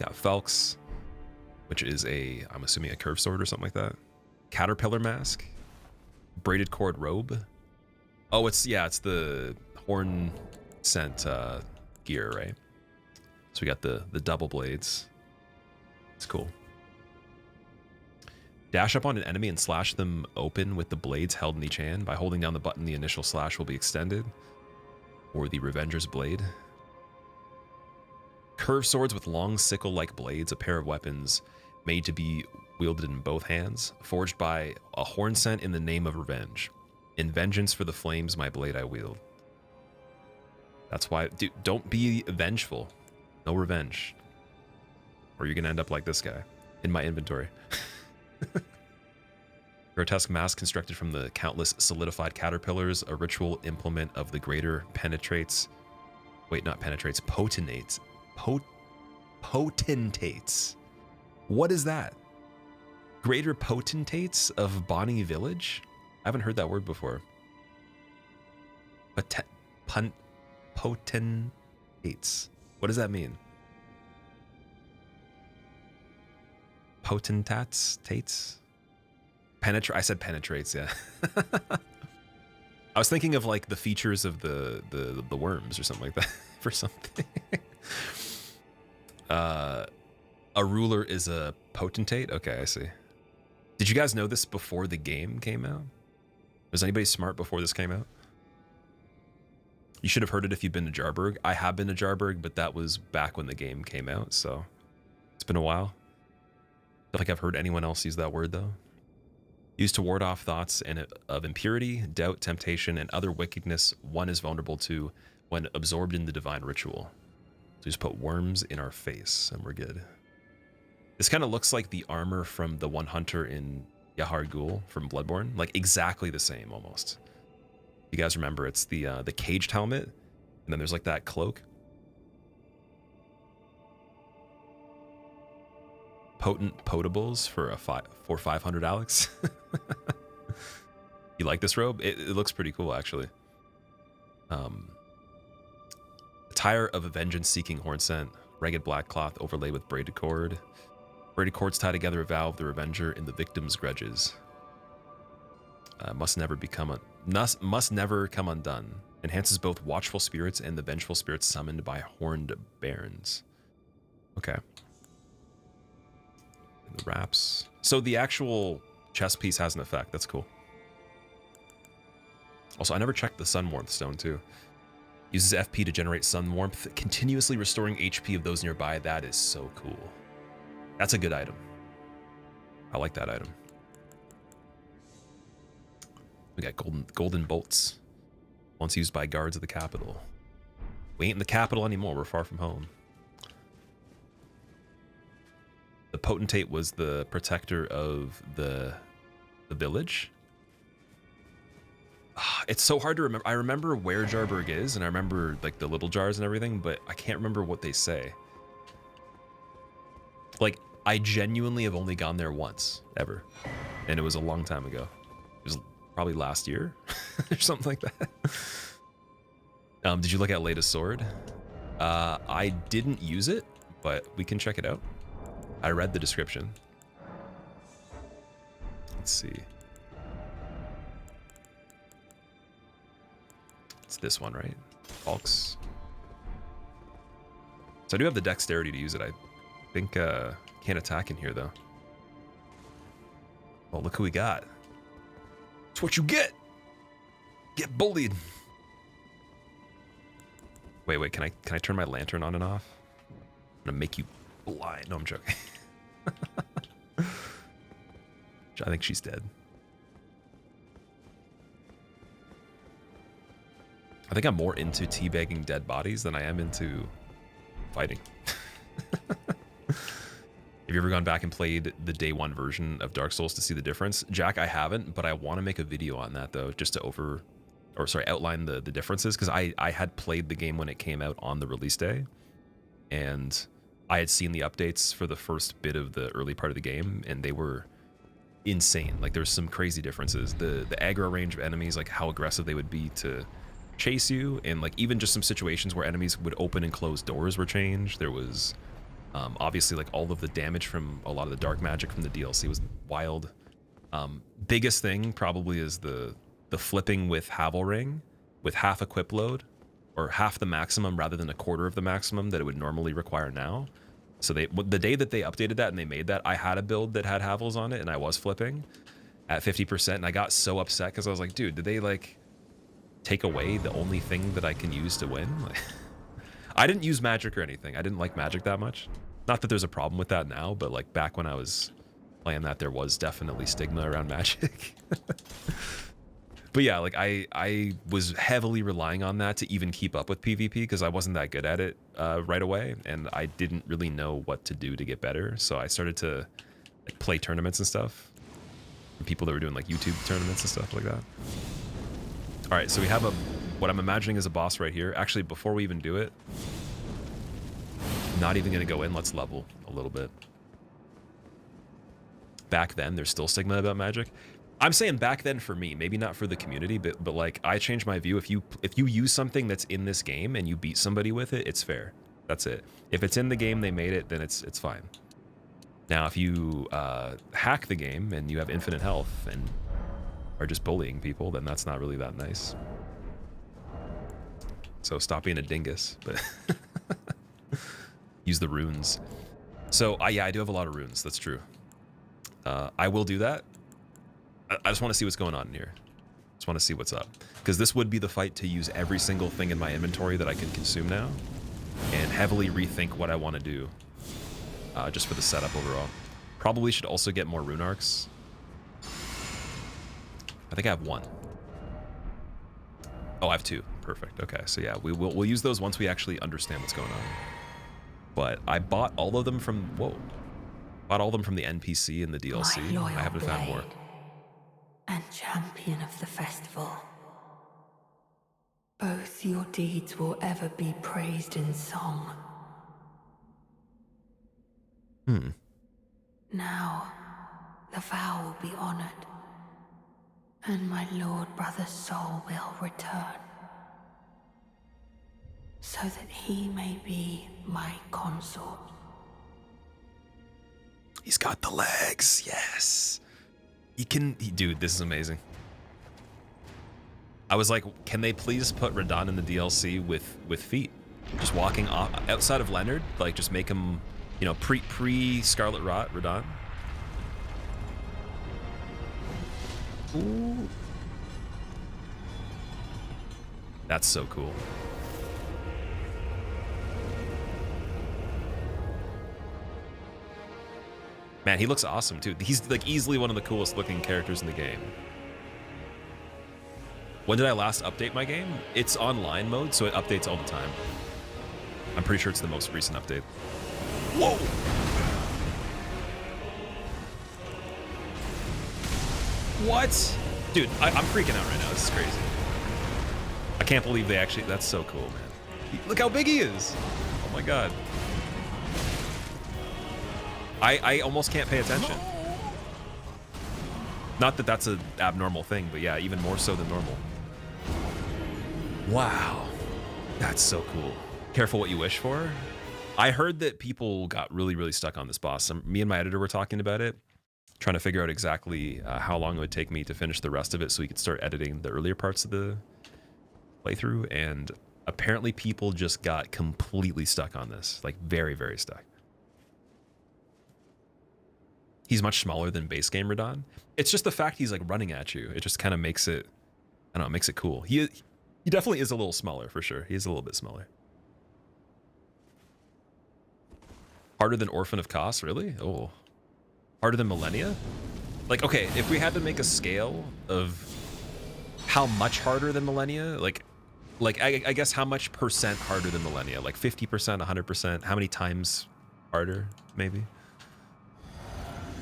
Yeah, Felx, which is I'm assuming a curved sword or something like that. Caterpillar mask. Braided cord robe. Oh, it's the horn scent gear, right? So we got the double blades. It's cool. Dash up on an enemy and slash them open with the blades held in each hand. By holding down the button, the initial slash will be extended. Or the Revenger's blade. Curved swords with long sickle-like blades, a pair of weapons made to be wielded in both hands, forged by a horn scent in the name of revenge. In vengeance for the flames, my blade I wield. That's why, dude, don't be vengeful. No revenge. Or you're gonna end up like this guy in my inventory. Grotesque mask constructed from the countless solidified caterpillars, a ritual implement of the greater potentates. What is that? Greater potentates of Bonnie Village? I haven't heard that word before. Potentates. What does that mean? Potentats? Tates? I said penetrates, yeah. I was thinking of like the features of the worms or something like that for something. A ruler is a potentate? Okay, I see. Did you guys know this before the game came out? Was anybody smart before this came out? You should have heard it if you've been to Jarburg. I have been to Jarburg, but that was back when the game came out, so it's been a while. I don't think I've heard anyone else use that word, though. Used to ward off thoughts of impurity, doubt, temptation, and other wickedness one is vulnerable to when absorbed in the divine ritual. So just put worms in our face, and we're good. This kind of looks like the armor from the one hunter in Yahar Ghul from Bloodborne. Like, exactly the same, almost. You guys remember, it's the caged helmet, and then there's like that cloak. Potent potables for 500, Alex. You like this robe? It looks pretty cool, actually. Attire of a vengeance-seeking horn scent, ragged black cloth overlaid with braided cord. Braided cords tie together a vow of the revenger in the victim's grudges. Must never come undone. Enhances both watchful spirits and the vengeful spirits summoned by horned barons. Okay. The wraps. So the actual chest piece has an effect. That's cool. Also, I never checked the sun warmth stone too. Uses FP to generate sun warmth, continuously restoring HP of those nearby. That is so cool. That's a good item. I like that item. We got golden bolts. Once used by guards of the capital. We ain't in the capital anymore. We're far from home. The potentate was the protector of the village. It's so hard to remember. I remember where Jarburg is, and I remember like the little jars and everything, but I can't remember what they say. Like, I genuinely have only gone there once, ever. And it was a long time ago. It was probably last year or something like that. Did you look at latest sword? I didn't use it, but we can check it out. I read the description. Let's see. It's this one, right? Falks. So I do have the dexterity to use it. I think can't attack in here though. Well, look who we got. It's what you get. Get bullied. Wait, can I turn my lantern on and off? I'm gonna make you blind. No, I'm joking. I think she's dead. I think I'm more into teabagging dead bodies than I am into fighting. Have you ever gone back and played the day one version of Dark Souls to see the difference? Jack, I haven't, but I want to make a video on that though, just to outline the differences, because I had played the game when it came out on the release day, and I had seen the updates for the first bit of the early part of the game, and they were insane. Like, there's some crazy differences. The aggro range of enemies, like how aggressive they would be to chase you, and like even just some situations where enemies would open and close doors were changed. There was obviously like all of the damage from a lot of the dark magic from the DLC was wild. Biggest thing probably is the flipping with Havel Ring with half equip load, or half the maximum rather than a quarter of the maximum that it would normally require now. So the day that they updated that and they made that, I had a build that had Havels on it and I was flipping at 50%, and I got so upset because I was like, dude, did they like take away the only thing that I can use to win? Like, I didn't use magic or anything. I didn't like magic that much. Not that there's a problem with that now, but like back when I was playing that, there was definitely stigma around magic. But yeah, like I was heavily relying on that to even keep up with PvP, because I wasn't that good at it right away, and I didn't really know what to do to get better. So I started to like play tournaments and stuff. And people that were doing like YouTube tournaments and stuff like that. All right, so we have what I'm imagining is a boss right here. Actually, before we even do it, not even gonna go in. Let's level a little bit. back then there's still stigma about magic. I'm saying back then for me, maybe not for the community, but like I changed my view. If you use something that's in this game and you beat somebody with it, it's fair. That's it. If it's in the game they made it, then it's fine. Now if you hack the game and you have infinite health and are just bullying people, then that's not really that nice. So stop being a dingus, but use the runes. So yeah, I do have a lot of runes. That's true. I will do that. I just want to see what's going on in here. Just want to see what's up. Because this would be the fight to use every single thing in my inventory that I can consume now. And heavily rethink what I want to do. Just for the setup overall. Probably should also get more rune arcs. I think I have 1. Oh, I have 2. Perfect. Okay, so yeah, we'll use those once we actually understand what's going on. But I bought all of them from... Whoa. Bought all of them from the NPC in the DLC. My I haven't found more. blade and champion of the festival. Both your deeds will ever be praised in song. Now, the vow will be honored, and my lord brother's soul will return, so that he may be my consort. He's got the legs. Yes. Dude, this is amazing. I was like, can they please put Radahn in the DLC with feet? Just walking off, outside of Leonard, like just make him, you know, pre Scarlet Rot Radahn. Ooh. That's so cool. Man, he looks awesome too. He's like easily one of the coolest looking characters in the game. When did I last update my game? It's online mode, so it updates all the time. I'm pretty sure it's the most recent update. Whoa! What? Dude, I'm freaking out right now. This is crazy. I can't believe they actually... That's so cool, man. Look how big he is. Oh my god. I almost can't pay attention. Not that that's an abnormal thing, but yeah, even more so than normal. Wow. That's so cool. Careful what you wish for. I heard that people got really, really stuck on this boss. Me and my editor were talking about it, trying to figure out exactly how long it would take me to finish the rest of it so we could start editing the earlier parts of the playthrough. And apparently people just got completely stuck on this, like very, very stuck. He's much smaller than base game Radahn. It's just the fact he's like running at you. It just kind of makes it, I don't know, it makes it cool. He definitely is a little smaller for sure. He is a little bit smaller. Harder than Orphan of Kos, really? Oh. Harder than Millennia? Like, okay, if we had to make a scale of how much harder than Millennia, like I guess how much percent harder than Millennia? Like 50%, 100%? How many times harder, maybe?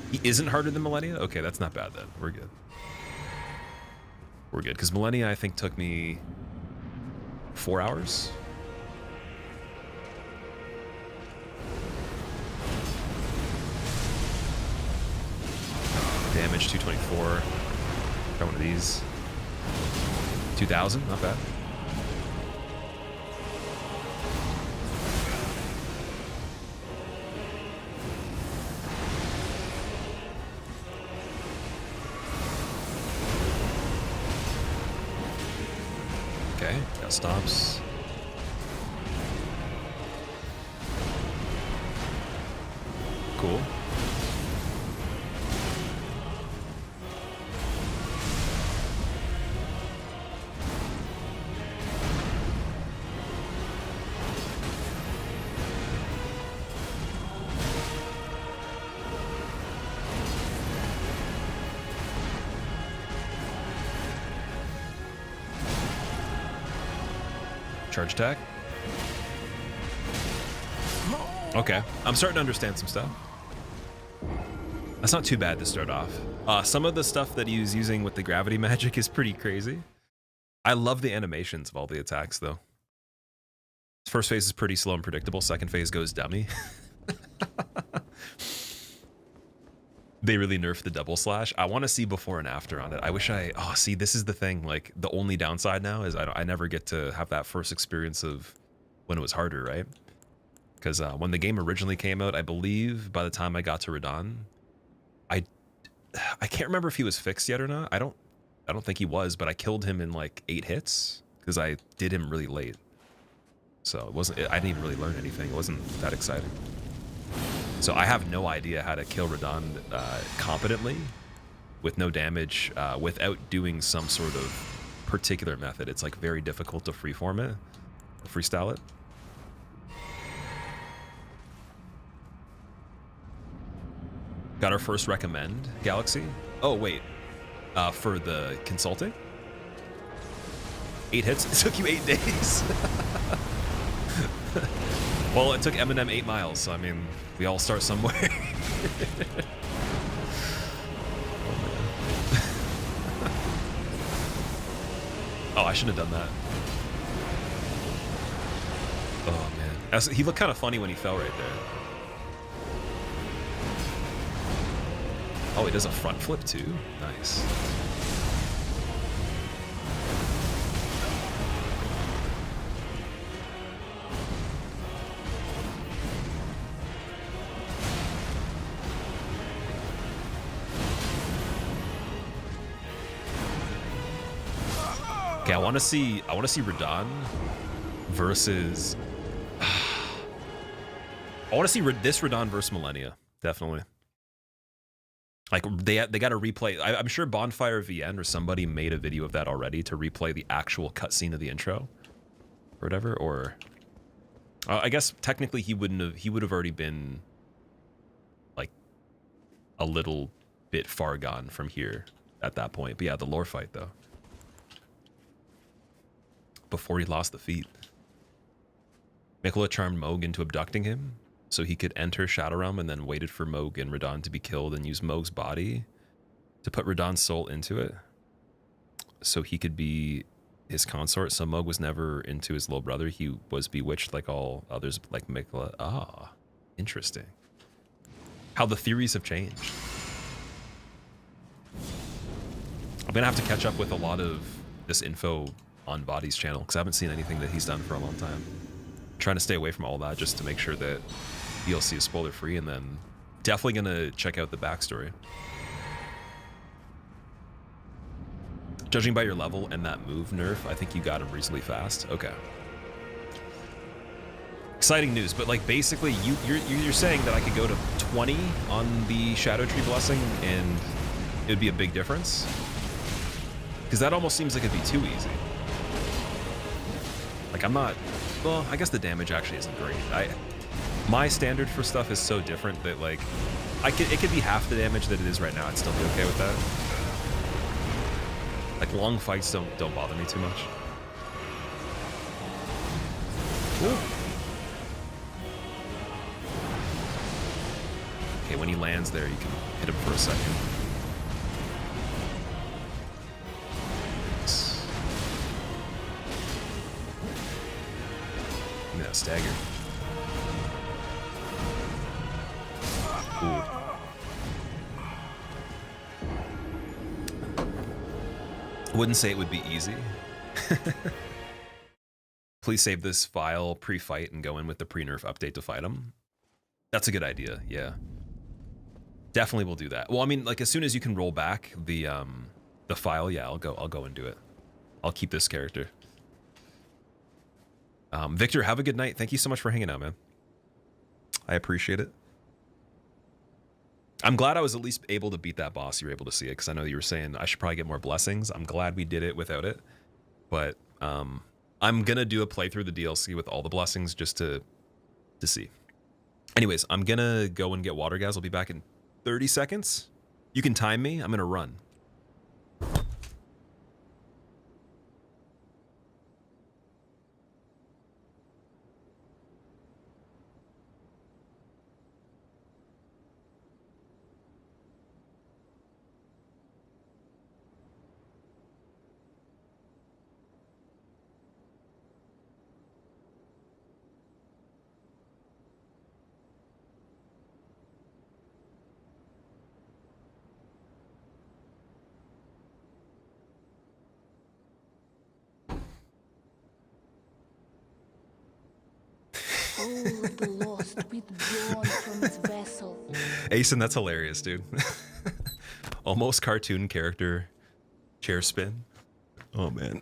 He isn't harder than Millennia? Okay, that's not bad then. We're good. We're good, because Millennia, I think, took me 4 hours. Damage, 224. Try one of these. 2,000, not bad. Okay, got stops. Cool. Charge attack. Okay, I'm starting to understand some stuff. That's not too bad to start off. Some of the stuff that he's using with the gravity magic is pretty crazy. I love the animations of all the attacks, though. First phase is pretty slow and predictable. Second phase goes dummy. They really nerfed the double slash. I want to see before and after on it. I wish I. Oh, see, this is the thing. Like the only downside now is I never get to have that first experience of when it was harder, right? Because when the game originally came out, I believe by the time I got to Radahn, I can't remember if he was fixed yet or not. I don't think he was, but I killed him in like 8 hits because I did him really late. So it wasn't. I didn't even really learn anything. It wasn't that exciting. So I have no idea how to kill Radahn competently with no damage without doing some sort of particular method. It's like very difficult to freeform it, freestyle it. Got our first recommend, Galaxy. Oh, wait. For the consulting? 8 hits? It took you 8 days. Well, it took Eminem 8 miles, so I mean, we all start somewhere. Oh, I shouldn't have done that. Oh, man. He looked kind of funny when he fell right there. Oh, he does a front flip too? Nice. Okay, I want to see Radahn versus I want to see this Radahn versus Millennia, definitely. Like they got to replay. I'm sure Bonfire VN or somebody made a video of that already to replay the actual cutscene of the intro, or whatever. Or I guess technically he would have already been like a little bit far gone from here at that point. But yeah, the lore fight though, before he lost the feet, Miquella charmed Mohg into abducting him, so he could enter Shadow Realm, and then waited for Mohg and Radahn to be killed and use Mohg's body to put Radahn's soul into it so he could be his consort. So Mohg was never into his little brother. He was bewitched like all others, like Miquella. Ah, interesting. How the theories have changed. I'm going to have to catch up with a lot of this info on Body's channel because I haven't seen anything that he's done for a long time. I'm trying to stay away from all that just to make sure that DLC is spoiler free, and then definitely gonna check out the backstory. Judging by your level and that move nerf, I think you got him reasonably fast. Okay. Exciting news, but like basically you're saying that I could go to 20 on the Shadow Tree Blessing and it would be a big difference? Because that almost seems like it'd be too easy. Like I'm not, well, I guess the damage actually isn't great. My standard for stuff is so different that like it could be half the damage that it is right now. I'd still be okay with that. Like long fights don't bother me too much. Ooh. Okay, when he lands there, you can hit him for a second. Give me that stagger. Ooh. Wouldn't say it would be easy. Please save this file pre-fight and go in with the pre-nerf update to fight him. That's a good idea, yeah. Definitely will do that. Well, I mean, like as soon as you can roll back the file, yeah, I'll go and do it. I'll keep this character. Victor, have a good night. Thank you so much for hanging out, man. I appreciate it. I'm glad I was at least able to beat that boss. You were able to see it because I know you were saying I should probably get more blessings. I'm glad we did it without it. But I'm gonna do a playthrough of the DLC with all the blessings just to see. Anyways, I'm gonna go and get water, guys. I'll be back in 30 seconds. You can time me. I'm gonna run. soul of the lost withdrawn from its vessel. Asen, that's hilarious, dude. Almost cartoon character chair spin. Oh man.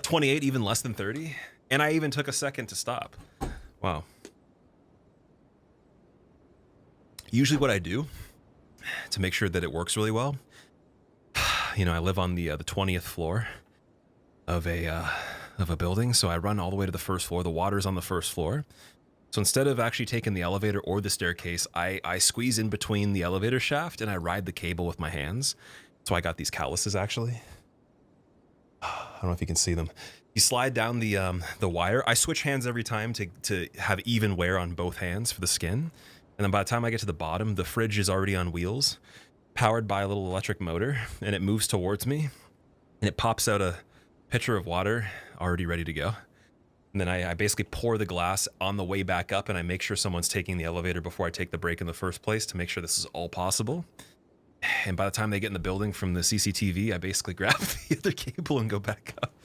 28, even less than 30. And I even took a second to stop. Wow. Usually what I do to make sure that it works really well, you know, I live on the 20th floor of a building, so I run all the way to the first floor. The water's on the first floor. So instead of actually taking the elevator or the staircase, I squeeze in between the elevator shaft and I ride the cable with my hands. So I got these calluses actually. I don't know if you can see them. You slide down the wire. I switch hands every time to have even wear on both hands for the skin. And then by the time I get to the bottom, the fridge is already on wheels, powered by a little electric motor, and it moves towards me, and it pops out a pitcher of water already ready to go. And then I basically pour the glass on the way back up, and I make sure someone's taking the elevator before I take the break in the first place to make sure this is all possible. And by the time they get in the building from the CCTV, I basically grab the other cable and go back up.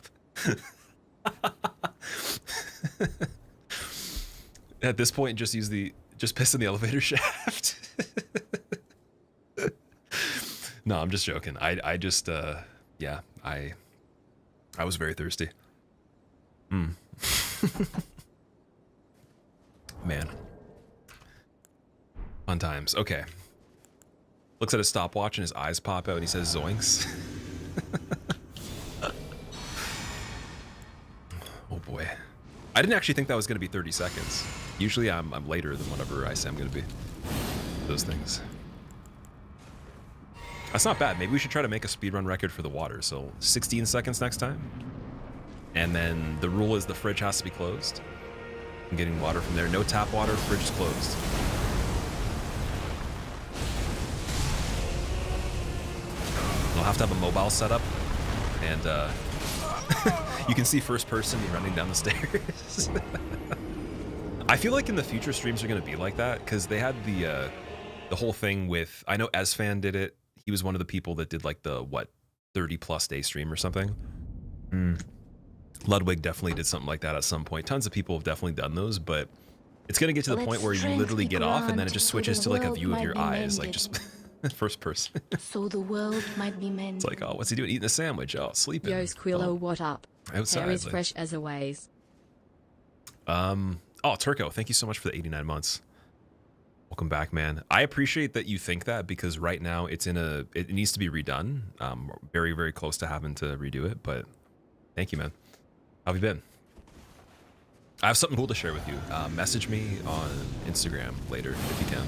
At this point, just piss in the elevator shaft. No, I'm just joking. I just, yeah, I was very thirsty. Man. Fun times. Okay. Looks at his stopwatch and his eyes pop out and he says zoinks. Oh boy. I didn't actually think that was going to be 30 seconds. Usually I'm later than whatever I say I'm going to be. Those things. That's not bad. Maybe we should try to make a speedrun record for the water. So 16 seconds next time. And then the rule is the fridge has to be closed. I'm getting water from there. No tap water, fridge is closed. You'll have to have a mobile setup. And you can see first person me running down the stairs. I feel like in the future streams are going to be like that because they had the whole thing with, I know Esfan did it. He was one of the people that did like the, what, 30+ day stream or something. Ludwig definitely did something like that at some point. Tons of people have definitely done those, but it's going to get to the point where you literally get off and then it just switches to like a view of your eyes, like just first person. So the world might be mended. It's like, oh, what's he doing? Eating a sandwich. Oh, sleeping. Yo, Squillo, oh, what up? outside. Hair is like, fresh as always. Oh, Turco, thank you so much for the 89 months. Welcome back, man. I appreciate that you think that because right now it's it needs to be redone. Very, very close to having to redo it, but thank you, man. How have you been? I have something cool to share with you. Message me on Instagram later if you can.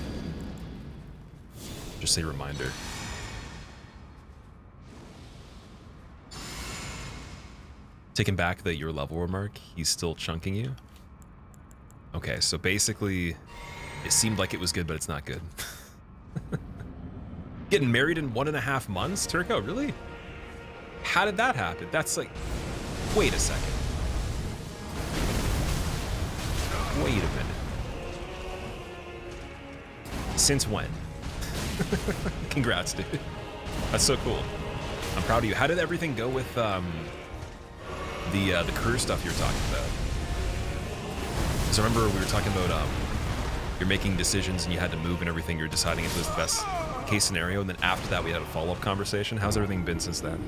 Just a reminder. Taking back the your level remark, he's still chunking you. Okay, so basically, it seemed like it was good, but it's not good. Getting married in 1.5 months, Turco, really? How did that happen? That's like, wait a second. Wait a minute. Since when? Congrats, dude. That's so cool. I'm proud of you. How did everything go with the career stuff you were talking about? Because I remember we were talking about you're making decisions and you had to move and everything. You're deciding if it was the best case scenario, and then after that we had a follow-up conversation. How's everything been since then?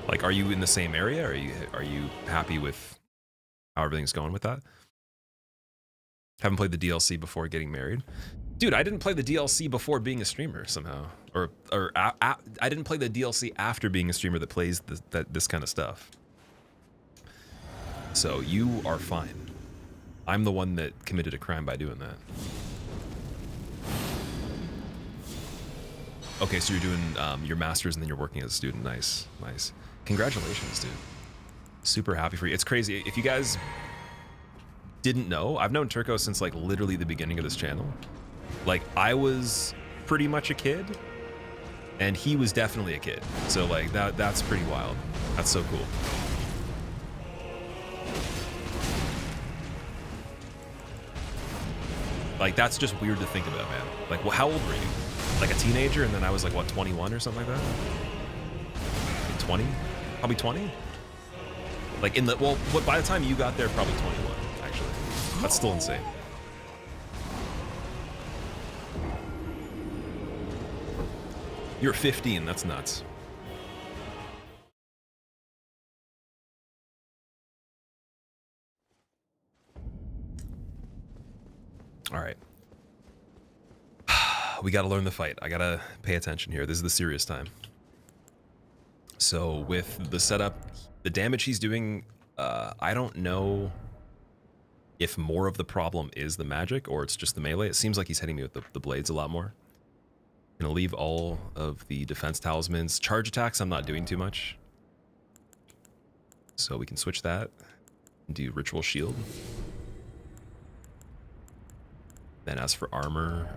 Like, are you in the same area? Are you happy with how everything's going with that? Haven't played the DLC before getting married. Dude, I didn't play the DLC before being a streamer somehow. Or I didn't play the DLC after being a streamer that plays this kind of stuff. So you are fine. I'm the one that committed a crime by doing that. Okay, so you're doing your master's and then you're working as a student. Nice, nice. Congratulations, dude. Super happy for you. It's crazy. If you guys didn't know, I've known Turco since like literally the beginning of this channel. Like I was pretty much a kid and he was definitely a kid. So like that's pretty wild. That's so cool. Like that's just weird to think about, man. Like, well, how old were you? Like a teenager, and then I was like, what, 21 or something like that? Like 20? Probably 20? Like in the, well, by the time you got there, probably 21, actually. That's still insane. You're 15, that's nuts. All right. We got to learn the fight. I got to pay attention here. This is the serious time. So with the setup, the damage he's doing, I don't know if more of the problem is the magic or it's just the melee. It seems like he's hitting me with the blades a lot more. I'm gonna leave all of the defense talismans. Charge attacks, I'm not doing too much. So we can switch that and do ritual shield. Then as for armor,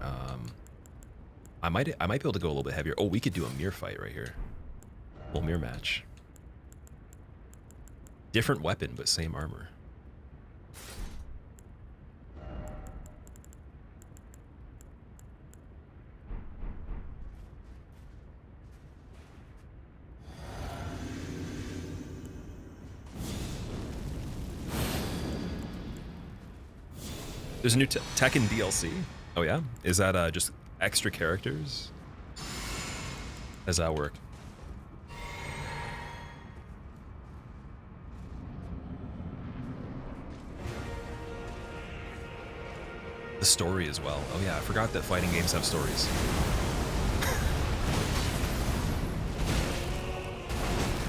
I might be able to go a little bit heavier. Oh, we could do a mirror fight right here. A little mirror match. Different weapon, but same armor. There's a new Tekken DLC. Oh yeah? Is that just extra characters? How does that work? The story as well. Oh yeah, I forgot that fighting games have stories.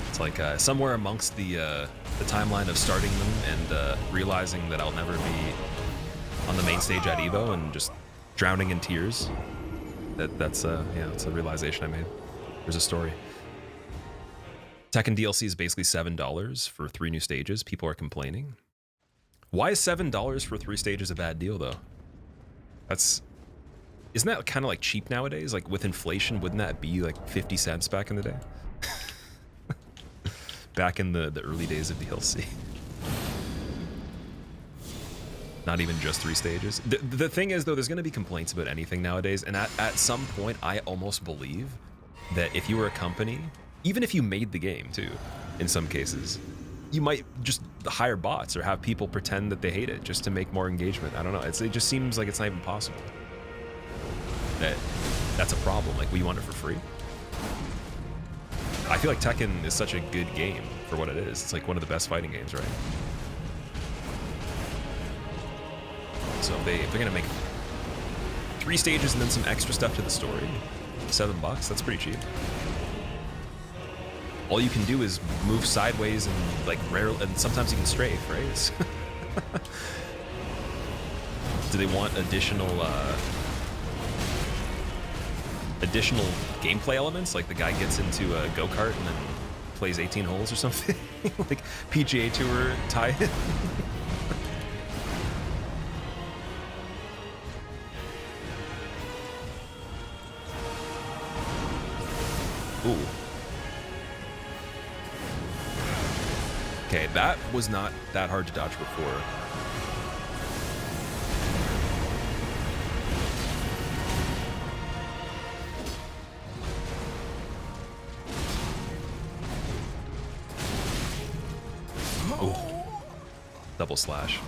It's like somewhere amongst the timeline of starting them and realizing that I'll never be on the main stage at Evo and just drowning in tears. That's a realization I made. There's a story. Tekken DLC is basically $7 for 3 new stages. People are complaining. Why is $7 for 3 stages a bad deal though? Isn't that kind of like cheap nowadays? Like with inflation, wouldn't that be like 50 cents back in the day? Back in the early days of DLC. Not even just 3 stages. The thing is though, there's gonna be complaints about anything nowadays, and at some point I almost believe that if you were a company, even if you made the game too, in some cases, you might just hire bots or have people pretend that they hate it just to make more engagement. I don't know, it just seems like it's not even possible. That's a problem, like we want it for free. I feel like Tekken is such a good game for what it is. It's like one of the best fighting games, right? So if they're gonna make 3 stages and then some extra stuff to the story, $7, that's pretty cheap. All you can do is move sideways and like and sometimes you can strafe, right? Do they want additional gameplay elements? Like the guy gets into a go-kart and then plays 18 holes or something? Like PGA Tour tie-in? Ooh. Okay, that was not that hard to dodge before. Oh, double slash.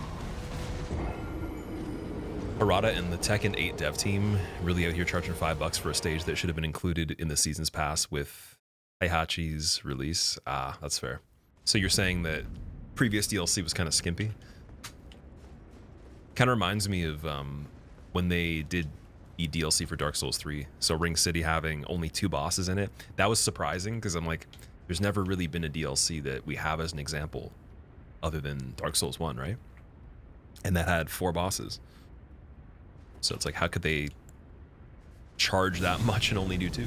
Harada and the Tekken 8 dev team really out here charging $5 for a stage that should have been included in the season's pass with Heihachi's release. Ah, that's fair. So you're saying that previous DLC was kind of skimpy? Kind of reminds me of when they did the DLC for Dark Souls 3. So Ring City having only 2 bosses in it. That was surprising because I'm like, there's never really been a DLC that we have as an example other than Dark Souls 1, right? And that had 4 bosses. So it's like, how could they charge that much and only do 2?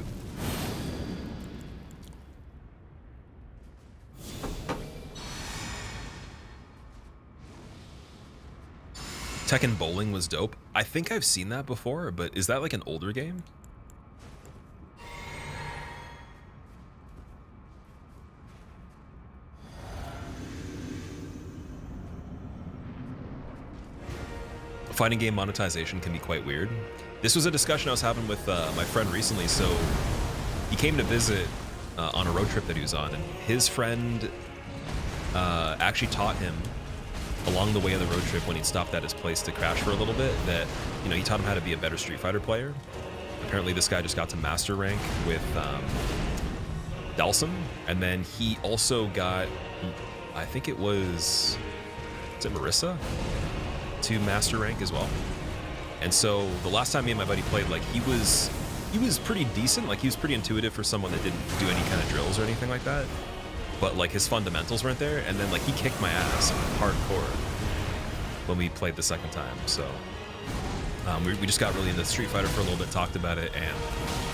Tekken Bowling was dope. I think I've seen that before, but is that like an older game? Fighting game monetization can be quite weird. This was a discussion I was having with my friend recently. So he came to visit on a road trip that he was on, and his friend actually taught him along the way of the road trip when he stopped at his place to crash for a little bit that, you know, he taught him how to be a better Street Fighter player. Apparently this guy just got to master rank with Dalsum, and then he also got, I think it was it Marissa, to master rank as well. And so the last time me and my buddy played, like, he was pretty decent. Like, he was pretty intuitive for someone that didn't do any kind of drills or anything like that. But like his fundamentals weren't there, and then like he kicked my ass hardcore when we played the second time. So we just got really into Street Fighter for a little bit, talked about it, and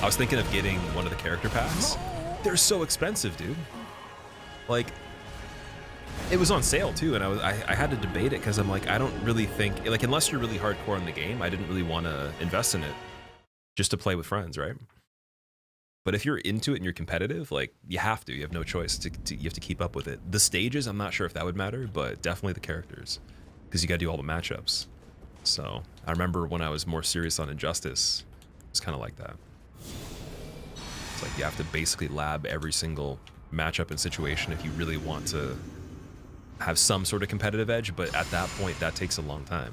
I was thinking of getting one of the character packs. They're so expensive, dude. Like, it was on sale too, and I had to debate it because I'm like, I don't really think, like, unless you're really hardcore in the game, I didn't really want to invest in it just to play with friends, right? But if you're into it and you're competitive, like, you have to. You have no choice. You have to keep up with it. The stages, I'm not sure if that would matter, but definitely the characters, because you got to do all the matchups. So I remember when I was more serious on Injustice, it's kind of like that. It's like you have to basically lab every single matchup and situation if you really want to have some sort of competitive edge, but at that point, that takes a long time.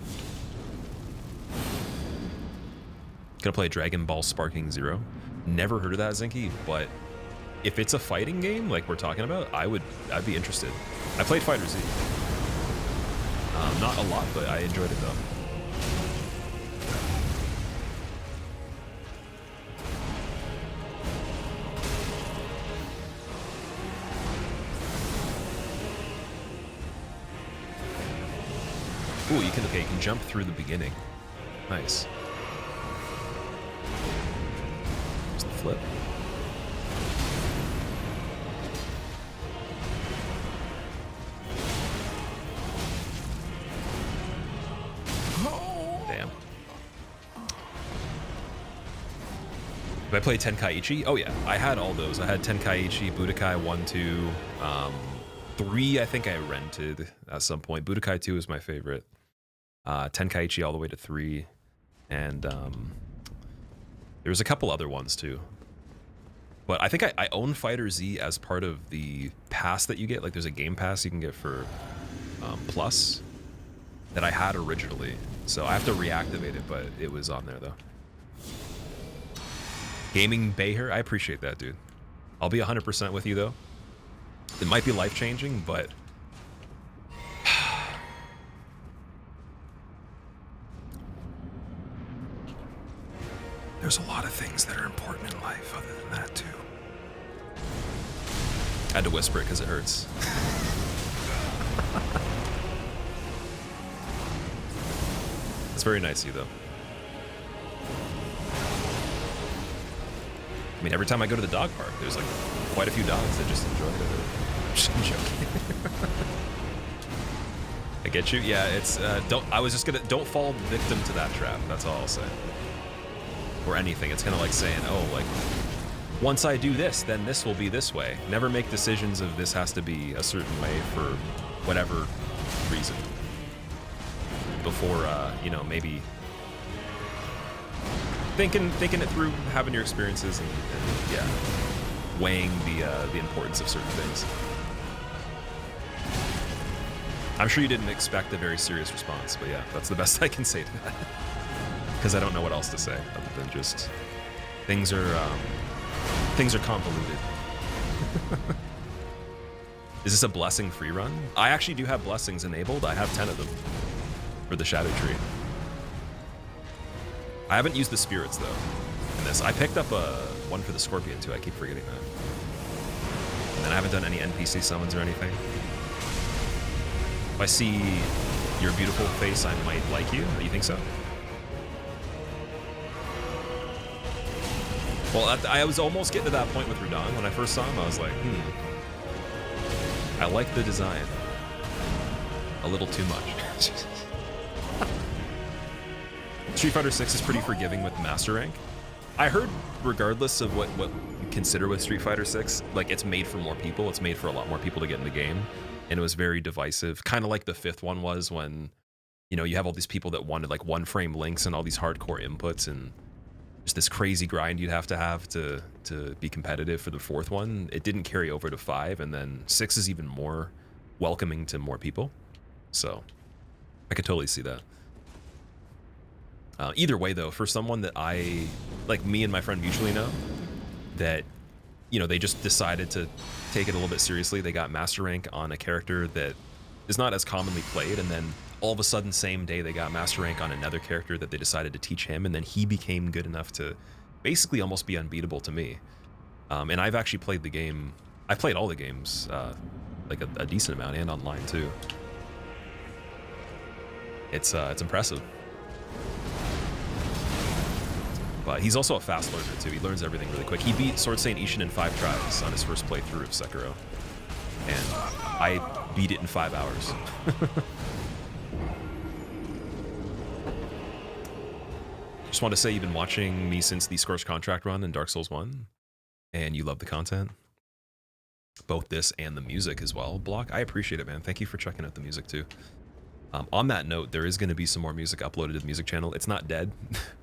Gonna play Dragon Ball Sparking Zero. Never heard of that, Zinky, but if it's a fighting game like we're talking about, I'd be interested. I played Fighter Z. Not a lot, but I enjoyed it though. Ooh, you can jump through the beginning. Nice. There's the flip. Damn. Did I play Tenkaichi? Oh yeah, I had all those. I had Tenkaichi, Budokai 1, 2, 3 I think I rented at some point. Budokai 2 is my favorite. Tenkaichi all the way to 3, and there's a couple other ones too. But I think I own Fighter Z as part of the pass that you get. Like, there's a game pass you can get for Plus that I had originally. So I have to reactivate it, but it was on there though. Gaming Bayher, I appreciate that, dude. I'll be 100% with you though. It might be life-changing, but there's a lot of things that are important in life other than that too. I had to whisper it because it hurts. It's very nice of you though. I mean, every time I go to the dog park, there's like quite a few dogs that just enjoy it. Just joking. I get you. Yeah, it's don't fall victim to that trap. That's all I'll say. Or anything. It's kind of like saying, oh, like, once I do this, then this will be this way. Never make decisions of this has to be a certain way for whatever reason. Before, you know, maybe thinking it through, having your experiences, and yeah, weighing the importance of certain things. I'm sure you didn't expect a very serious response, but yeah, that's the best I can say to that. Because I don't know what else to say other than just things are convoluted. Is this a blessing free run? I actually do have blessings enabled. I have 10 of them for the Shadow Tree. I haven't used the spirits though in this. I picked up one for the Scorpion too. I keep forgetting that. And then I haven't done any NPC summons or anything. If I see your beautiful face, I might like you. Do you think so? Well, I was almost getting to that point with Rudon. When I first saw him, I was like, I like the design. A little too much. Street Fighter 6 is pretty forgiving with Master Rank. I heard, regardless of what you consider with Street Fighter 6, like, it's made for more people. It's made for a lot more people to get in the game. And it was very divisive. Kind of like the 5th one was when, you know, you have all these people that wanted, like, one-frame links and all these hardcore inputs and just this crazy grind you'd have to be competitive for the 4th one. It didn't carry over to 5, and then 6 is even more welcoming to more people. So I could totally see that. Either way, though, for someone that I, like me and my friend mutually know, that, you know, they just decided to take it a little bit seriously. They got master rank on a character that is not as commonly played, and then all of a sudden, same day, they got master rank on another character that they decided to teach him, and then he became good enough to basically almost be unbeatable to me. And I've actually played the game. I've played all the games, like a decent amount, and online too. It's impressive. But he's also a fast learner too. He learns everything really quick. He beat Sword Saint Ishin in 5 tries on his first playthrough of Sekiro, and I beat it in 5 hours. Just want to say you've been watching me since the Scorched Contract run in Dark Souls 1, and you love the content. Both this and the music as well. Block, I appreciate it, man. Thank you for checking out the music too. On that note, there is going to be some more music uploaded to the music channel. It's not dead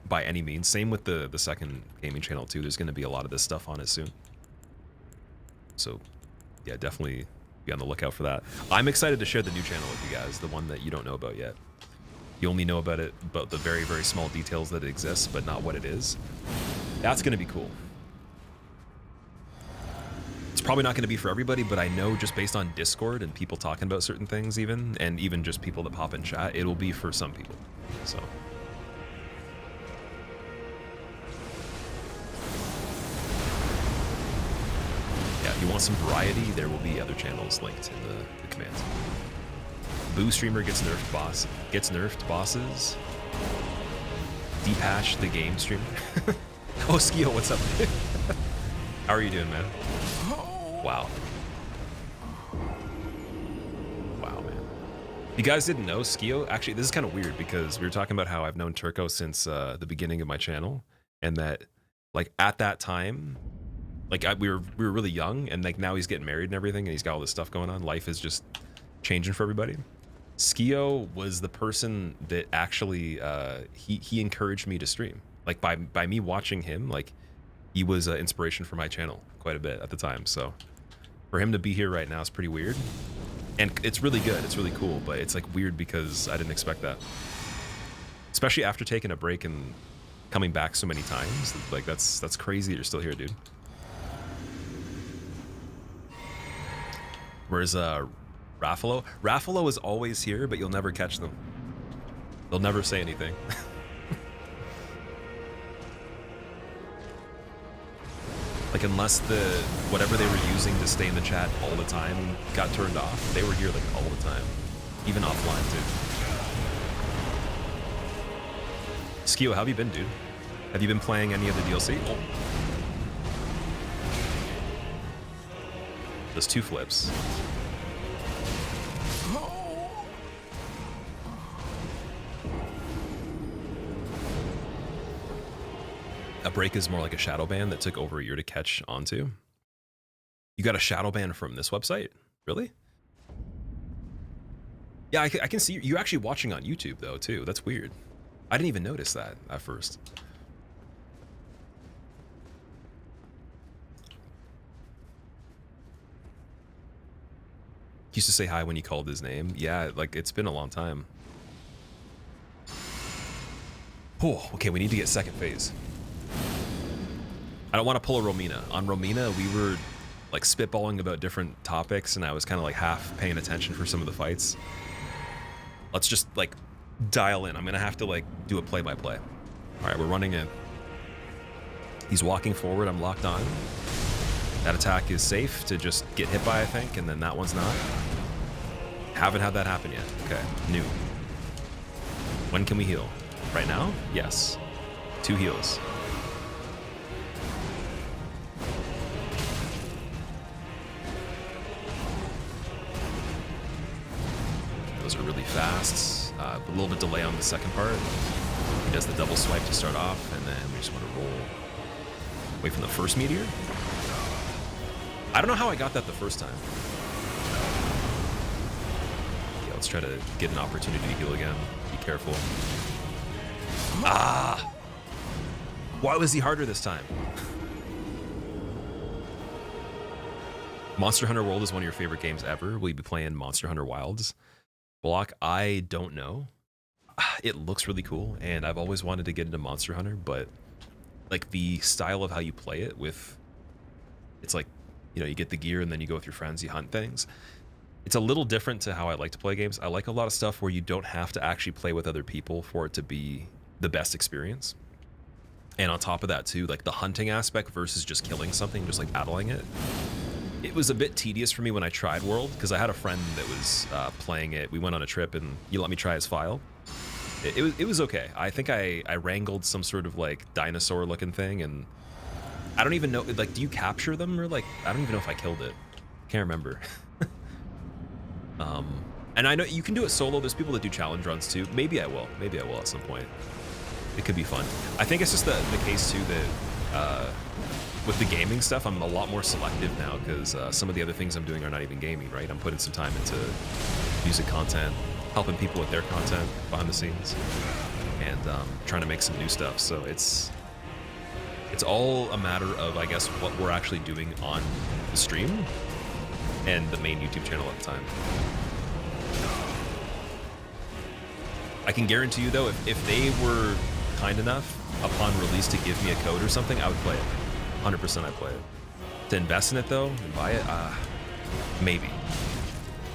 by any means. Same with the second gaming channel too. There's going to be a lot of this stuff on it soon. So yeah, definitely be on the lookout for that. I'm excited to share the new channel with you guys, the one that you don't know about yet. You only know about it, about the very, very small details that it exists, but not what it is. That's going to be cool. It's probably not going to be for everybody, but I know just based on Discord and people talking about certain things even, and even just people that pop in chat, it'll be for some people. So. Yeah, if you want some variety, there will be other channels linked in the commands. Boo streamer gets nerfed bosses. Deep Hash the game streamer. Oh, Skio, what's up? How are you doing, man? Wow. Wow, man. You guys didn't know Skio? Actually, this is kind of weird because we were talking about how I've known Turco since the beginning of my channel, and that, like, at that time, like we were really young, and like now he's getting married and everything, and he's got all this stuff going on. Life is just changing for everybody. Skio was the person that actually he encouraged me to stream. Like by me watching him, like he was an inspiration for my channel quite a bit at the time. So for him to be here right now is pretty weird, and it's really good. It's really cool, but it's like weird because I didn't expect that, especially after taking a break and coming back so many times. Like that's crazy. You're still here, dude. Where's Raffalo? Raffalo is always here, but you'll never catch them. They'll never say anything. Like unless whatever they were using to stay in the chat all the time got turned off, they were here like all the time, even offline too. Skio, how have you been, dude? Have you been playing any of the DLC? Oh. Those 2 flips. A break is more like a shadow ban that took over a year to catch onto. You got a shadow ban from this website? Really? Yeah, I can see you actually watching on YouTube though too. That's weird. I didn't even notice that at first. He used to say hi when you called his name. Yeah, like it's been a long time. Oh, okay, we need to get second phase. I don't want to pull a Romina. On Romina, we were like spitballing about different topics, and I was kind of like half paying attention for some of the fights. Let's just like dial in. I'm gonna have to like do a play-by-play. All right, we're running in. He's walking forward. I'm locked on. That attack is safe to just get hit by, I think, and then that one's not. Haven't had that happen yet. Okay, new. When can we heal? Right now? Yes. 2 heals. Those are really fast. A little bit delay on the second part. He does the double swipe to start off, and then we just want to roll away from the first meteor. I don't know how I got that the first time. Yeah, let's try to get an opportunity to heal again. Be careful. Ah! Why was he harder this time? Monster Hunter World is one of your favorite games ever. Will you be playing Monster Hunter Wilds? Block, I don't know. it looks really cool, and I've always wanted to get into Monster Hunter, but like the style of how you play it with, it's like, you know, you get the gear and then you go with your friends, you hunt things. It's a little different to how I like to play games. I like a lot of stuff where you don't have to actually play with other people for it to be the best experience. And on top of that too, like the hunting aspect versus just killing something, just like battling it. It was a bit tedious for me when I tried World, because I had a friend that was playing it. We went on a trip and he let me try his file. It was okay. I think I wrangled some sort of like dinosaur looking thing, and I don't even know, like, do you capture them, or like, I don't even know if I killed it. Can't remember. And I know you can do it solo. There's people that do challenge runs too. Maybe I will at some point. It could be fun. I think it's just the case too that with the gaming stuff, I'm a lot more selective now, because some of the other things I'm doing are not even gaming, right? I'm putting some time into music content, helping people with their content behind the scenes, and trying to make some new stuff. So it's all a matter of, I guess, what we're actually doing on the stream and the main YouTube channel at the time. I can guarantee you though, if they were kind enough upon release to give me a code or something, I would play it. 100% I'd play it. To invest in it though, and buy it, maybe.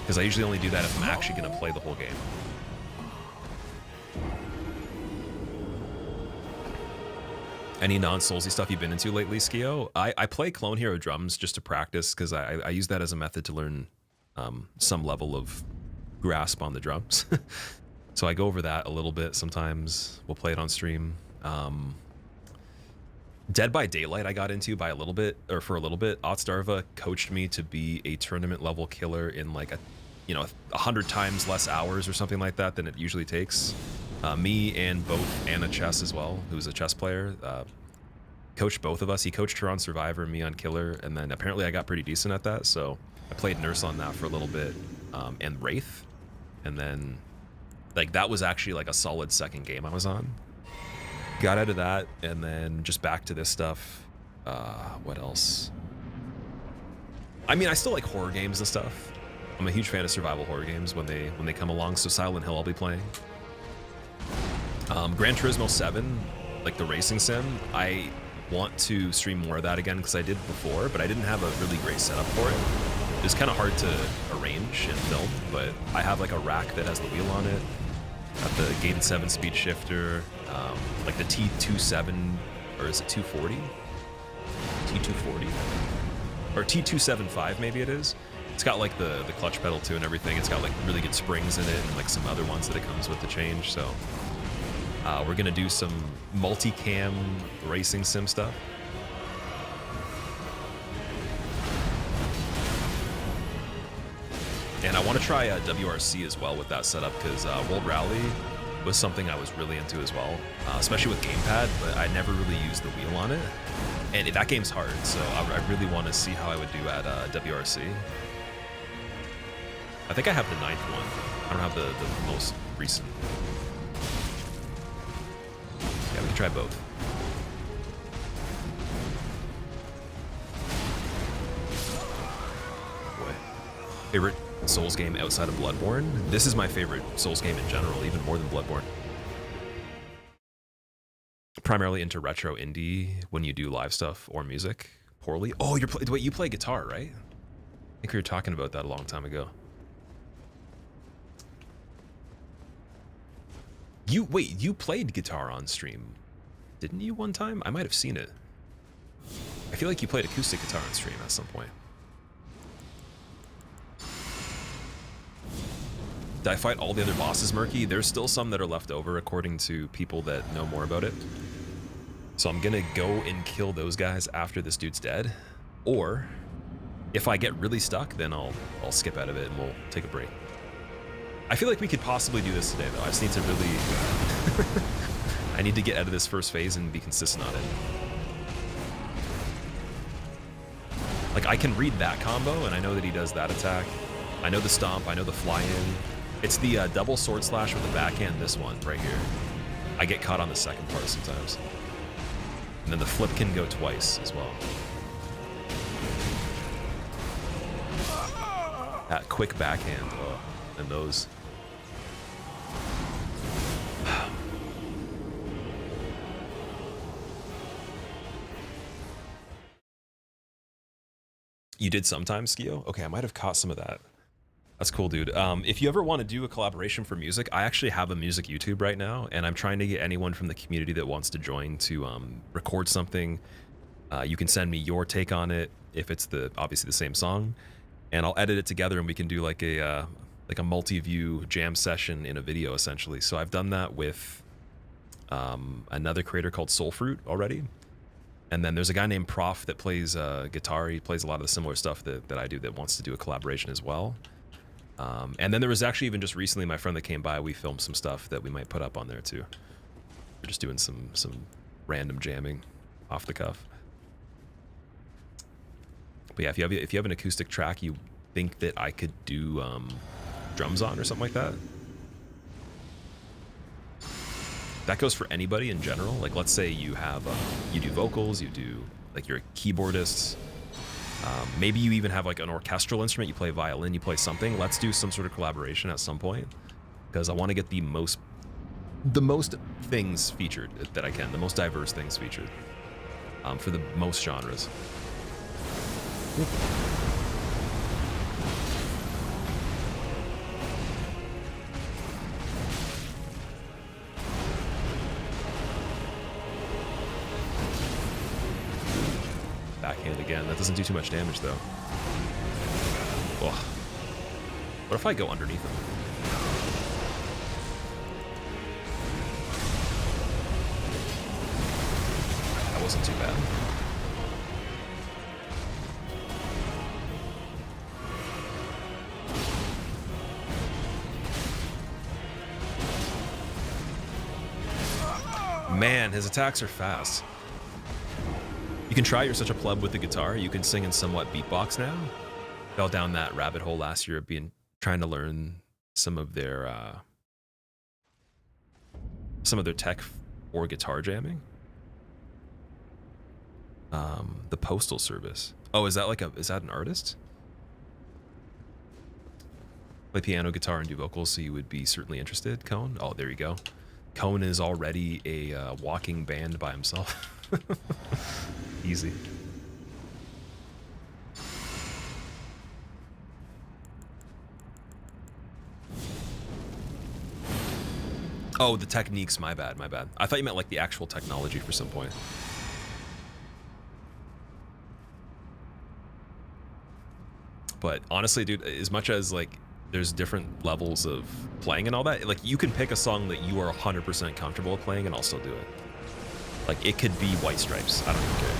Because I usually only do that if I'm actually going to play the whole game. Any non-Soulsy stuff you've been into lately, Skio? I play Clone Hero drums just to practice, because I use that as a method to learn some level of grasp on the drums. So I go over that a little bit sometimes. We'll play it on stream. Dead by Daylight I got into by a little bit, or for a little bit. Otstarva coached me to be a tournament level killer in like 100 times less hours or something like that than it usually takes. Me and both Anna Chess as well, who's a chess player, coached both of us. He coached her on Survivor, me on Killer, and then apparently I got pretty decent at that, so I played Nurse on that for a little bit, and Wraith, and then like that was actually like a solid second game I was on. Got out of that, and then just back to this stuff. What else? I mean, I still like horror games and stuff. I'm a huge fan of survival horror games when they come along, so Silent Hill I'll be playing. Gran Turismo 7, like the racing sim, I want to stream more of that again, because I did before, but I didn't have a really great setup for it. It was kind of hard to arrange and film, but I have like a rack that has the wheel on it. Got the gated 7-speed shifter, like the T27, or is it 240? T240? Or T275 maybe it is. It's got like the clutch pedal too and everything. It's got like really good springs in it, and like some other ones that it comes with to change. So we're gonna do some multicam racing sim stuff. And I want to try WRC as well with that setup, because World Rally was something I was really into as well, especially with gamepad, but I never really used the wheel on it. And that game's hard, so I really want to see how I would do at WRC. I think I have the 9th one. I don't have the most recent. Yeah, we can try both. Boy. Favorite Souls game outside of Bloodborne? This is my favorite Souls game in general, even more than Bloodborne. Primarily into retro indie when you do live stuff or music. Poorly. Oh, wait, you play guitar, right? I think we were talking about that a long time ago. You played guitar on stream, didn't you, one time? I might have seen it. I feel like you played acoustic guitar on stream at some point. Did I fight all the other bosses, Murky? There's still some that are left over, according to people that know more about it. So I'm gonna go and kill those guys after this dude's dead. Or, if I get really stuck, then I'll skip out of it and we'll take a break. I feel like we could possibly do this today, though. I just need to really... I need to get out of this first phase and be consistent on it. Like, I can read that combo, and I know that he does that attack. I know the stomp, I know the fly-in. It's the double sword slash with the backhand, this one, right here. I get caught on the second part sometimes. And then the flip can go twice as well. That quick backhand, and those. You did sometimes, Skio? Okay, I might have caught some of that. That's cool, dude. If you ever want to do a collaboration for music, I actually have a music YouTube right now, and I'm trying to get anyone from the community that wants to join to record something. You can send me your take on it if it's obviously the same song, and I'll edit it together, and we can do like a multi-view jam session in a video, essentially. So I've done that with another creator called Soulfruit already. And then there's a guy named Prof that plays guitar. He plays a lot of the similar stuff that I do that wants to do a collaboration as well. And then there was actually even just recently my friend that came by, we filmed some stuff that we might put up on there too. We're just doing some random jamming off the cuff. But yeah, if you have an acoustic track you think that I could do drums on or something like that, that goes for anybody in general. Like, let's say you have you do vocals, you do, like, you're a keyboardist, maybe you even have like an orchestral instrument, you play violin, you play something. Let's do some sort of collaboration at some point, because I want to get the most things featured that I can, the most diverse things featured, for the most genres. Backhand again. That doesn't do too much damage though. Ugh. What if I go underneath him? That wasn't too bad. Man, his attacks are fast. You can try You're Such a Pleb with the guitar. You can sing and somewhat beatbox now. Fell down that rabbit hole last year of trying to learn some of their tech for guitar jamming. The Postal Service. Oh, is that an artist? Play piano, guitar, and do vocals, so you would be certainly interested, Cone. Oh, there you go. Cone is already a walking band by himself. Easy. Oh, the techniques, my bad. I thought you meant like the actual technology for some point. But honestly, dude, as much as like there's different levels of playing and all that, like you can pick a song that you are 100% comfortable playing and I'll still do it. Like, it could be White Stripes. I don't even care.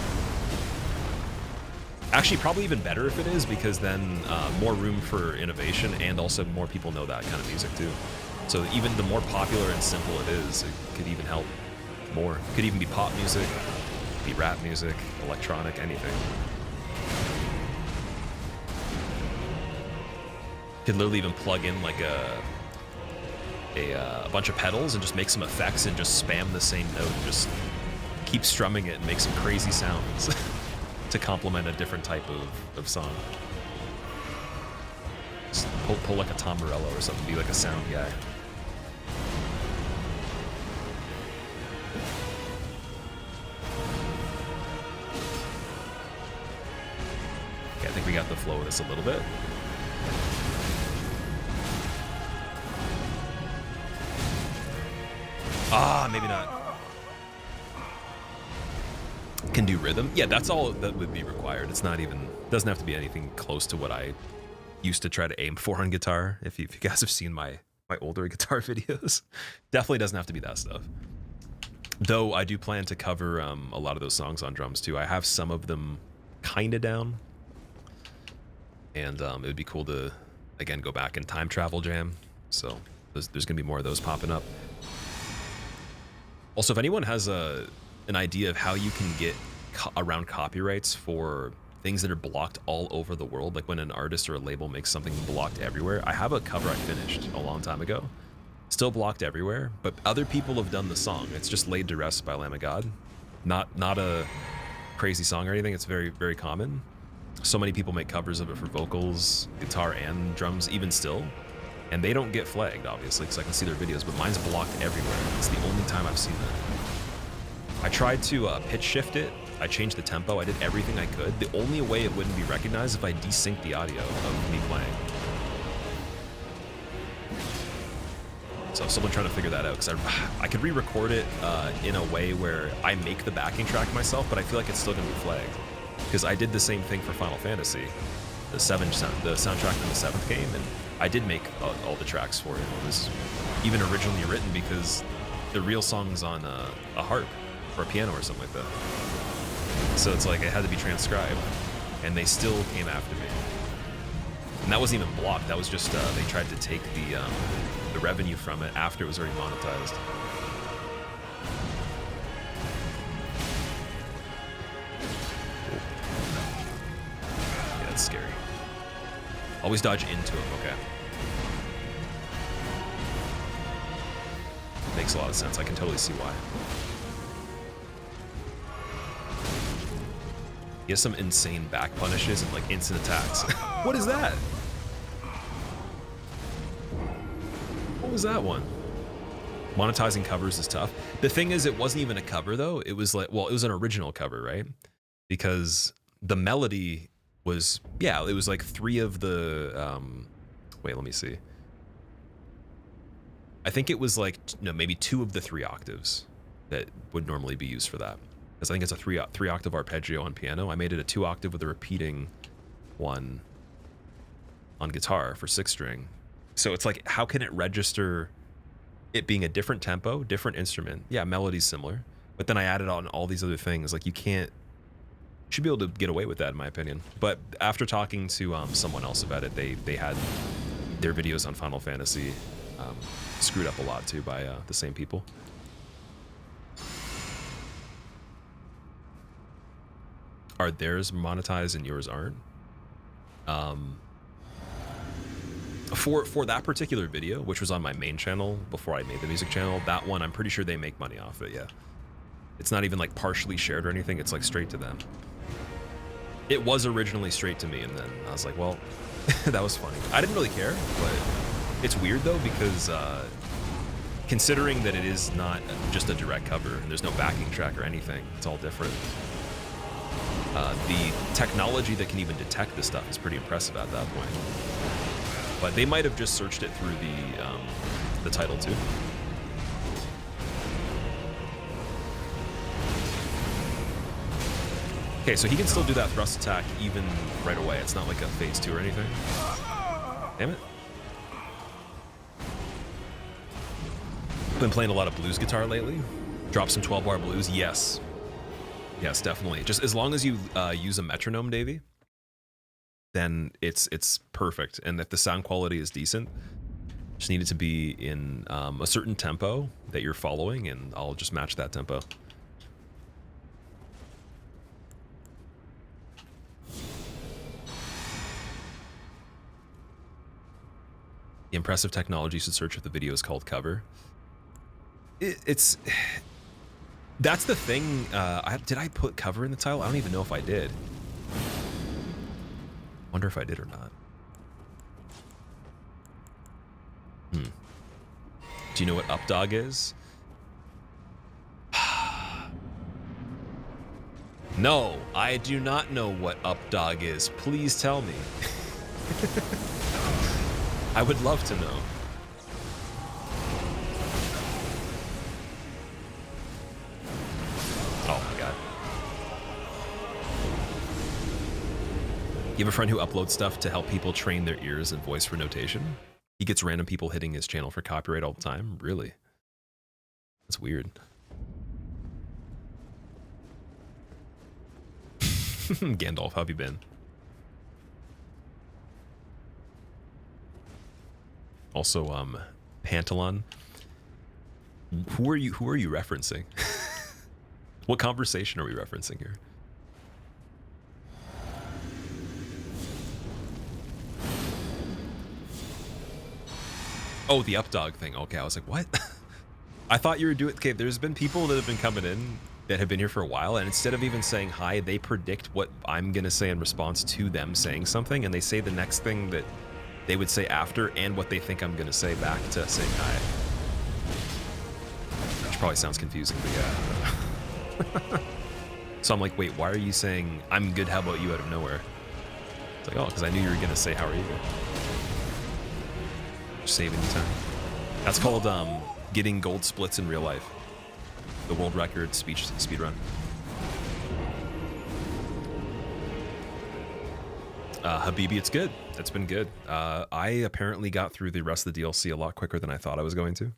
Actually, probably even better if it is, because then more room for innovation, and also more people know that kind of music too. So even the more popular and simple it is, it could even help more. It could even be pop music, be rap music, electronic, anything. You could literally even plug in like a bunch of pedals and just make some effects and just spam the same note and just keep strumming it and make some crazy sounds to complement a different type of song. Just pull like a Tom Morello or something, be like a sound guy. Okay, I think we got the flow of this a little bit. Ah, maybe not. Can do rhythm. Yeah, that's all that would be required. It's not even, doesn't have to be anything close to what I used to try to aim for on guitar. If you guys have seen my older guitar videos, definitely doesn't have to be that stuff. Though I do plan to cover a lot of those songs on drums too. I have some of them kind of down, and it would be cool to again go back and time travel jam. So there's gonna be more of those popping up. Also, if anyone has an idea of how you can get around copyrights for things that are blocked all over the world, like when an artist or a label makes something blocked everywhere. I have a cover I finished a long time ago, still blocked everywhere, but other people have done the song. It's just Laid to Rest by Lamb of God. Not a crazy song or anything. It's very, very common. So many people make covers of it for vocals, guitar, and drums, even still. And they don't get flagged, obviously, because I can see their videos, but mine's blocked everywhere. It's the only time I've seen that. I tried to pitch shift it I changed the tempo. I did everything I could. The only way it wouldn't be recognized if I desynced the audio of me playing. So someone trying to figure that out, because I could re-record it in a way where I make the backing track myself, but I feel like it's still gonna be flagged. Because I did the same thing for Final Fantasy, the soundtrack from the 7th game, and I did make all the tracks for it. It was even originally written because the real song's on a harp or a piano or something like that. So it's like it had to be transcribed, and they still came after me. And that wasn't even blocked. That was just they tried to take the revenue from it after it was already monetized. Yeah, that's scary. Always dodge into him. Okay. Makes a lot of sense. I can totally see why. He has some insane back punishes and like instant attacks. What is that? What was that one? Monetizing covers is tough. The thing is, it wasn't even a cover though. It was like, well, it was an original cover, right? Because the melody was, yeah, it was like 3 of the, wait, let me see. I think it was like, no, maybe 2 of the 3 octaves that would normally be used for that. Because I think it's a 3 octave arpeggio on piano. I made it a 2 octave with a repeating one on guitar for 6 string. So it's like, how can it register it being a different tempo, different instrument? Yeah, melody's similar, but then I added on all these other things. Like you should be able to get away with that in my opinion. But after talking to someone else about it, they had their videos on Final Fantasy screwed up a lot too by the same people. Are theirs monetized and yours aren't? For that particular video, which was on my main channel before I made the music channel, that one I'm pretty sure they make money off it. Yeah, it's not even like partially shared or anything. It's like straight to them. It was originally straight to me, and then I was like, well, that was funny. I didn't really care, but it's weird though because considering that it is not just a direct cover and there's no backing track or anything, it's all different. The technology that can even detect this stuff is pretty impressive at that point. But they might have just searched it through the title too. Okay, so he can still do that thrust attack even right away. It's not like a phase 2 or anything. Damn it. Been playing a lot of blues guitar lately. Drop some 12-bar blues. Yes. Yes, definitely. Just as long as you use a metronome, Davey, then it's perfect. And if the sound quality is decent, just need it to be in a certain tempo that you're following, and I'll just match that tempo. The impressive technology should search if the video is called cover. That's the thing. Did I put cover in the title? I don't even know if I did. Wonder if I did or not. Do you know what updog is? No, I do not know what updog is. Please tell me. I would love to know. Oh my god. You have a friend who uploads stuff to help people train their ears and voice for notation? He gets random people hitting his channel for copyright all the time? Really? That's weird. Gandalf, how have you been? Also, Pantalon. Who are you referencing? What conversation are we referencing here? Oh, the updog thing. Okay, I was like, what? I thought you were doing... Okay, there's been people that have been coming in that have been here for a while, and instead of even saying hi, they predict what I'm going to say in response to them saying something, and they say the next thing that they would say after and what they think I'm going to say back to saying hi. Which probably sounds confusing, but yeah. So I'm like, wait, why are you saying I'm good, how about you out of nowhere? It's like, oh, because I knew you were gonna say how are you? Just saving you time. That's called getting gold splits in real life. The world record speed run. Habibi, it's good. It's been good. I apparently got through the rest of the DLC a lot quicker than I thought I was going to.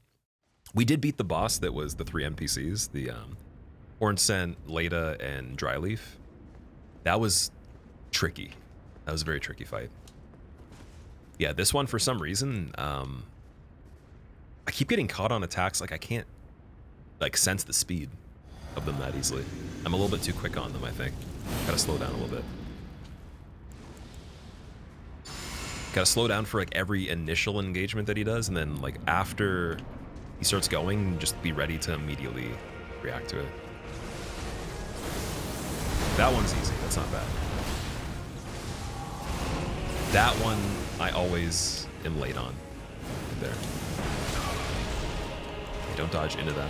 We did beat the boss that was the 3 NPCs, the Orange Scent, Leda, and Dryleaf. That was tricky. That was a very tricky fight. Yeah, this one, for some reason, I keep getting caught on attacks. Like, I can't, like, sense the speed of them that easily. I'm a little bit too quick on them, I think. Gotta slow down a little bit. Gotta slow down for, like, every initial engagement that he does, and then, like, after he starts going, just be ready to immediately react to it. That one's easy. That's not bad. That one, I always am late on. Right there. Okay, don't dodge into that.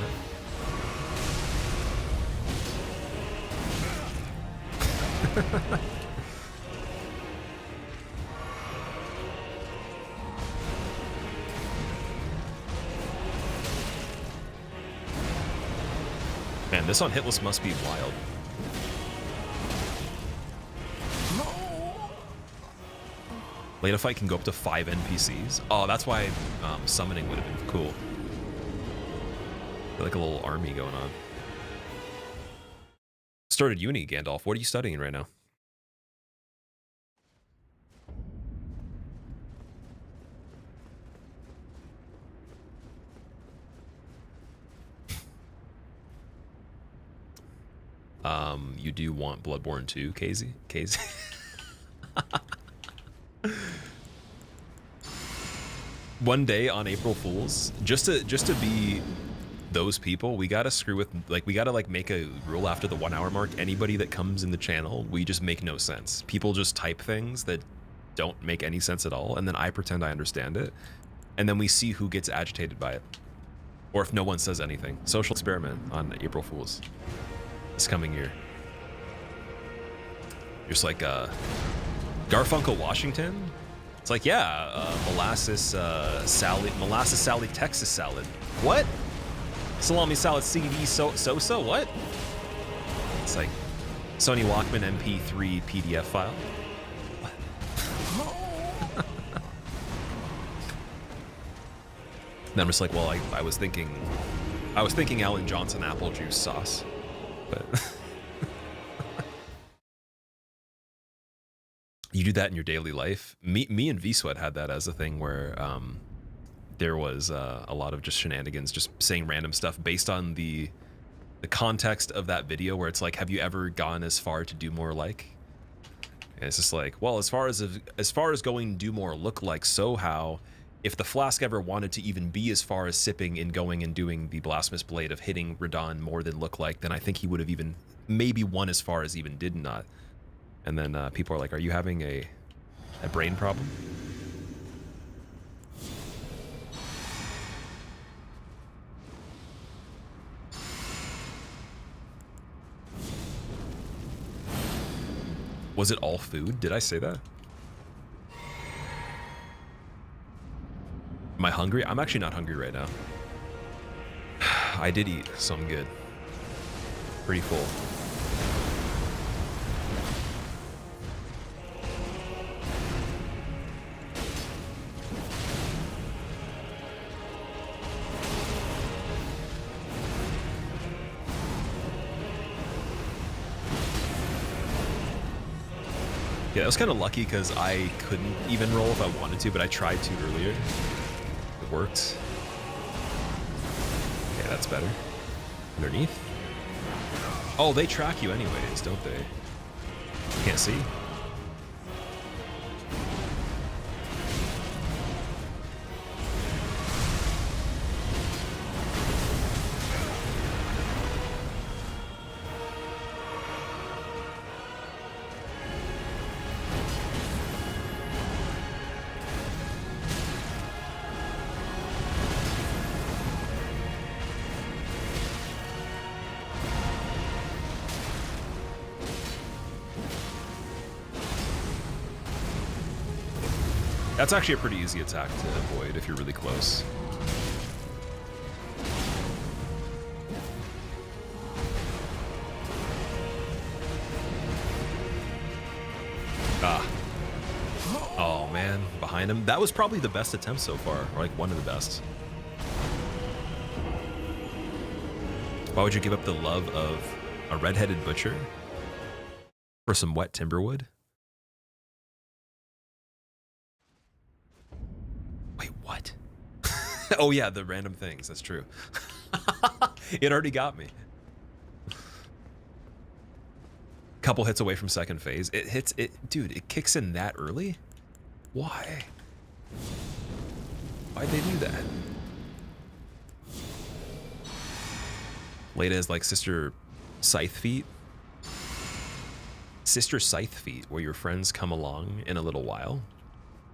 Man, this on hitless must be wild. Leda fight can go up to 5 NPCs. Oh, that's why summoning would have been cool. Like a little army going on. Started uni, Gandalf. What are you studying right now? You do want Bloodborne 2, Casey? Casey? One day on April Fools, just to be those people, we gotta screw with, like, we gotta, like, make a rule after the 1 hour mark. Anybody that comes in the channel, we just make no sense. People just type things that don't make any sense at all, and then I pretend I understand it, and then we see who gets agitated by it, or if no one says anything. Social experiment on April Fools this coming year. Just like Garfunkel, Washington. It's like, yeah, molasses salad, Texas salad. What? Salami salad CD so what? It's like Sony Walkman MP3 PDF file. Then I'm just like, well, I was thinking Alan Johnson apple juice sauce, but you do that in your daily life. Me and V-Sweat had that as a thing where there was a lot of just shenanigans, just saying random stuff based on the context of that video, where it's like, have you ever gone as far to do more like? And it's just like, well, as far as going do more look like, so how, if the flask ever wanted to even be as far as sipping and going and doing the blasphemous blade of hitting Radon more than look like, then I think he would have even maybe won as far as even did not. And then people are like, are you having a brain problem? Was it all food? Did I say that? Am I hungry? I'm actually not hungry right now. I did eat, so I'm good. Pretty full. Yeah, it was kind of lucky because I couldn't even roll if I wanted to, but I tried to earlier. It worked. Okay, that's better. Underneath? Oh, they track you anyways, don't they? Can't see? That's actually a pretty easy attack to avoid if you're really close. Ah. Oh man, behind him. That was probably the best attempt so far, or like one of the best. Why would you give up the love of a red-headed butcher for some wet timberwood? Wait, what? Oh yeah, the random things. That's true. It already got me. Couple hits away from second phase. It hits it, dude. It kicks in that early. Why? Why'd they do that? Leda is like Sister Scythe Feet. Sister Scythe Feet, where your friends come along in a little while.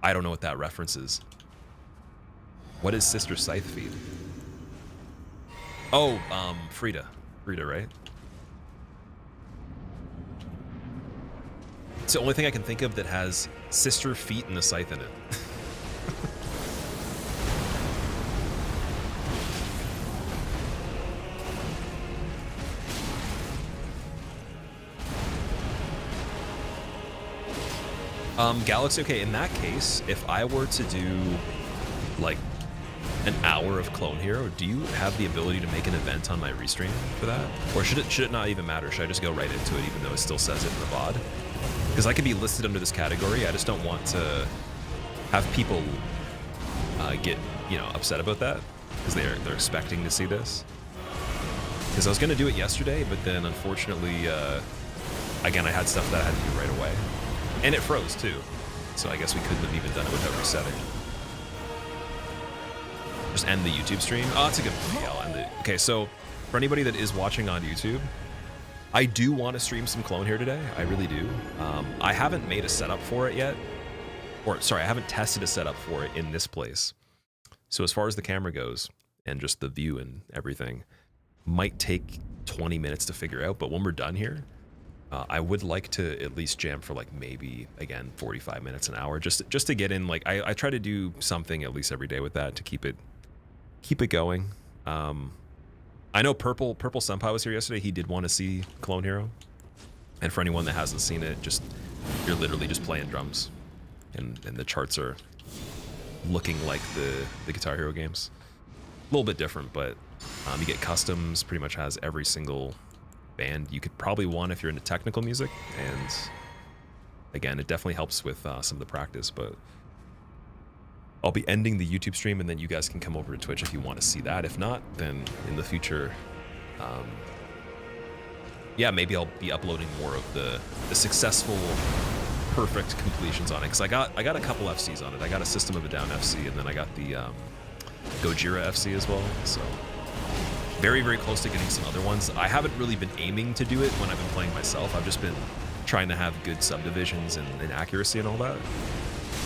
I don't know what that reference is. What is Sister Scythe Feet? Oh, Frida. Frida, right? It's the only thing I can think of that has sister feet and a scythe in it. Galaxy, okay, in that case, if I were to do like an hour of Clone Hero, do you have the ability to make an event on my restream for that? Or should it not even matter? Should I just go right into it even though it still says it in the VOD? Because I could be listed under this category. I just don't want to have people get, you know, upset about that because they're expecting to see this. Because I was gonna do it yesterday, but then unfortunately, again, I had stuff that I had to do right away, and it froze too. So I guess we couldn't have even done it without resetting. Just end the YouTube stream. Oh, that's a good point. Yeah, I'll end it. Okay, so for anybody that is watching on YouTube, I do want to stream some Clone here today. I really do. I haven't made a setup for it yet. Or, sorry, I haven't tested a setup for it in this place. So as far as the camera goes, and just the view and everything, might take 20 minutes to figure out. But when we're done here, I would like to at least jam for like maybe, again, 45 minutes, an hour. Just to get in, like, I try to do something at least every day with that to keep it going. I know Purple Senpai was here yesterday. He did want to see Clone Hero. And for anyone that hasn't seen it, just you're literally just playing drums. And the charts are looking like the Guitar Hero games. A little bit different, but you get customs, pretty much has every single band you could probably want if you're into technical music. And again, it definitely helps with some of the practice, but I'll be ending the YouTube stream, and then you guys can come over to Twitch if you want to see that. If not, then in the future, yeah, maybe I'll be uploading more of the successful, perfect completions on it. Because I got a couple FCs on it. I got a System of a Down FC, and then I got the Gojira FC as well. So very, very close to getting some other ones. I haven't really been aiming to do it when I've been playing myself. I've just been trying to have good subdivisions and accuracy and all that.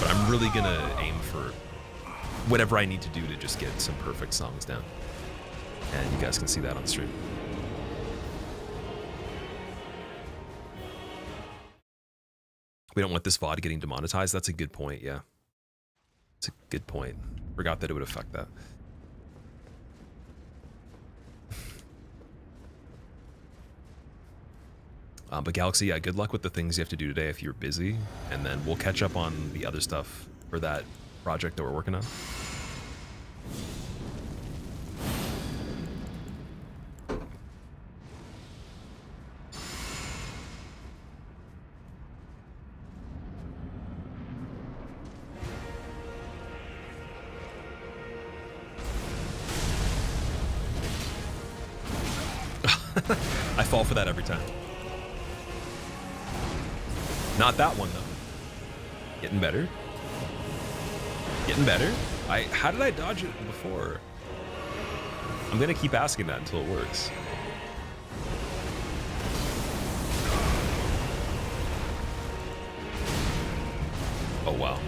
But I'm really gonna aim for whatever I need to do to just get some perfect songs down. And you guys can see that on the stream. We don't want this VOD getting demonetized. That's a good point, yeah. It's a good point. Forgot that it would affect that. But Galaxy, yeah, good luck with the things you have to do today if you're busy. And then we'll catch up on the other stuff for that project that we're working on. I fall for that every time. Not that one though. Getting better. Getting better. How did I dodge it before? I'm gonna keep asking that until it works. Oh wow.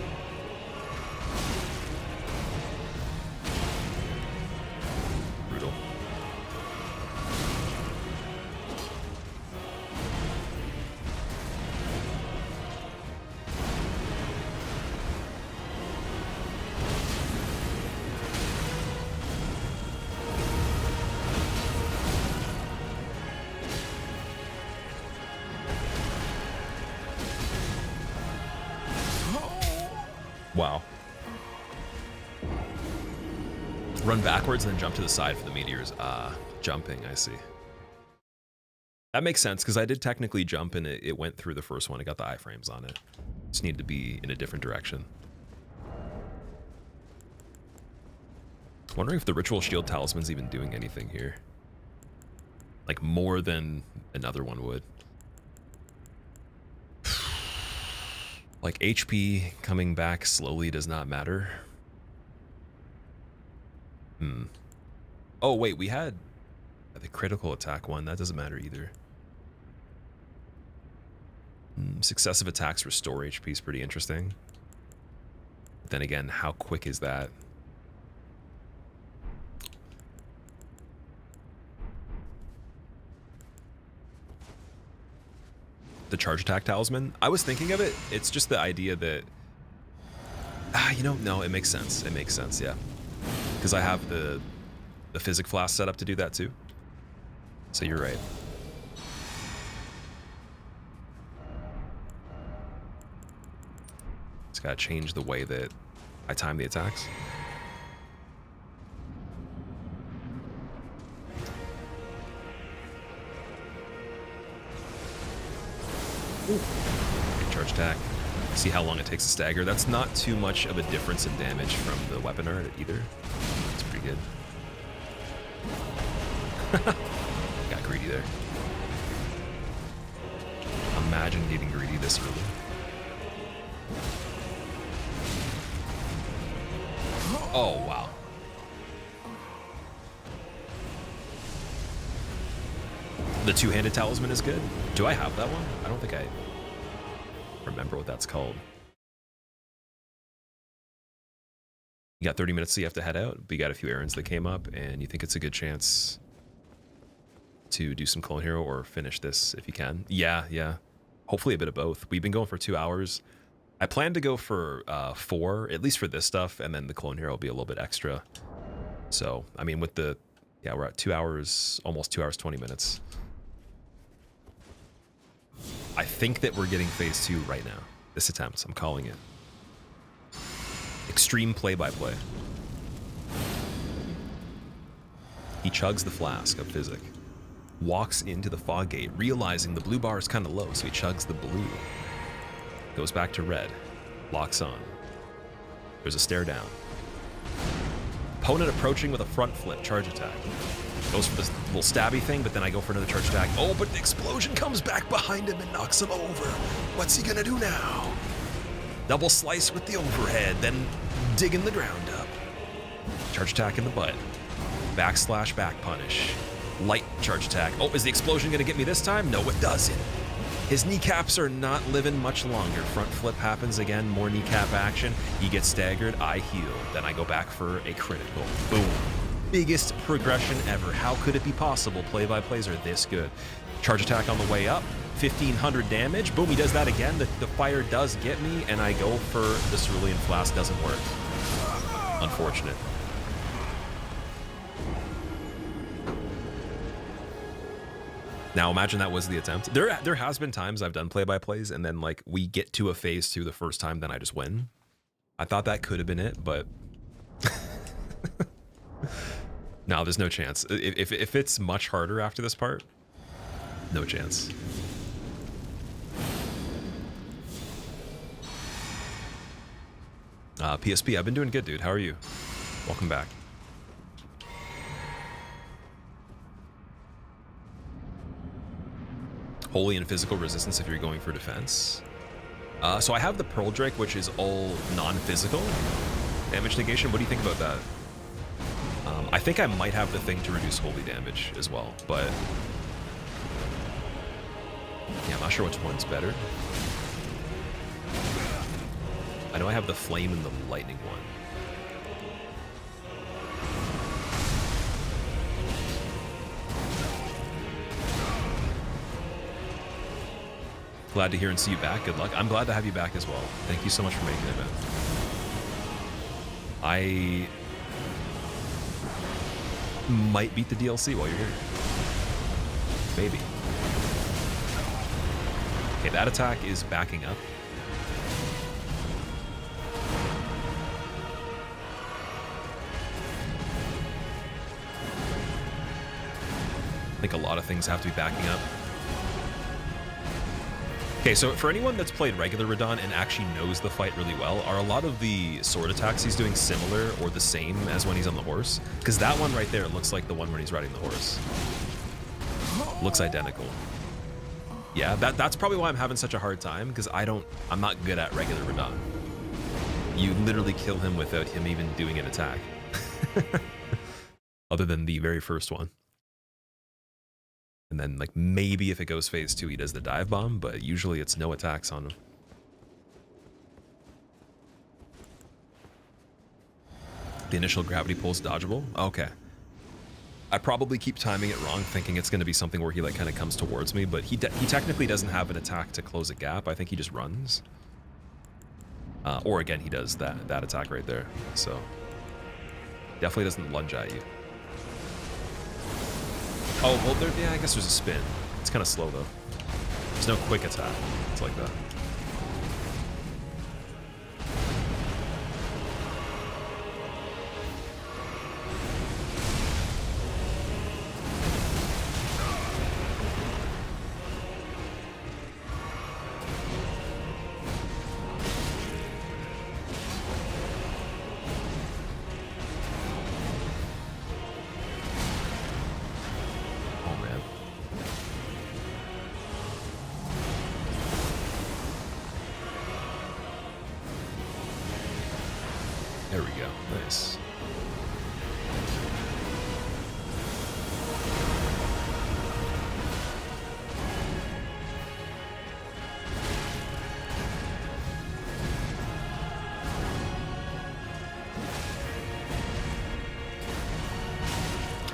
Brutal. Wow. Run backwards and then jump to the side for the meteors. Jumping, I see. That makes sense, because I did technically jump and it went through the first one. It got the iframes on it. Just needed to be in a different direction. Wondering if the Ritual Shield Talisman's even doing anything here. Like, more than another one would. Like, HP coming back slowly does not matter. Oh, wait, we had the critical attack one. That doesn't matter either. Successive attacks restore HP is pretty interesting. But then again, how quick is that? The charge attack talisman, I was thinking of it. It's just the idea that, you know, no, it makes sense. It makes sense, yeah. Because I have the physic flask set up to do that too. So you're right. Just gotta change the way that I time the attacks. Ooh. Good charge attack. See how long it takes to stagger. That's not too much of a difference in damage from the weapon art either. It's pretty good. Got greedy there. Imagine getting greedy this early. Oh, wow. The two-handed talisman is good. Do I have that one? I don't think I remember what that's called. You got 30 minutes so you have to head out, but you got a few errands that came up, and you think it's a good chance to do some Clone Hero or finish this if you can. Yeah. Hopefully a bit of both. We've been going for 2 hours. I plan to go for 4, at least for this stuff, and then the Clone Hero will be a little bit extra. So, I mean, with the... Yeah, we're at 2 hours, almost 2 hours, 20 minutes. I think that we're getting phase 2 right now. This attempt, I'm calling it. Extreme play-by-play. He chugs the flask of physic. Walks into the fog gate, realizing the blue bar is kind of low, so he chugs the blue. Goes back to red. Locks on. There's a stare down. Opponent approaching with a front flip charge attack. Goes for this little stabby thing, but then I go for another charge attack. Oh, but the explosion comes back behind him and knocks him over. What's he gonna do now? Double slice with the overhead, then digging the ground up. Charge attack in the butt. Backslash back punish. Light charge attack. Oh, is the explosion gonna get me this time? No, it doesn't. His kneecaps are not living much longer. Front flip happens again, more kneecap action. He gets staggered, I heal. Then I go back for a critical. Boom. Biggest progression ever. How could it be possible? Play-by-plays are this good. Charge attack on the way up. 1,500 damage. Boom, he does that again. The fire does get me, and I go for the Cerulean Flask. Doesn't work. Unfortunate. Now imagine that was the attempt. There has been times I've done play-by-plays and then like we get to a phase 2 the first time, then I just win. I thought that could have been it, but no, there's no chance. If it's much harder after this part, no chance. PSP, I've been doing good, dude. How are you? Welcome back. Holy and physical resistance if you're going for defense. So I have the Pearl Drake, which is all non-physical damage negation. What do you think about that? I think I might have the thing to reduce holy damage as well, but yeah, I'm not sure which one's better. I know I have the flame and the lightning one. Glad to hear and see you back. Good luck. I'm glad to have you back as well. Thank you so much for making it, man. I might beat the DLC while you're here. Maybe. Okay, that attack is backing up. I think a lot of things have to be backing up. Okay, so for anyone that's played regular Radahn and actually knows the fight really well, are a lot of the sword attacks he's doing similar or the same as when he's on the horse? Because that one right there looks like the one when he's riding the horse. Looks identical. Yeah, that's probably why I'm having such a hard time, because I'm not good at regular Radahn. You literally kill him without him even doing an attack. Other than the very first one. And then, like, maybe if it goes phase 2, he does the dive bomb, but usually it's no attacks on him. The initial gravity pull's dodgeable? Okay. I probably keep timing it wrong, thinking it's going to be something where he, like, kind of comes towards me, but he technically doesn't have an attack to close a gap. I think he just runs. Or, again, he does that attack right there. So, definitely doesn't lunge at you. Oh, well, yeah, I guess there's a spin. It's kind of slow, though. There's no quick attack. It's like that. There we go. Nice.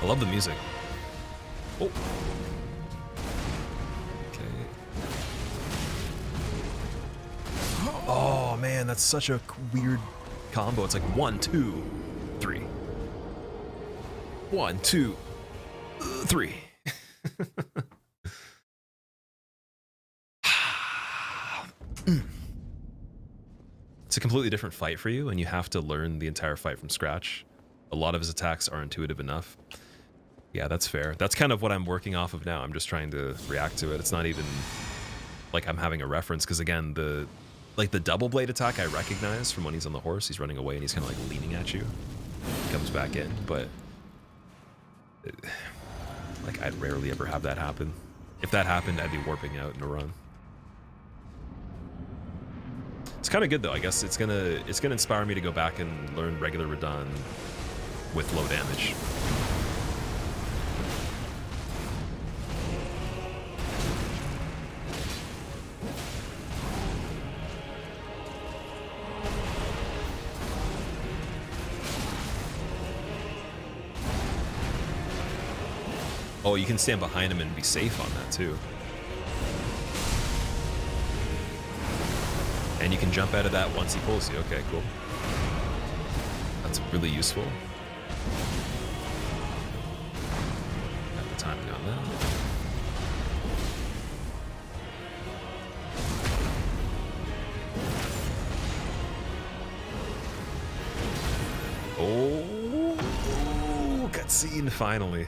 I love the music. Oh. Okay. Oh man, that's such a weird combo. It's like 1, 2, 3. 1, 2, 3. It's a completely different fight for you, and you have to learn the entire fight from scratch. A lot of his attacks are intuitive enough. Yeah, that's fair. That's kind of what I'm working off of now. I'm just trying to react to it. It's not even like I'm having a reference, because again, the double blade attack I recognize from when he's on the horse. He's running away and he's kind of like leaning at you. He comes back in, but like I'd rarely ever have that happen. If that happened, I'd be warping out in a run. It's kind of good though. I guess it's gonna inspire me to go back and learn regular Radahn with low damage. Oh, you can stand behind him and be safe on that too. And you can jump out of that once he pulls you. Okay, cool. That's really useful. Got the timing on that. Oh, cutscene finally.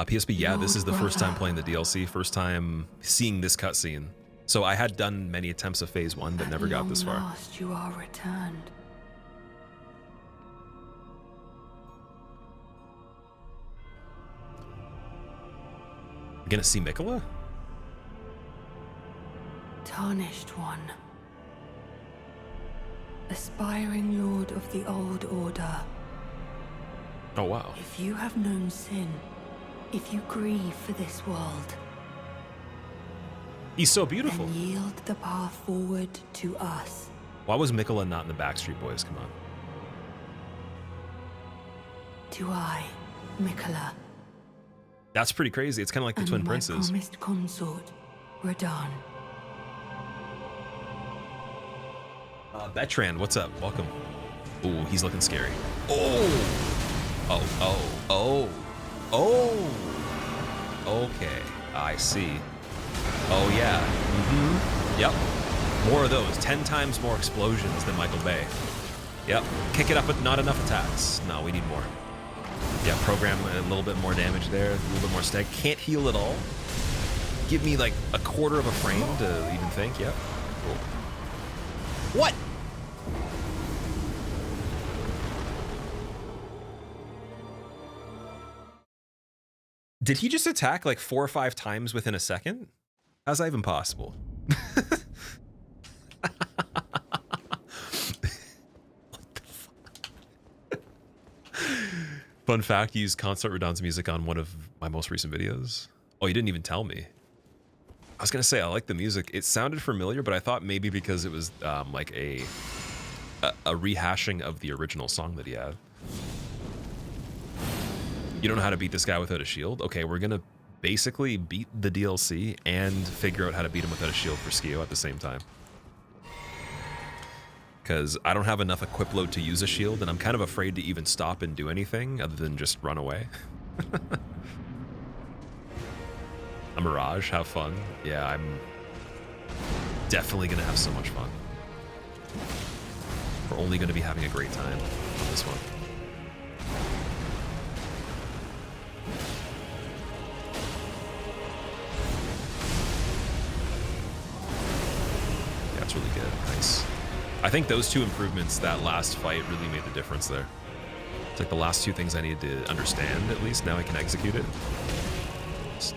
PSP, yeah, this is the first time playing the DLC, first time seeing this cutscene. So I had done many attempts of phase 1, but never got this far. At last you are returned. We're gonna see Miquella? Tarnished one. Aspiring lord of the old order. Oh wow. If you have known sin, if you grieve for this world, He's so beautiful. then yield the path forward to us. Why was Miquella not in the Backstreet Boys? Come on. To I, Miquella, That's pretty crazy. It's kind of like the and Twin my Princes. promised consort, Radahn. Betran, what's up? Welcome. Ooh, he's looking scary. Oh. Okay, I see. Oh yeah. Yep. More of those. 10 times more explosions than Michael Bay. Yep. Kick it up with not enough attacks. No, we need more. Yeah, program a little bit more damage there, a little bit more stag. Can't heal at all. Give me like a quarter of a frame to even think. Yep. Cool. What? Did he just attack like 4 or 5 times within a second? How's that even possible? Fun fact, he used Consort Radahn's music on one of my most recent videos. Oh, you didn't even tell me. I was gonna say, I like the music. It sounded familiar, but I thought maybe because it was like a rehashing of the original song that he had. You don't know how to beat this guy without a shield? Okay, we're gonna basically beat the DLC and figure out how to beat him without a shield for Skio at the same time. Because I don't have enough equip load to use a shield, and I'm kind of afraid to even stop and do anything other than just run away. A Mirage, have fun. Yeah, I'm definitely gonna have so much fun. We're only gonna be having a great time on this one. Yeah, it's really good. Nice. I think those 2 improvements, that last fight, really made the difference there. It's like the last 2 things I needed to understand, at least. Now I can execute it. It's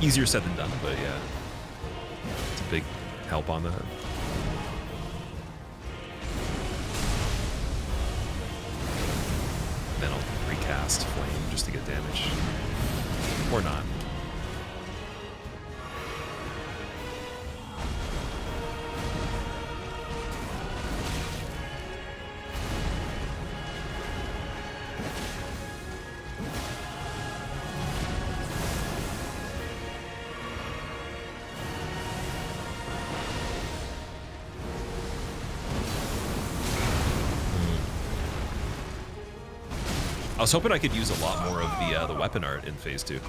easier said than done, but yeah. It's a big help on that. Then I'll recast Flame just to get damage. Or not. I was hoping I could use a lot more of the weapon art in Phase 2.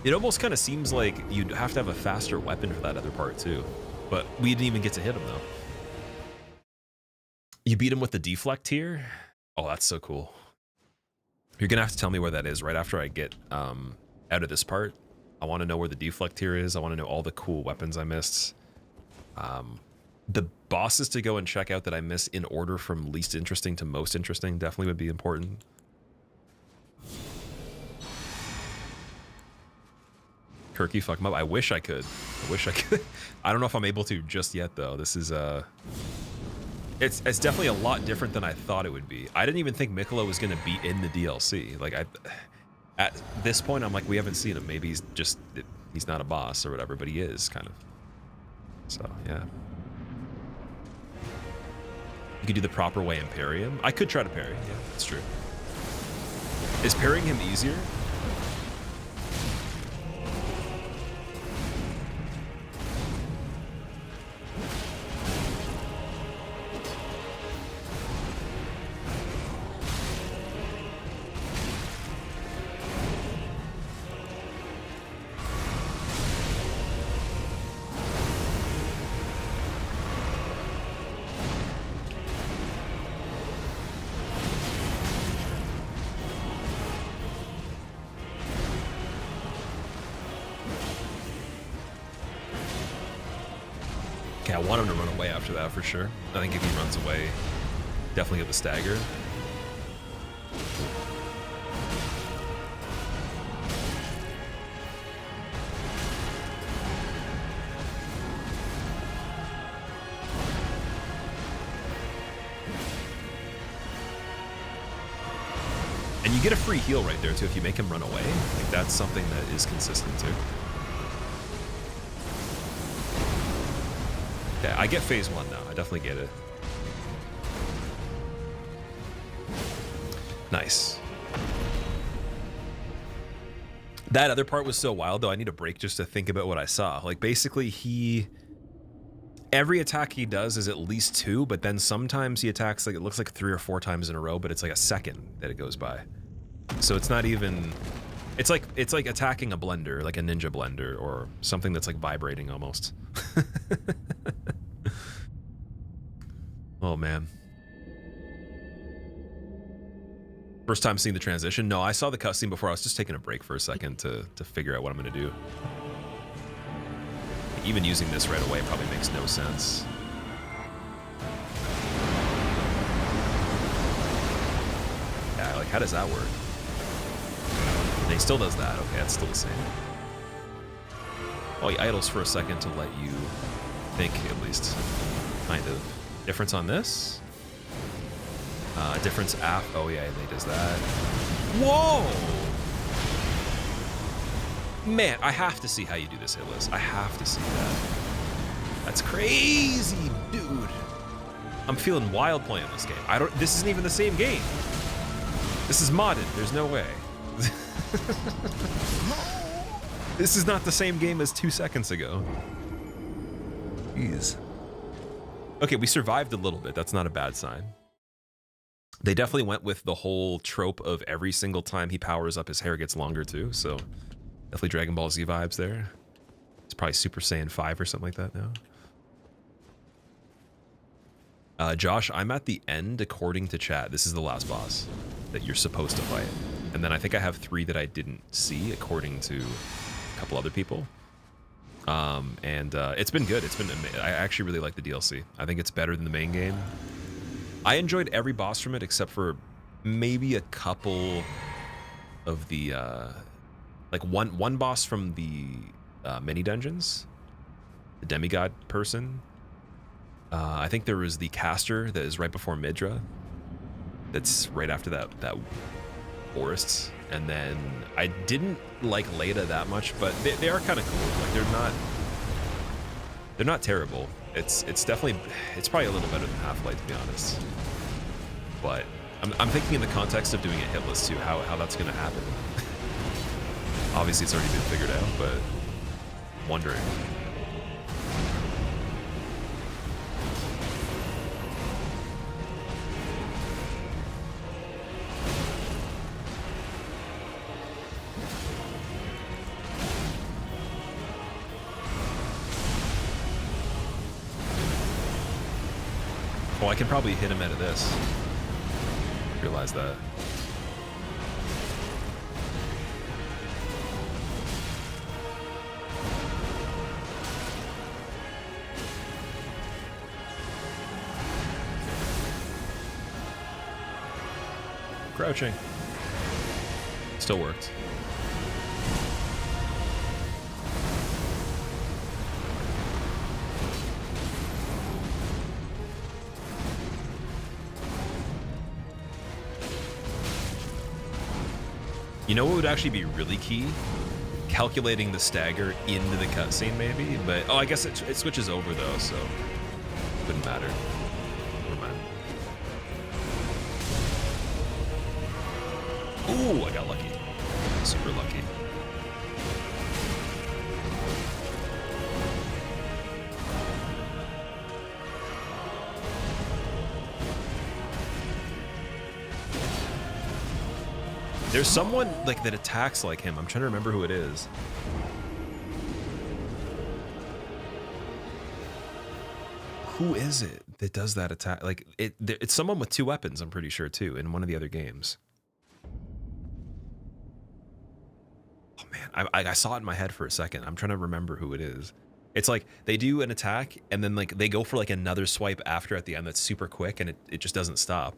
It almost kind of seems like you'd have to have a faster weapon for that other part too. But we didn't even get to hit him though. You beat him with the deflect here? Oh, that's so cool. You're gonna have to tell me where that is right after I get out of this part. I want to know where the deflect here is. I want to know all the cool weapons I missed. The bosses to go and check out that I missed in order from least interesting to most interesting definitely would be important. Kirky, fuck him up. I wish I could. I wish I could. I don't know if I'm able to just yet, though. This is, it's definitely a lot different than I thought it would be. I didn't even think Miquella was going to be in the DLC. Like, at this point, I'm like, we haven't seen him. Maybe he's not a boss or whatever, but he is, kind of. So, yeah. You could do the proper way and parry him. I could try to parry. Yeah, that's true. Is parrying him easier? Okay, I want him to run away after that for sure. I think if he runs away, definitely get the stagger. And you get a free heal right there too if you make him run away. Like that's something that is consistent too. Okay, I get phase 1 now. I definitely get it. Nice. That other part was so wild, though. I need a break just to think about what I saw. Like, basically, every attack he does is at least 2, but then sometimes he attacks, like, it looks like 3 or 4 times in a row, but it's like a second that it goes by. So it's not even... It's like attacking a blender, like a ninja blender, or something that's like vibrating almost. Oh, man. First time seeing the transition? No, I saw the cutscene before. I was just taking a break for a second to figure out what I'm going to do. Even using this right away probably makes no sense. Yeah, like, how does that work? And he still does that. Okay, that's still the same. Oh, he idles for a second to let you think, at least. Kind of. Difference on this? Difference after. Oh, yeah, he does that. Whoa! Man, I have to see how you do this, Hitless. I have to see that. That's crazy, dude. I'm feeling wild playing this game. This isn't even the same game. This is modded. There's no way. This is not the same game as 2 seconds ago. Jeez. Okay, we survived a little bit. That's not a bad sign. They definitely went with the whole trope of every single time he powers up, his hair gets longer too. So definitely Dragon Ball Z vibes there. It's probably Super Saiyan 5 or something like that now. Josh, I'm at the end according to chat. This is the last boss that you're supposed to fight. And then I think I have 3 that I didn't see according to a couple other people. It's been good. I actually really like the DLC. I think it's better than the main game. I enjoyed every boss from it except for maybe a couple of the like one boss from the mini dungeons, the demigod person. I think there was the caster that is right before Midra. That's right after that forests. And then I didn't like Leda that much, but they are kind of cool. Like they're not terrible. It's definitely, it's probably a little better than Half-Life, to be honest. But I'm thinking in the context of doing it hitless too, how that's gonna happen. Obviously it's already been figured out, but wondering. Oh, I can probably hit him out of this. Realize that. Crouching. Still worked. You know what would actually be really key? Calculating the stagger into the cutscene, maybe. But oh, I guess it switches over though, so wouldn't matter. Never mind. Ooh, I got lucky. Super lucky. There's someone like that attacks like him. I'm trying to remember who it is. Who is it that does that attack? Like it's someone with 2 weapons, I'm pretty sure too, in one of the other games. Oh man, I saw it in my head for a second. I'm trying to remember who it is. It's like they do an attack and then like they go for like another swipe after at the end that's super quick and it just doesn't stop.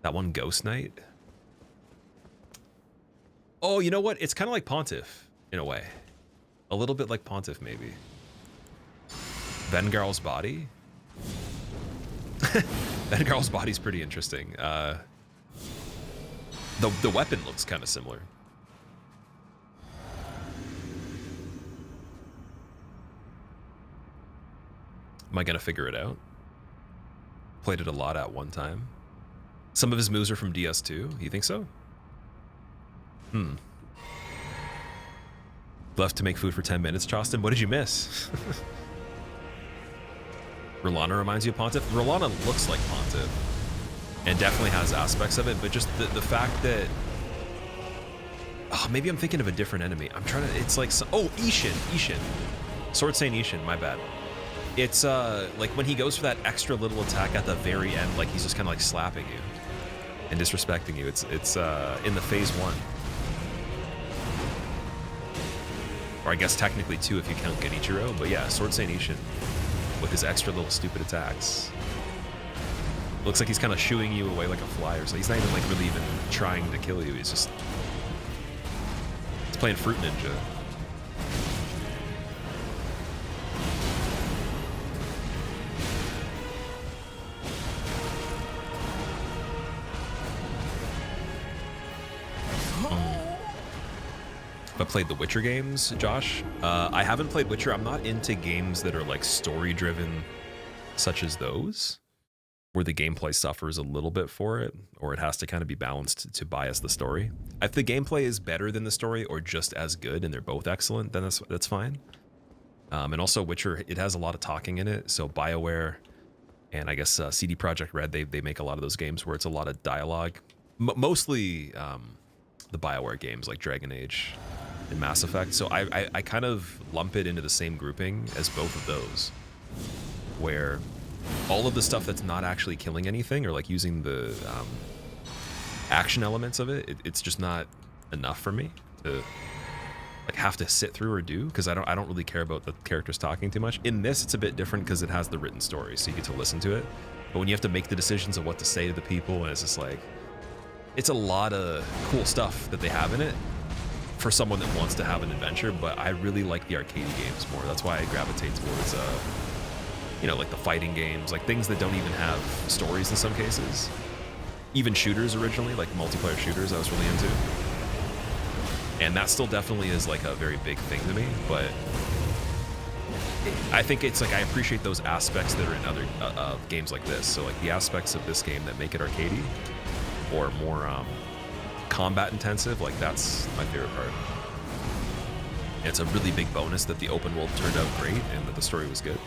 That one Ghost Knight. Oh, you know what? It's kind of like Pontiff, in a way. A little bit like Pontiff, maybe. Vengarl's body? Vengarl's body's pretty interesting. The weapon looks kind of similar. Am I going to figure it out? Played it a lot at one time. Some of his moves are from DS2. You think so? Left to make food for 10 minutes, Chostin. What did you miss? Rolana reminds you of Pontiff. Rolana looks like Pontiff and definitely has aspects of it, but just the fact that, oh, maybe I'm thinking of a different enemy. I'm trying to, it's like, oh, Ishin. Sword Saint Ishin, my bad. It's like when he goes for that extra little attack at the very end, like he's just kind of like slapping you and disrespecting you. It's in the phase 1. Or I guess technically 2 if you count Genichiro, but yeah, Sword Saint Ishin with his extra little stupid attacks. Looks like he's kind of shooing you away like a fly or something. He's not even like really even trying to kill you. He's just, he's playing Fruit Ninja. But played the Witcher games, Josh? I haven't played Witcher. I'm not into games that are like story-driven, such as those, where the gameplay suffers a little bit for it, or it has to kind of be balanced to bias the story. If the gameplay is better than the story, or just as good, and they're both excellent, then that's fine. And also Witcher, it has a lot of talking in it, so BioWare and I guess CD Projekt Red, they make a lot of those games where it's a lot of dialogue. Mostly the BioWare games like Dragon Age and Mass Effect. So I kind of lump it into the same grouping as both of those, where all of the stuff that's not actually killing anything or like using the action elements of it, it's just not enough for me to like have to sit through or do, because I don't really care about the characters talking too much. In this, it's a bit different because it has the written story, so you get to listen to it. But when you have to make the decisions of what to say to the people, and it's just like, it's a lot of cool stuff that they have in it for someone that wants to have an adventure, but I really like the arcade games more. That's why I gravitate towards, you know, like the fighting games, like things that don't even have stories in some cases. Even shooters originally, like multiplayer shooters, I was really into. And that still definitely is like a very big thing to me, but I think it's like I appreciate those aspects that are in other games like this. So like the aspects of this game that make it arcadey or more combat intensive, like that's my favorite part. And it's a really big bonus that the open world turned out great and that the story was good.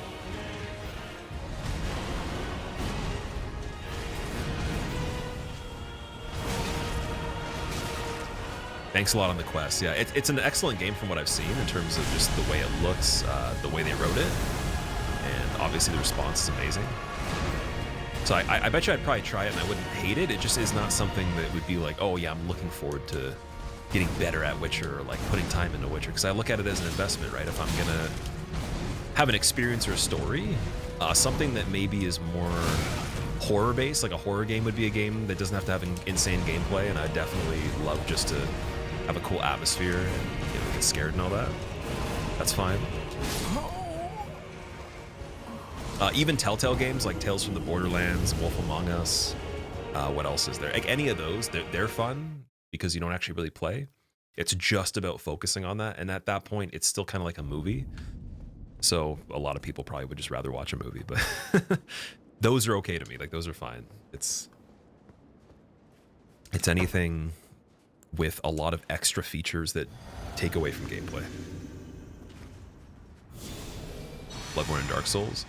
Thanks a lot on the quest. Yeah, it's an excellent game from what I've seen in terms of just the way it looks, the way they wrote it, and obviously the response is amazing. So I bet you I'd probably try it and I wouldn't hate it. It just is not something that would be like, oh yeah, I'm looking forward to getting better at Witcher or like putting time into Witcher, because I look at it as an investment, right? If I'm gonna have an experience or a story, something that maybe is more horror based, like a horror game would be a game that doesn't have to have an insane gameplay, and I definitely love just to have a cool atmosphere and, you know, get scared and all that. That's fine. Even Telltale games like Tales from the Borderlands, Wolf Among Us, what else is there? Like any of those, they're fun because you don't actually really play. It's just about focusing on that, and at that point, it's still kind of like a movie. So a lot of people probably would just rather watch a movie, but those are okay to me. Like those are fine. It's anything with a lot of extra features that take away from gameplay. Bloodborne and Dark Souls.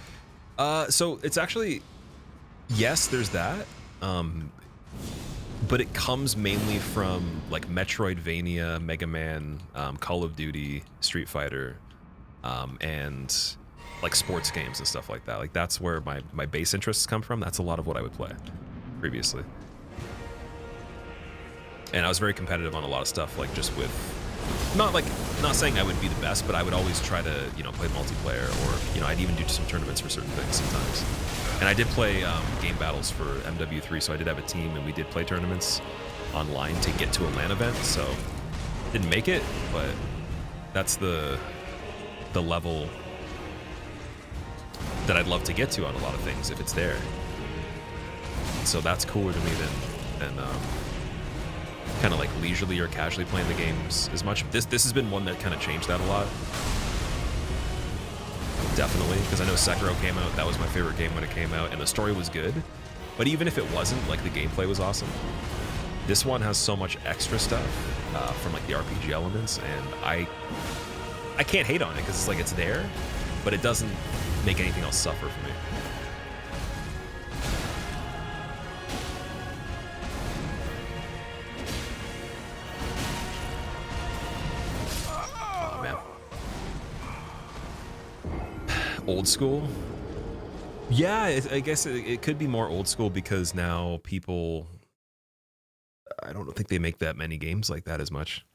So it's actually, yes, there's that, but it comes mainly from like Metroidvania, Mega Man, Call of Duty, Street Fighter, and like sports games and stuff like that. Like that's where my base interests come from. That's a lot of what I would play previously. And I was very competitive on a lot of stuff, like just with, not saying I would be the best, but I would always try to, you know, play multiplayer, or, you know, I'd even do some tournaments for certain things sometimes. And I did play game battles for MW3, so I did have a team, and we did play tournaments online to get to a LAN event. So didn't make it, but that's the level that I'd love to get to on a lot of things if it's there. So that's cooler to me than kind of like leisurely or casually playing the games as much. This has been one that kind of changed that a lot. Definitely, because I know Sekiro came out, that was my favorite game when it came out, and the story was good. But even if it wasn't, like the gameplay was awesome. This one has so much extra stuff from like the RPG elements, and I can't hate on it because it's like it's there, but it doesn't make anything else suffer for me. Oh man. Old school? Yeah, I guess it could be more old school because now people, I don't think they make that many games like that as much.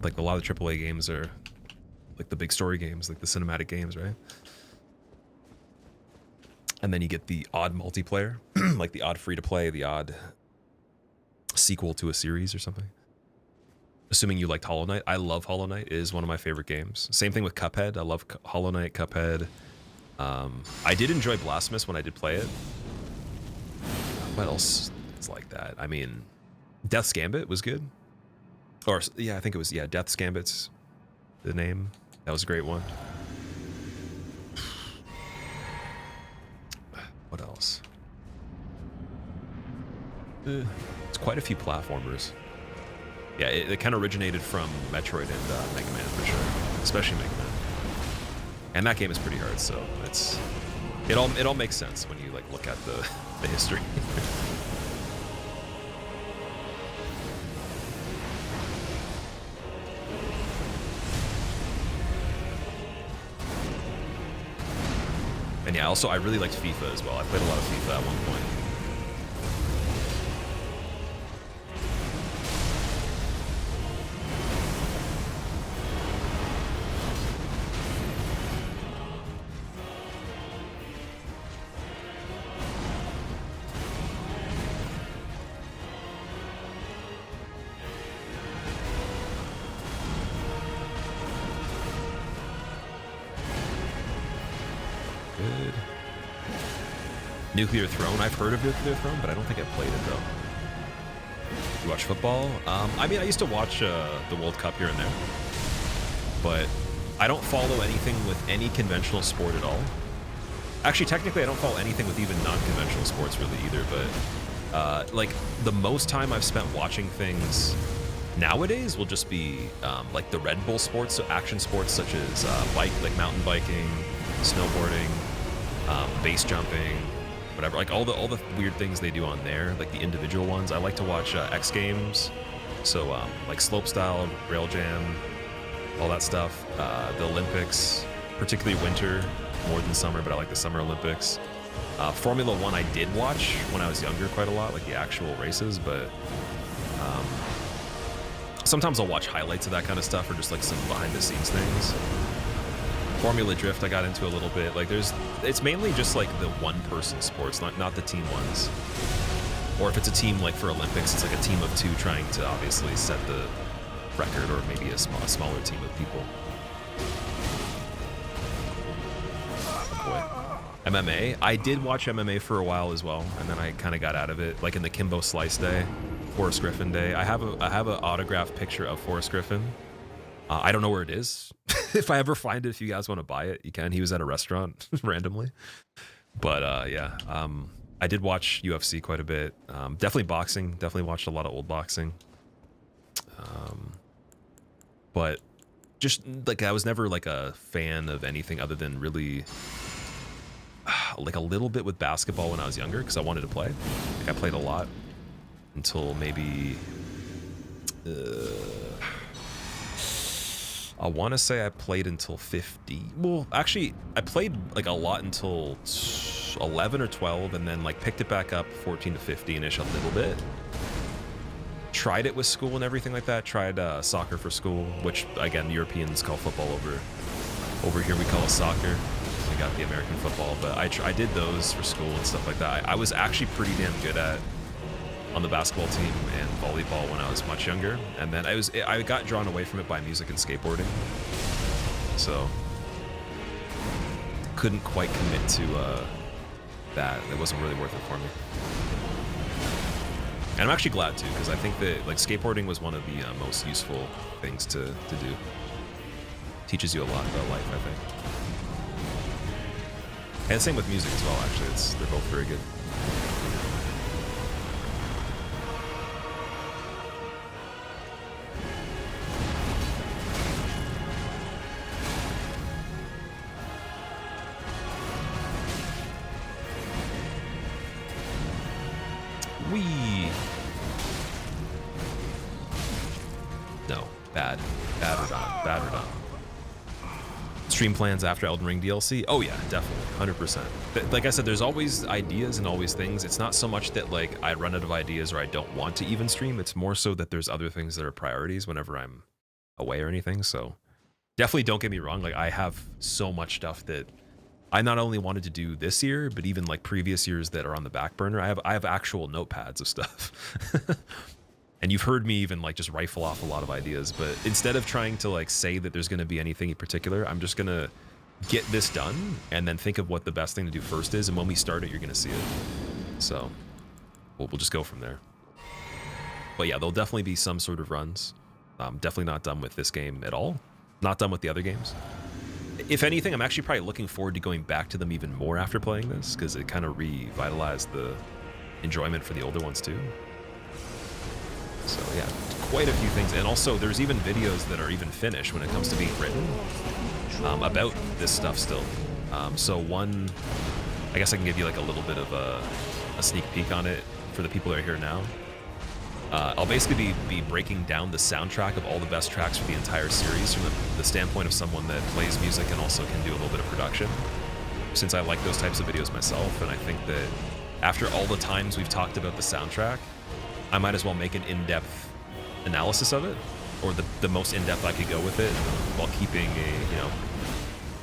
Like a lot of AAA games are like the big story games, like the cinematic games, right? And then you get the odd multiplayer, like the odd free-to-play, the odd sequel to a series or something. Assuming you liked Hollow Knight. I love Hollow Knight. It is one of my favorite games. Same thing with Cuphead. I love Hollow Knight, Cuphead. I did enjoy Blasphemous when I did play it. What else is like that? I mean, Death's Gambit was good. Or, yeah, I think it was, yeah, Death's Gambit's the name. That was a great one. What else? It's quite a few platformers. Yeah, it kind of originated from Metroid and Mega Man for sure, especially Mega Man. And that game is pretty hard, so it all makes sense when you like look at the history. And yeah, also I really liked FIFA as well. I played a lot of FIFA at one point. Good. Nuclear Throne. I've heard of Nuclear Throne, but I don't think I've played it though. You watch football? I mean, I used to watch the World Cup here and there, but I don't follow anything with any conventional sport at all. Actually, technically, I don't follow anything with even non-conventional sports really either, but like the most time I've spent watching things nowadays will just be like the Red Bull sports, so action sports such as like mountain biking, snowboarding, base jumping, whatever, like all the weird things they do on there, like the individual ones. I like to watch X Games, so like slopestyle, rail jam, all that stuff. The Olympics, particularly winter, more than summer, but I like the Summer Olympics. Formula One I did watch when I was younger quite a lot, like the actual races, but sometimes I'll watch highlights of that kind of stuff or just like some behind the scenes things. Formula Drift I got into a little bit. Like it's mainly just like the one person sports, not the team ones. Or if it's a team like for Olympics, it's like a team of two trying to obviously set the record, or maybe a smaller team of people. Oh boy. MMA. I did watch MMA for a while as well, and then I kind of got out of it. Like in the Kimbo Slice day, Forrest Griffin day. I have an autographed picture of Forrest Griffin. I don't know where it is. If I ever find it, if you guys want to buy it, you can. He was at a restaurant randomly. But yeah, I did watch UFC quite a bit. Definitely boxing. Definitely watched a lot of old boxing. But just like I was never like a fan of anything other than really like a little bit with basketball when I was younger because I wanted to play. Like I played a lot until maybe I want to say I played until 50. Well, actually, I played like a lot until 11 or 12, and then like picked it back up 14 to 15-ish a little bit. Tried it with school and everything like that. Tried soccer for school, which again, Europeans call football over here. We call it soccer. We got the American football, but I did those for school and stuff like that. I was actually pretty damn good at on the basketball team and volleyball when I was much younger, and then I got drawn away from it by music and skateboarding, so couldn't quite commit to that. It wasn't really worth it for me, and I'm actually glad too, because I think that like skateboarding was one of the most useful things to do. Teaches you a lot about life, I think, and same with music as well. Actually, they're both very good. No, bad or done. Stream plans after Elden Ring DLC? Oh yeah, definitely, 100%. Like I said, there's always ideas and always things. It's not so much that like I run out of ideas or I don't want to even stream. It's more so that there's other things that are priorities whenever I'm away or anything. So definitely don't get me wrong. Like I have so much stuff that I not only wanted to do this year, but even like previous years that are on the back burner. I have actual notepads of stuff. And you've heard me even like just rifle off a lot of ideas, but instead of trying to like say that there's going to be anything in particular, I'm just going to get this done and then think of what the best thing to do first is. And when we start it, you're going to see it. So we'll just go from there. But yeah, there'll definitely be some sort of runs. I'm definitely not done with this game at all. Not done with the other games. If anything, I'm actually probably looking forward to going back to them even more after playing this, because it kind of revitalized the enjoyment for the older ones too. So yeah, quite a few things. And also there's even videos that are even finished when it comes to being written about this stuff still. So one, I guess I can give you like a little bit of a sneak peek on it for the people that are here now. I'll basically be breaking down the soundtrack of all the best tracks for the entire series from the standpoint of someone that plays music and also can do a little bit of production, since I like those types of videos myself. And I think that after all the times we've talked about the soundtrack, I might as well make an in-depth analysis of it, or the most in-depth I could go with it, while keeping a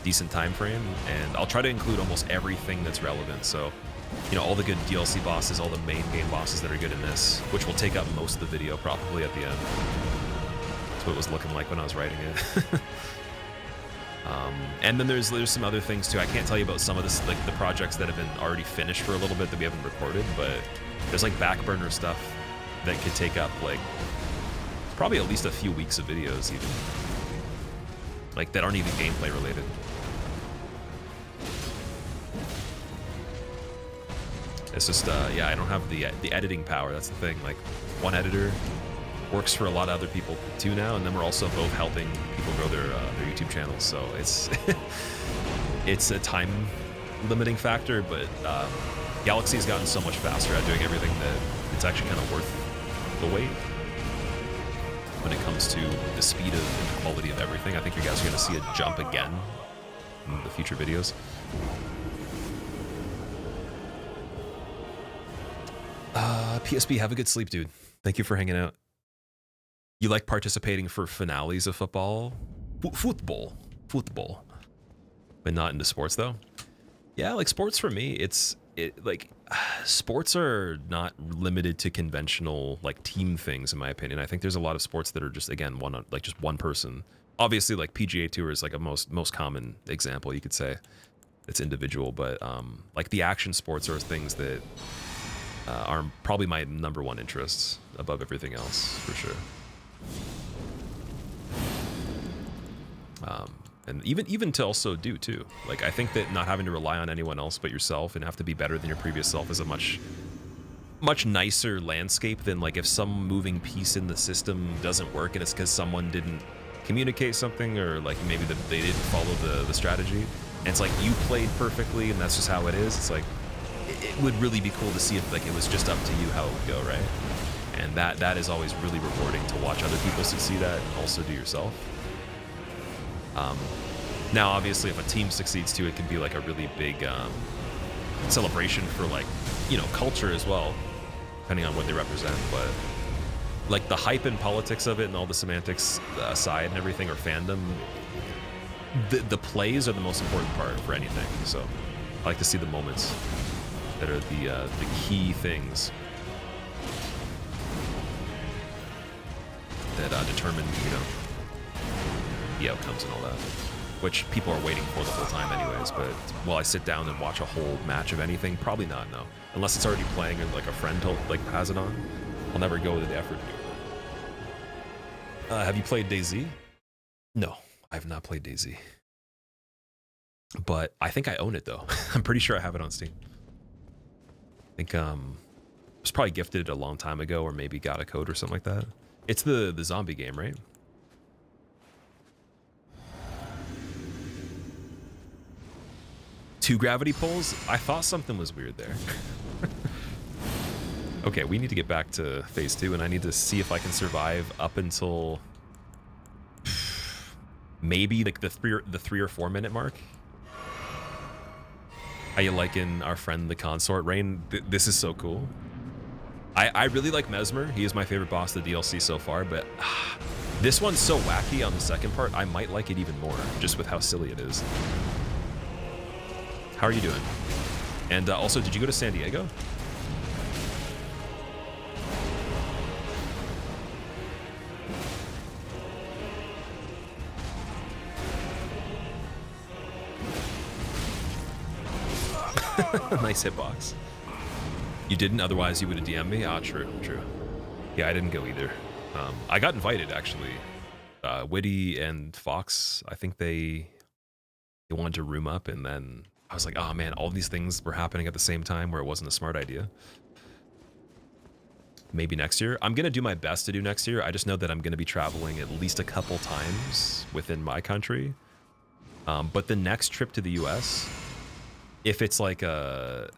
decent time frame. And I'll try to include almost everything that's relevant. So, all the good DLC bosses, all the main game bosses that are good in this, which will take up most of the video probably at the end. That's what it was looking like when I was writing it. And then there's some other things too. I can't tell you about some of this, like the projects that have been already finished for a little bit that we haven't recorded, but there's like back burner stuff that could take up like probably at least a few weeks of videos even, like that aren't even gameplay related. It's just yeah, I don't have the editing power. That's the thing. Like one editor works for a lot of other people too now, and then we're also both helping people grow their YouTube channels. So it's it's a time limiting factor, but Galaxy has gotten so much faster at doing everything that it's actually kind of worth the wait when it comes to the speed of and the quality of everything. I think you guys are going to see a jump again in the future videos. PSP, have a good sleep, dude. Thank you for hanging out. You like participating for finales of football? Football, but not into sports though. Yeah, like sports for me, sports are not limited to conventional like team things in my opinion. I think there's a lot of sports that are just, again, just one person. Obviously, like PGA Tour is like a most common example you could say. It's individual, but like the action sports are things that are probably my #1 interests above everything else for sure. And even to also do too. Like I think that not having to rely on anyone else but yourself and have to be better than your previous self is a much nicer landscape than like if some moving piece in the system doesn't work and it's because someone didn't communicate something, or like maybe they didn't follow the strategy. And it's like you played perfectly and that's just how it is. It's like it would really be cool to see if like it was just up to you how it would go, right? And that is always really rewarding to watch other people succeed at and also do yourself. Now, obviously, if a team succeeds too, it can be like a really big celebration for like, culture as well, depending on what they represent. But like the hype and politics of it and all the semantics aside and everything, or fandom, the plays are the most important part for anything. So I like to see the moments that are the key things that determine, the outcomes and all that, which people are waiting for the whole time anyways. But will I sit down and watch a whole match of anything? Probably not, no. Unless it's already playing and like a friend has it on, I'll never go to the effort to do it. Have you played DayZ? No, I have not played DayZ. But I think I own it though. I'm pretty sure I have it on Steam. I think it was probably gifted a long time ago, or maybe got a code or something like that. It's the zombie game, right? Two gravity pulls? I thought something was weird there. Okay, we need to get back to phase 2, and I need to see if I can survive up until maybe like the 3 or 4 minute mark. How you liking our friend the consort? Rain, this is so cool. I really like Mesmer. He is my favorite boss of the DLC so far, but this one's so wacky on the second part, I might like it even more, just with how silly it is. How are you doing? And also, did you go to San Diego? Nice hitbox. You didn't, otherwise you would have DM'd me? Ah, true. Yeah, I didn't go either. I got invited, actually. Witty and Fox, I think they wanted to room up, and then I was like, oh man, all these things were happening at the same time where it wasn't a smart idea. Maybe next year. I'm going to do my best to do next year. I just know that I'm going to be traveling at least a couple times within my country. But the next trip to the US, if it's like an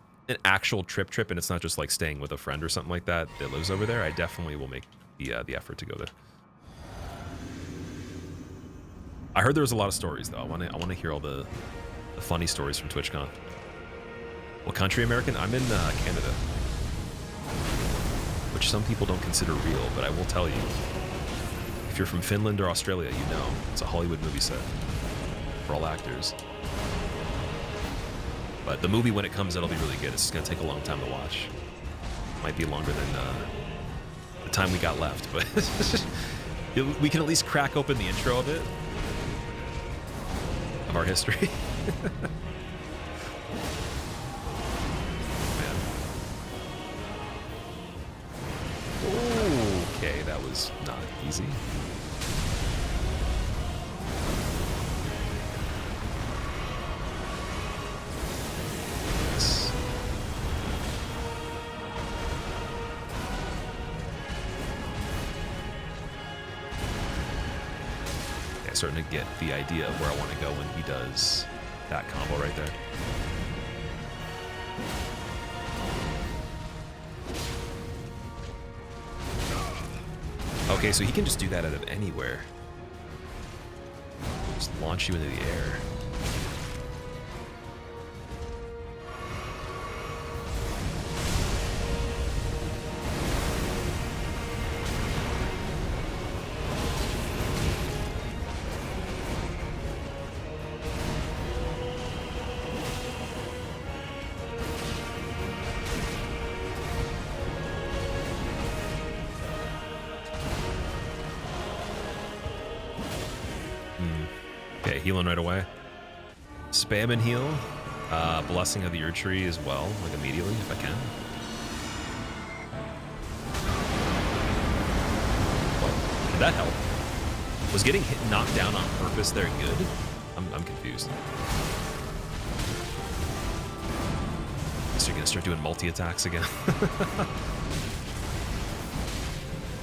actual trip and it's not just like staying with a friend or something like that that lives over there, I definitely will make the effort to go there. I heard there was a lot of stories though. I want to hear all the funny stories from TwitchCon. What country, American? I'm in Canada, which some people don't consider real, but I will tell you, if you're from Finland or Australia, you know it's a Hollywood movie set for all actors. But the movie, when it comes, it'll be really good. It's just gonna take a long time to watch. Might be longer than the time we got left, but we can at least crack open the intro of it, of our history. Man. Okay, that was not easy. Starting to get the idea of where I want to go when he does that combo right there. Okay, so he can just do that out of anywhere. Just launch you into the air. Healing right away. Spam and heal. Blessing of the Ur Tree as well, like immediately if I can. What? Did that help? Was getting knocked down on purpose there good? I'm confused. So you're gonna start doing multi-attacks again?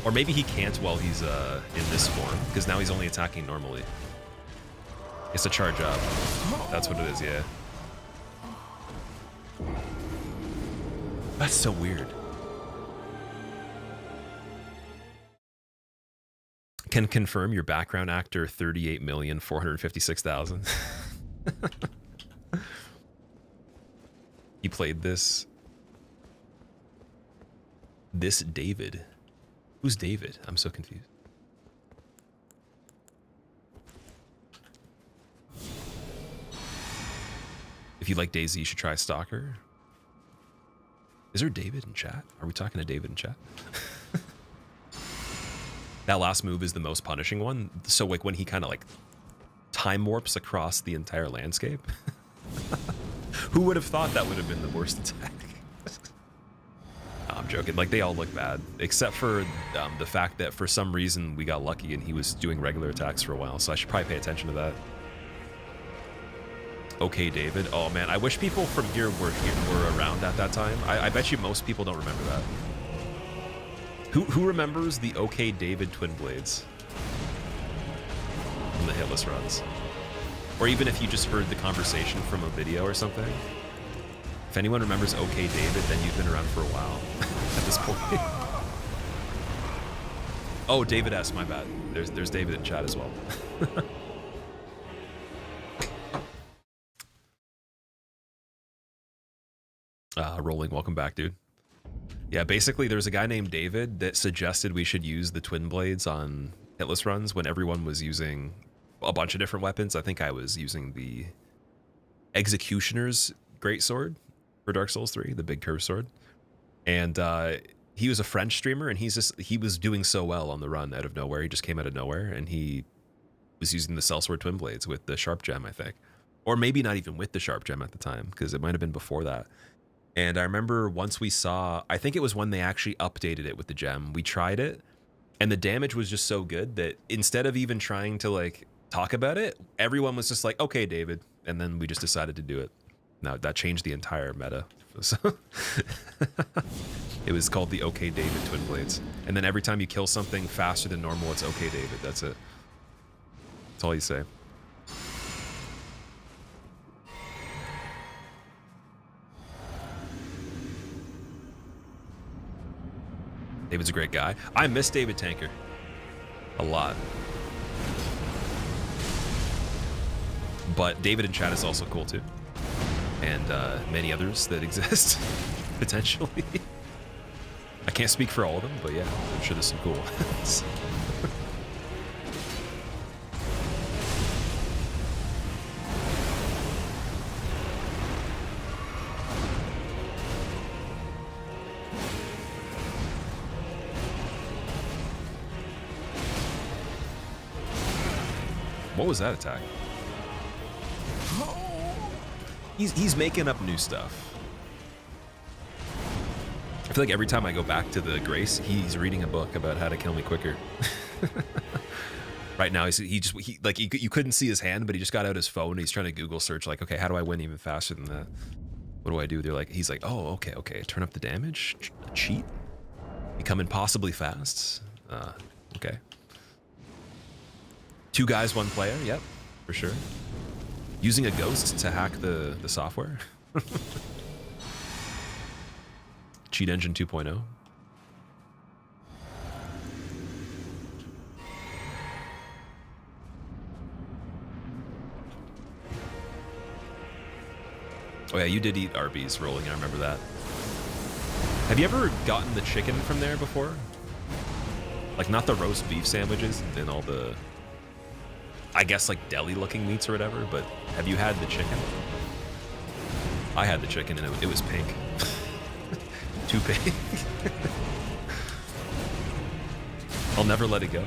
Or maybe he can't while he's in this form, because now he's only attacking normally. It's a charge up. That's what it is, yeah. That's so weird. Can confirm your background actor 38,456,000. He played this David. Who's David? I'm so confused. If you like DayZ, you should try Stalker. Is there David in chat? Are we talking to David in chat? That last move is the most punishing one. So like when he kind of like time warps across the entire landscape. Who would have thought that would have been the worst attack? No, I'm joking. Like they all look bad, except for the fact that for some reason we got lucky and he was doing regular attacks for a while. So I should probably pay attention to that. Okay, David. Oh man, I wish people from here were around at that time. I bet you most people don't remember that. Who remembers the OK David Twin Blades from the hitless runs? Or even if you just heard the conversation from a video or something. If anyone remembers OK David, then you've been around for a while at this point. Oh, David S, my bad. There's David in chat as well. Rolling, welcome back, dude. Yeah, basically, there's a guy named David that suggested we should use the twin blades on hitless runs when everyone was using a bunch of different weapons. I think I was using the Executioner's greatsword for Dark Souls 3, the big curved sword. And he was a French streamer, and he was doing so well on the run out of nowhere. He just came out of nowhere, and he was using the Sellsword twin blades with the sharp gem, I think. Or maybe not even with the sharp gem at the time, because it might have been before that. And I remember once we saw, I think it was when they actually updated it with the gem, we tried it, and the damage was just so good that instead of even trying to like talk about it, everyone was just like, okay, David. And then we just decided to do it. Now that changed the entire meta. It was called the OK David twin blades. And then every time you kill something faster than normal, it's OK David. That's it. That's all you say. David's a great guy. I miss David Tanker a lot. But David in chat is also cool too. And many others that exist, potentially. I can't speak for all of them, but yeah, I'm sure there's some cool ones. What was that attack? He's making up new stuff. I feel like every time I go back to the Grace, he's reading a book about how to kill me quicker. Right now, you couldn't see his hand, but he just got out his phone. And he's trying to Google search, like, okay, how do I win even faster than that? What do I do? He's like, oh, okay. Turn up the damage, cheat, become impossibly fast. Okay. 2 guys, 1 player. Yep, for sure. Using a ghost to hack the software. Cheat Engine 2.0. Oh yeah, you did eat Arby's, Rolling, I remember that. Have you ever gotten the chicken from there before? Like, not the roast beef sandwiches and all the, I guess, like deli looking meats or whatever, but have you had the chicken? I had the chicken and it was pink. Too pink. I'll never let it go.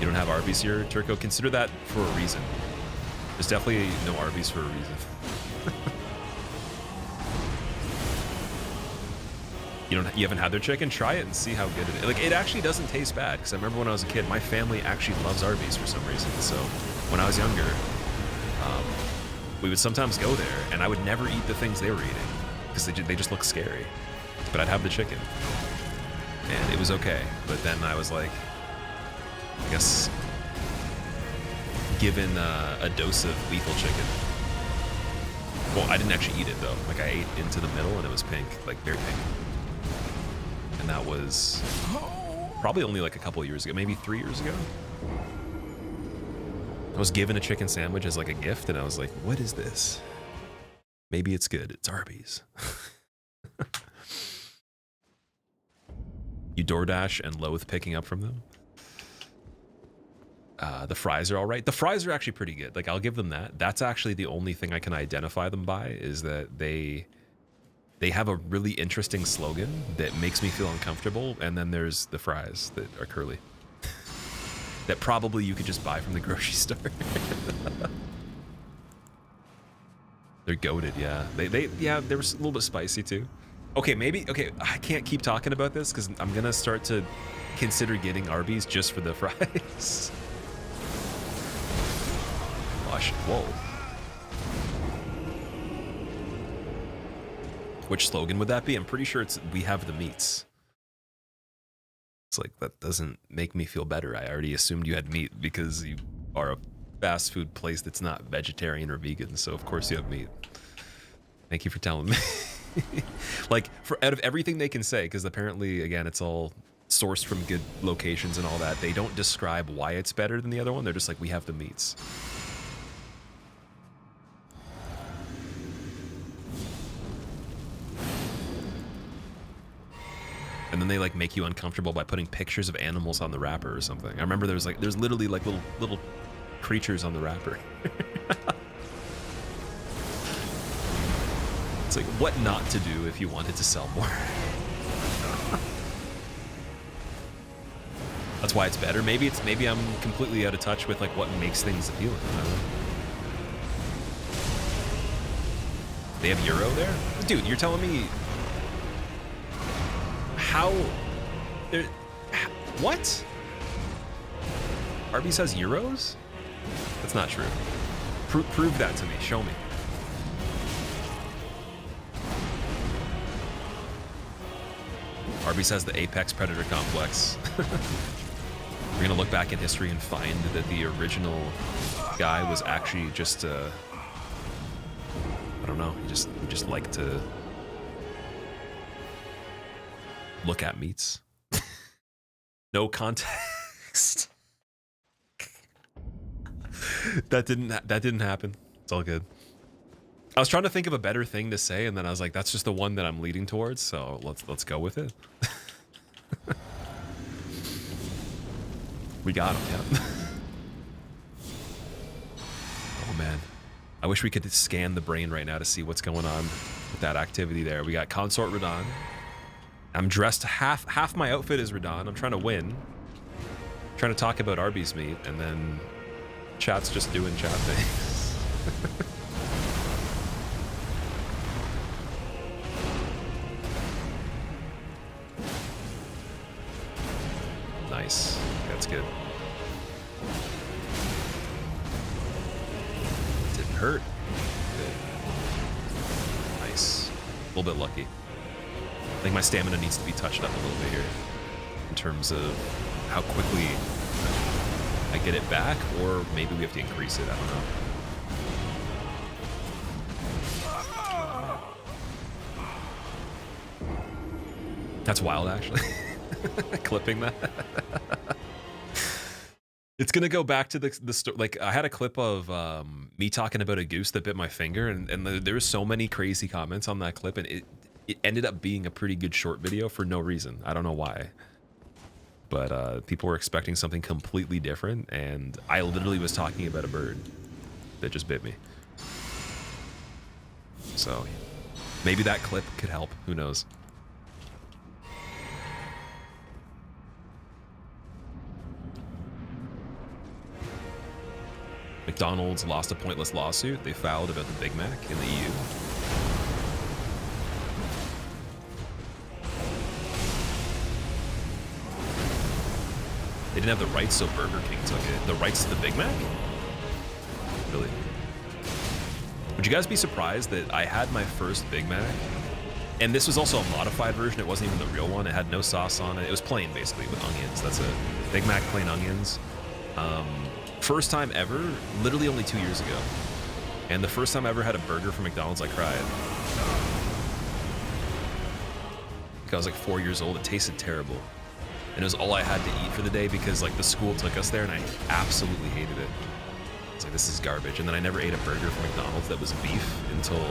You don't have Arby's here, Turco? Consider that for a reason. There's definitely no Arby's for a reason. You haven't had their chicken? Try it and see how good it is. Like, it actually doesn't taste bad, because I remember when I was a kid, my family actually loves Arby's for some reason. So when I was younger, we would sometimes go there, and I would never eat the things they were eating, because they just look scary. But I'd have the chicken, and it was okay. But then I was like, I guess, given a dose of lethal chicken. Well, I didn't actually eat it, though. Like, I ate into the middle, and it was pink, like very pink. And that was probably only like a couple of years ago, maybe 3 years ago. I was given a chicken sandwich as like a gift, and I was like, what is this? Maybe it's good. It's Arby's. You DoorDash and loathe picking up from them? The fries are all right. The fries are actually pretty good. Like, I'll give them that. That's actually the only thing I can identify them by, is that they have a really interesting slogan that makes me feel uncomfortable, and then there's the fries that are curly. That probably you could just buy from the grocery store. They're goated, yeah. Yeah, they were a little bit spicy too. Okay, I can't keep talking about this because I'm gonna start to consider getting Arby's just for the fries. Gosh, whoa. Which slogan would that be? I'm pretty sure it's "We have the meats." It's like, that doesn't make me feel better. I already assumed you had meat because you are a fast food place that's not vegetarian or vegan, so of course you have meat. Thank you for telling me. Like, out of everything they can say, because apparently, again, it's all sourced from good locations and all that, they don't describe why it's better than the other one. They're just like, we have the meats. And then they like make you uncomfortable by putting pictures of animals on the wrapper or something. I remember there's literally like little creatures on the wrapper. It's like what not to do if you wanted to sell more. That's why it's better. Maybe I'm completely out of touch with like what makes things appealing. I don't know. They have Euro there? Dude, you're telling me how there what? Arby's has Euros? That's not true. Prove that to me. Show me. Arby's has the Apex Predator Complex. We're gonna look back in history and find that the original guy was actually just I don't know, he just liked to look at meats. No context. That didn't happen. It's all good. I was trying to think of a better thing to say, and then I was like, that's just the one that I'm leading towards, so let's go with it. We got him, yeah. Oh man. I wish we could scan the brain right now to see what's going on with that activity there. We got Consort Radon. I'm dressed, half my outfit is Radon. I'm trying to win. I'm trying to talk about Arby's meat, and then chat's just doing chat things. Nice. That's good. Didn't hurt. Good. Nice. A little bit lucky. I think my stamina needs to be touched up a little bit here in terms of how quickly I get it back, or maybe we have to increase it. I don't know. That's wild, actually. Clipping that. It's gonna go back to the story. Like I had a clip of me talking about a goose that bit my finger, and there were so many crazy comments on that clip, and it ended up being a pretty good short video for no reason. I don't know why, but people were expecting something completely different, and I literally was talking about a bird that just bit me. So maybe that clip could help. Who knows? McDonald's lost a pointless lawsuit. They filed about the Big Mac in the EU. They didn't have the rights, so Burger King took it. The rights to the Big Mac? Really? Would you guys be surprised that I had my first Big Mac? And this was also a modified version. It wasn't even the real one. It had no sauce on it. It was plain, basically, with onions. That's it. Big Mac, plain onions. First time ever, literally only 2 years ago. And the first time I ever had a burger from McDonald's, I cried. I was like 4 years old. It tasted terrible. And it was all I had to eat for the day because like the school took us there and I absolutely hated it. I was like, this is garbage. And then I never ate a burger from McDonald's that was beef until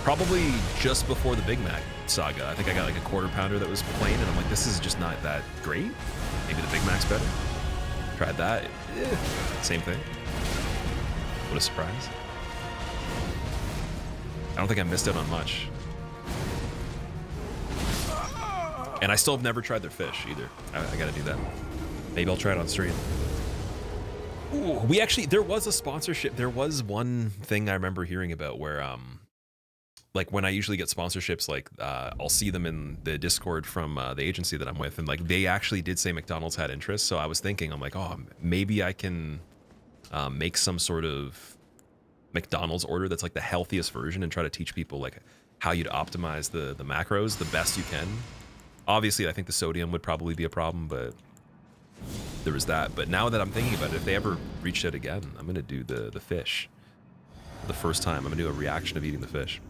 probably just before the Big Mac saga. I think I got like a quarter pounder that was plain and I'm like, this is just not that great. Maybe the Big Mac's better. Tried that. Same thing. What a surprise. I don't think I missed out on much. And I still have never tried their fish either. I gotta do that. Maybe I'll try it on stream. Ooh, we actually, there was a sponsorship. There was one thing I remember hearing about where, like when I usually get sponsorships, like I'll see them in the Discord from the agency that I'm with, and like they actually did say McDonald's had interest. So I was thinking, I'm like, oh, maybe I can make some sort of McDonald's order that's like the healthiest version and try to teach people like how you'd optimize the macros the best you can. Obviously, I think the sodium would probably be a problem, but there was that. But now that I'm thinking about it, if they ever reached out again, I'm gonna do the fish. For the first time, I'm gonna do a reaction of eating the fish.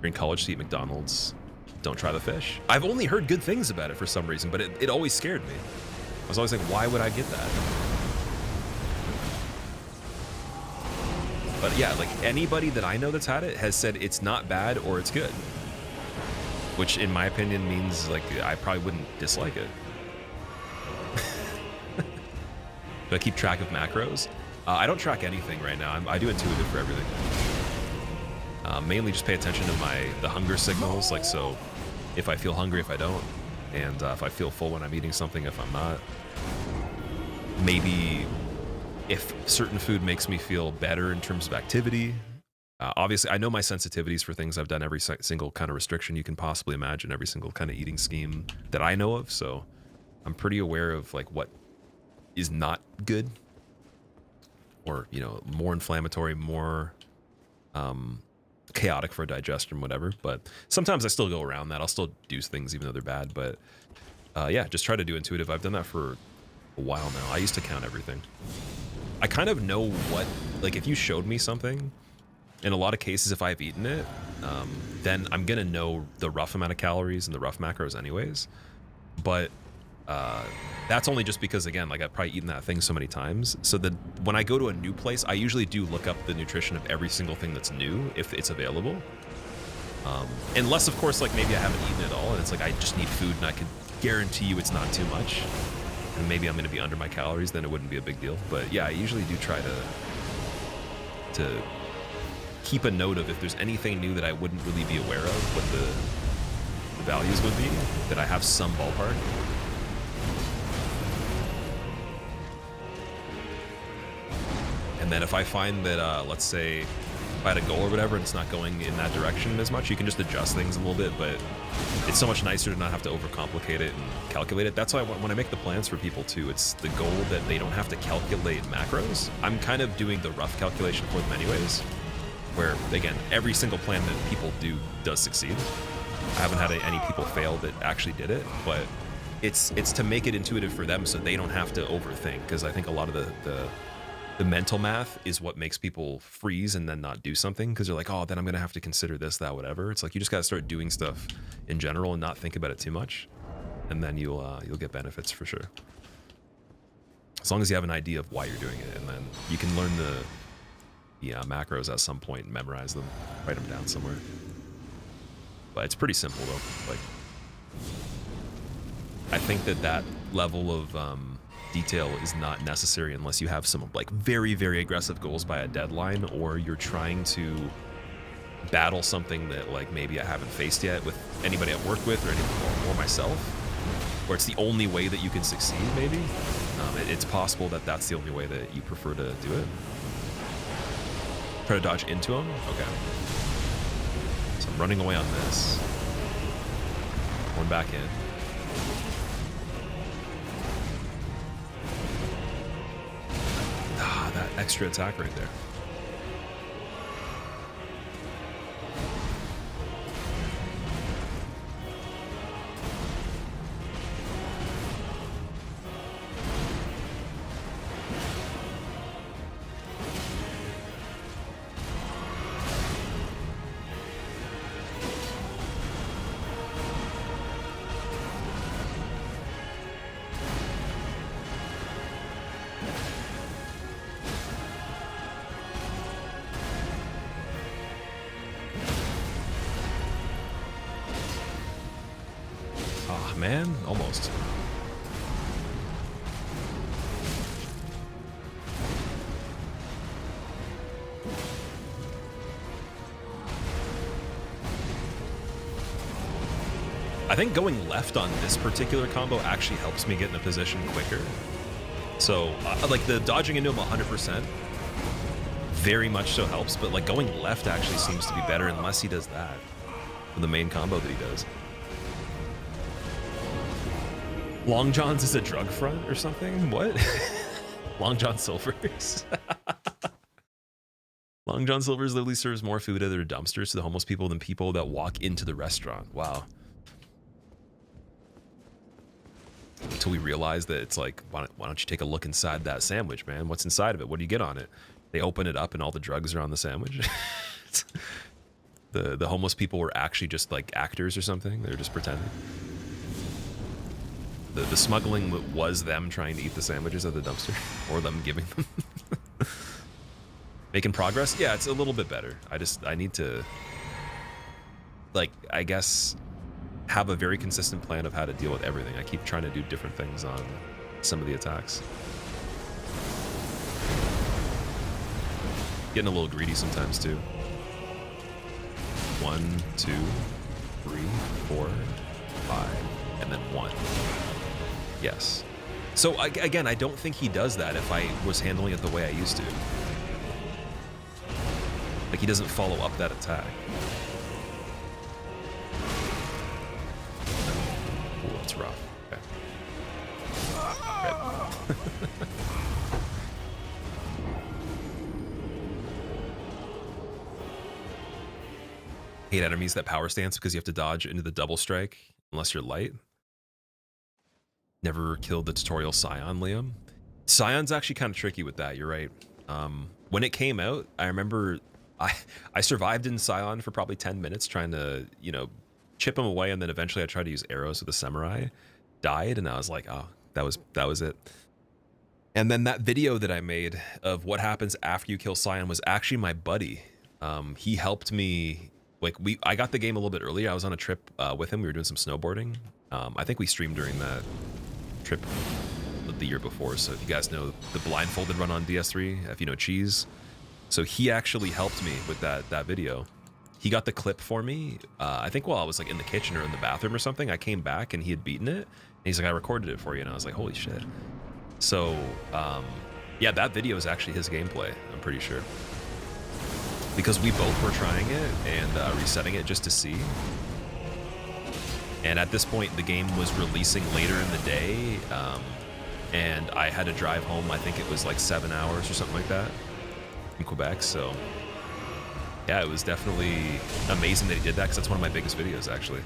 You're in college to eat McDonald's, don't try the fish. I've only heard good things about it for some reason, but it always scared me. I was always like, why would I get that? But yeah, like anybody that I know that's had it has said it's not bad or it's good. Which in my opinion means like I probably wouldn't dislike it. Do I keep track of macros? I don't track anything right now. I do intuitive for everything. Mainly just pay attention to the hunger signals, like so if I feel hungry, if I don't, and if I feel full when I'm eating something, if I'm not. Maybe if certain food makes me feel better in terms of activity. Obviously, I know my sensitivities for things. I've done every single kind of restriction you can possibly imagine, every single kind of eating scheme that I know of, so I'm pretty aware of like what is not good, or you know, more inflammatory, more chaotic for digestion, whatever. But sometimes I still go around that. I'll still do things even though they're bad. But yeah, just try to do intuitive. I've done that for a while now. I used to count everything. I kind of know what, like if you showed me something, in a lot of cases, if I've eaten it, then I'm gonna know the rough amount of calories and the rough macros anyways. But that's only just because, again, like I've probably eaten that thing so many times. So that when I go to a new place, I usually do look up the nutrition of every single thing that's new, if it's available. Unless, of course, like maybe I haven't eaten it all and it's like I just need food and I could guarantee you it's not too much. And maybe I'm going to be under my calories, then it wouldn't be a big deal. But yeah, I usually do try to keep a note of if there's anything new that I wouldn't really be aware of, what the values would be, that I have some ballpark. And then if I find that, let's say, if I had a goal or whatever and it's not going in that direction as much, you can just adjust things a little bit, but it's so much nicer to not have to overcomplicate it and calculate it. That's why when I make the plans for people too, it's the goal that they don't have to calculate macros. I'm kind of doing the rough calculation for them anyways, where, again, every single plan that people do does succeed. I haven't had any people fail that actually did it, but it's to make it intuitive for them so they don't have to overthink, because I think a lot of the mental math is what makes people freeze and then not do something, because they're like, oh, then I'm gonna have to consider this, that, whatever. It's like you just gotta start doing stuff in general and not think about it too much, and then you'll get benefits for sure. As long as you have an idea of why you're doing it, and then you can learn the macros at some point and memorize them, write them down somewhere. But it's pretty simple though. Like, I think that level of detail is not necessary unless you have some like very, very aggressive goals by a deadline, or you're trying to battle something that like maybe I haven't faced yet with anybody I've worked with or anything, or myself, where it's the only way that you can succeed. Maybe it's possible that that's the only way that you prefer to do it. Try to dodge into them. Okay, so I'm running away on this, going back in. That extra attack right there. Man, almost. I think going left on this particular combo actually helps me get in a position quicker. So, like the dodging into him 100% very much so helps, but like going left actually seems to be better unless he does that for the main combo that he does. Long John's is a drug front or something? What? Long John Silver's? Long John Silver's literally serves more food at their dumpsters to the homeless people than people that walk into the restaurant. Wow. Until we realize that it's like, why don't you take a look inside that sandwich, man? What's inside of it? What do you get on it? They open it up and all the drugs are on the sandwich. The homeless people were actually just like actors or something. They were just pretending. The smuggling was them trying to eat the sandwiches at the dumpster, or them giving them. Making progress? Yeah, it's a little bit better. I need to, like, I guess, have a very consistent plan of how to deal with everything. I keep trying to do different things on some of the attacks. Getting a little greedy sometimes too. 1, 2, 3, 4, 5, and then 1. Yes. So again, I don't think he does that if I was handling it the way I used to. Like, he doesn't follow up that attack. Ooh, that's rough. Okay. Hate enemies that power stance because you have to dodge into the double strike unless you're light. Never killed the tutorial Scion, Liam. Scion's actually kind of tricky with that, you're right. When it came out, I remember I survived in Scion for probably 10 minutes trying to, you know, chip him away, and then eventually I tried to use arrows with the samurai. Died, and I was like, oh, that was it. And then that video that I made of what happens after you kill Scion was actually my buddy. He helped me, like, I got the game a little bit earlier. I was on a trip with him. We were doing some snowboarding. I think we streamed during that trip the year before. So if you guys know the blindfolded run on DS3, if you know Cheese. So he actually helped me with that video. He got the clip for me. I think while I was like in the kitchen or in the bathroom or something, I came back and he had beaten it. And he's like, I recorded it for you. And I was like, holy shit. So yeah, that video is actually his gameplay, I'm pretty sure. Because we both were trying it and resetting it just to see. And at this point, the game was releasing later in the day. And I had to drive home, I think it was like 7 hours or something like that in Quebec. So yeah, it was definitely amazing that he did that, because that's one of my biggest videos, actually.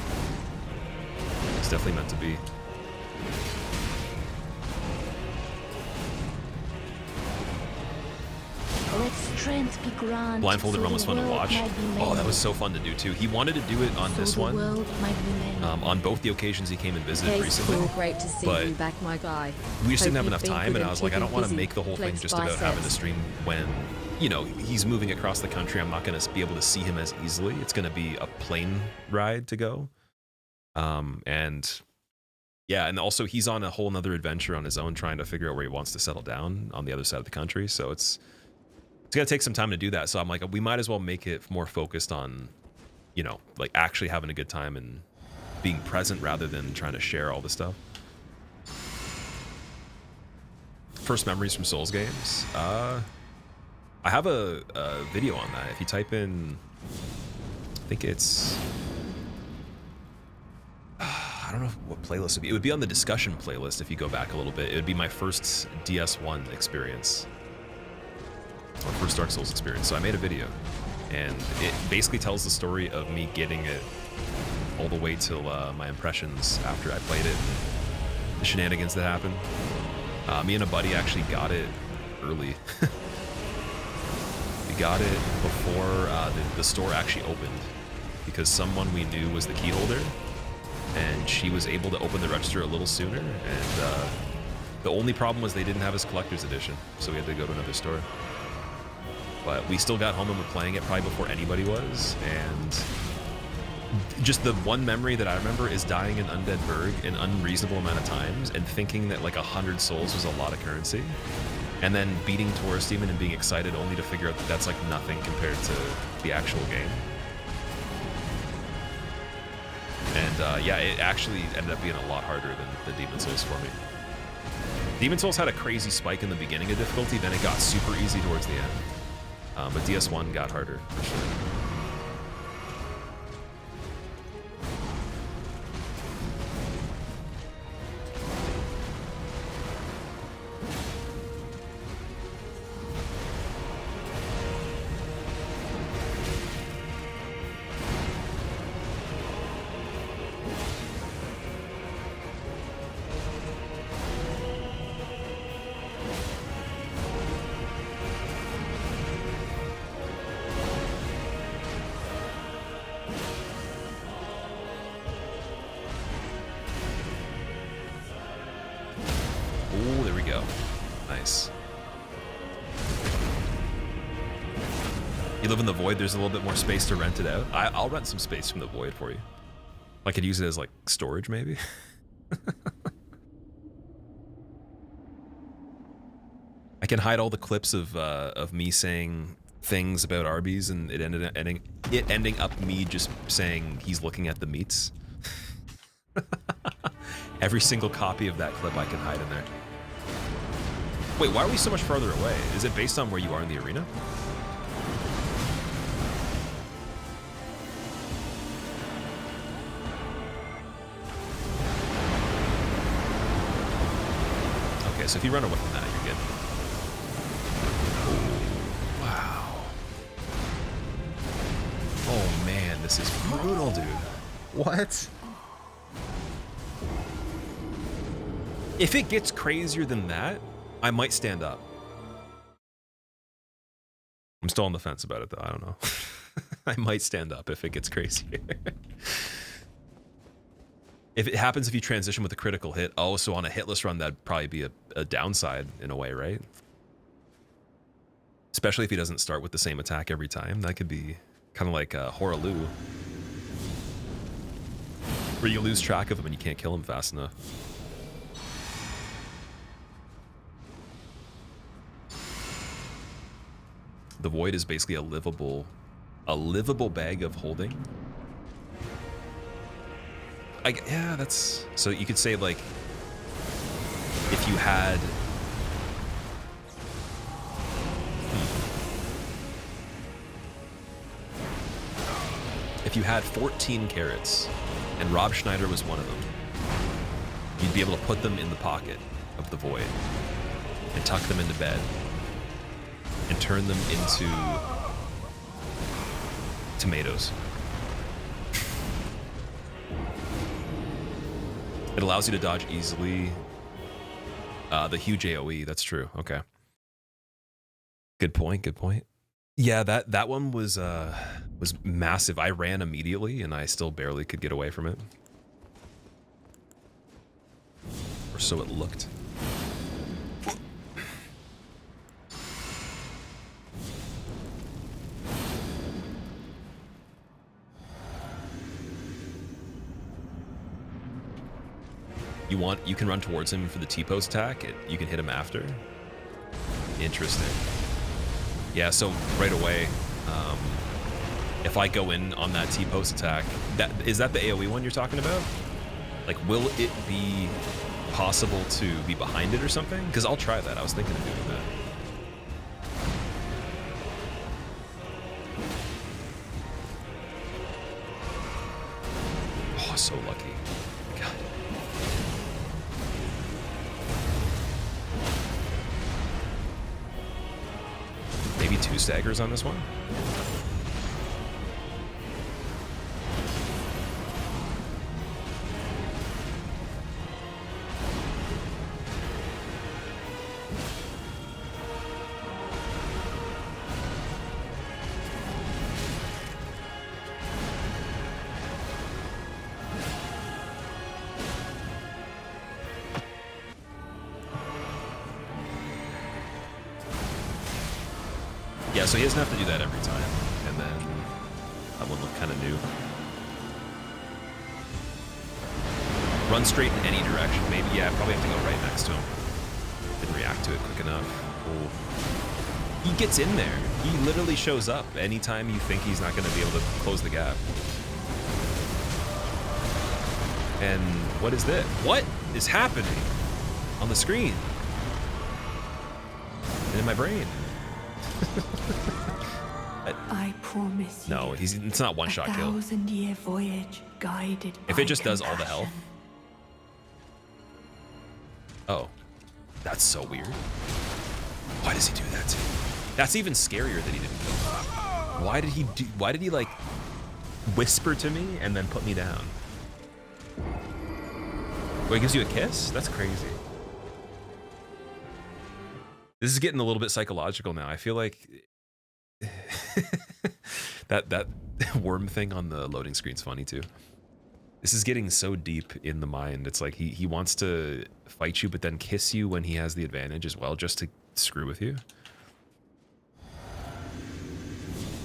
It's definitely meant to be. Let strength be granted. Blindfolded run was fun to watch. Oh, that was so fun to do too. He wanted to do it on this one, on both the occasions he came and visited recently. Cool, great to see you back, my guy. We just didn't have enough time, and I was like, I don't want to make the whole thing just about having to stream when, you know, he's moving across the country. I'm not going to be able to see him as easily. It's going to be a plane ride to go. And yeah, and also he's on a whole nother adventure on his own, trying to figure out where he wants to settle down on the other side of the country. So it's gonna take some time to do that. So I'm like, we might as well make it more focused on, you know, like actually having a good time and being present rather than trying to share all the stuff. First memories from Souls games. I have a video on that. If you type in, I think it's, I don't know what playlist it would be. It would be on the discussion playlist if you go back a little bit. It would be my first DS1 experience. Or first Dark Souls experience. So I made a video, and it basically tells the story of me getting it all the way till my impressions after I played it, the shenanigans that happened. Me and a buddy actually got it early. We got it before the store actually opened, because someone we knew was the key holder, and she was able to open the register a little sooner, and the only problem was they didn't have his collector's edition, so we had to go to another store. But we still got home and were playing it probably before anybody was, and just the one memory that I remember is dying in Undead Burg an unreasonable amount of times and thinking that like 100 souls was a lot of currency, and then beating Tourist Demon and being excited only to figure out that that's like nothing compared to the actual game. And yeah, it actually ended up being a lot harder than the Demon Souls for me. Demon Souls had a crazy spike in the beginning of difficulty, then it got super easy towards the end. But DS1 got harder, for sure. You live in the void, there's a little bit more space to rent it out. I'll rent some space from the void for you. I could use it as like storage maybe. I can hide all the clips of me saying things about Arby's and it ending up me just saying he's looking at the meats. Every single copy of that clip I can hide in there. Wait, why are we so much farther away? Is it based on where you are in the arena? Okay, so if you run away from that, you're good. Oh, wow. Oh man, this is brutal, dude. What? If it gets crazier than that, I might stand up. I'm still on the fence about it though, I don't know. I might stand up if it gets crazier. If it happens if you transition with a critical hit, oh, so on a hitless run, that'd probably be a downside in a way, right? Especially if he doesn't start with the same attack every time. That could be kind of like Horaloo, where you lose track of him and you can't kill him fast enough. The void is basically a livable bag of holding. Yeah, that's so you could say like if you had if you had 14 carrots and Rob Schneider was one of them, you'd be able to put them in the pocket of the void and tuck them into bed and turn them into tomatoes. It allows you to dodge easily. The huge AoE, that's true. Okay. Good point, good point. Yeah, that one was massive. I ran immediately and I still barely could get away from it. Or so it looked. You can run towards him for the T-post attack. You can hit him after. Interesting. Yeah, so right away, if I go in on that T-post attack, is that the AoE one you're talking about? Like, will it be possible to be behind it or something? Because I'll try that. I was thinking of doing that. Oh, so lucky. God. Maybe 2 staggers on this one? Yeah, so he doesn't have to do that every time, and then that one looked kind of new. Run straight in any direction, maybe. Yeah, probably have to go right next to him. Didn't react to it quick enough. Oh. He gets in there. He literally shows up anytime you think he's not going to be able to close the gap. And what is this? What is happening on the screen? And in my brain. I promise you. No, it's not one shot kill. 1,000-year voyage guided if by it just does all the compassion. health. Oh, that's so weird. Why does he do that to me? That's even scarier that he didn't kill me. Why did he like whisper to me and then put me down? Wait, he gives you a kiss? That's crazy. This is getting a little bit psychological now. I feel like that worm thing on the loading screen's funny too. This is getting so deep in the mind. It's like he wants to fight you, but then kiss you when he has the advantage as well, just to screw with you.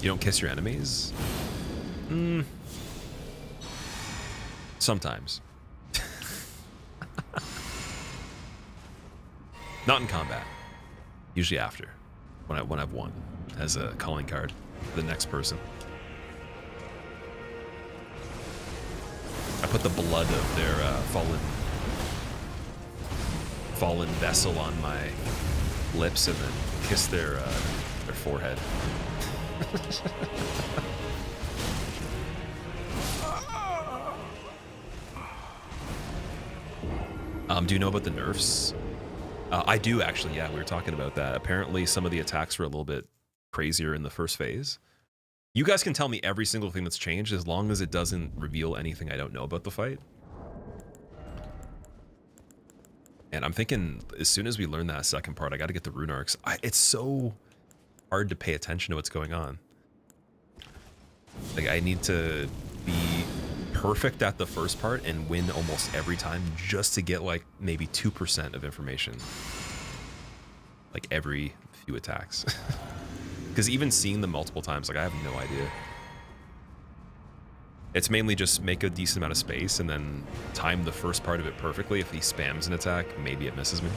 You don't kiss your enemies? Sometimes. Not in combat. Usually after, when I've won, as a calling card for the next person. I put the blood of their fallen vessel on my lips and then kiss their forehead. Do you know about the nerfs? I do actually, yeah, we were talking about that. Apparently some of the attacks were a little bit crazier in the first phase. You guys can tell me every single thing that's changed as long as it doesn't reveal anything I don't know about the fight. And I'm thinking as soon as we learn that second part, I got to get the rune arcs. It's so hard to pay attention to what's going on. Like, I need to be perfect at the first part and win almost every time just to get like maybe 2% of information. Like every few attacks. Because even seeing them multiple times, like I have no idea. It's mainly just make a decent amount of space and then time the first part of it perfectly. If he spams an attack, maybe it misses me.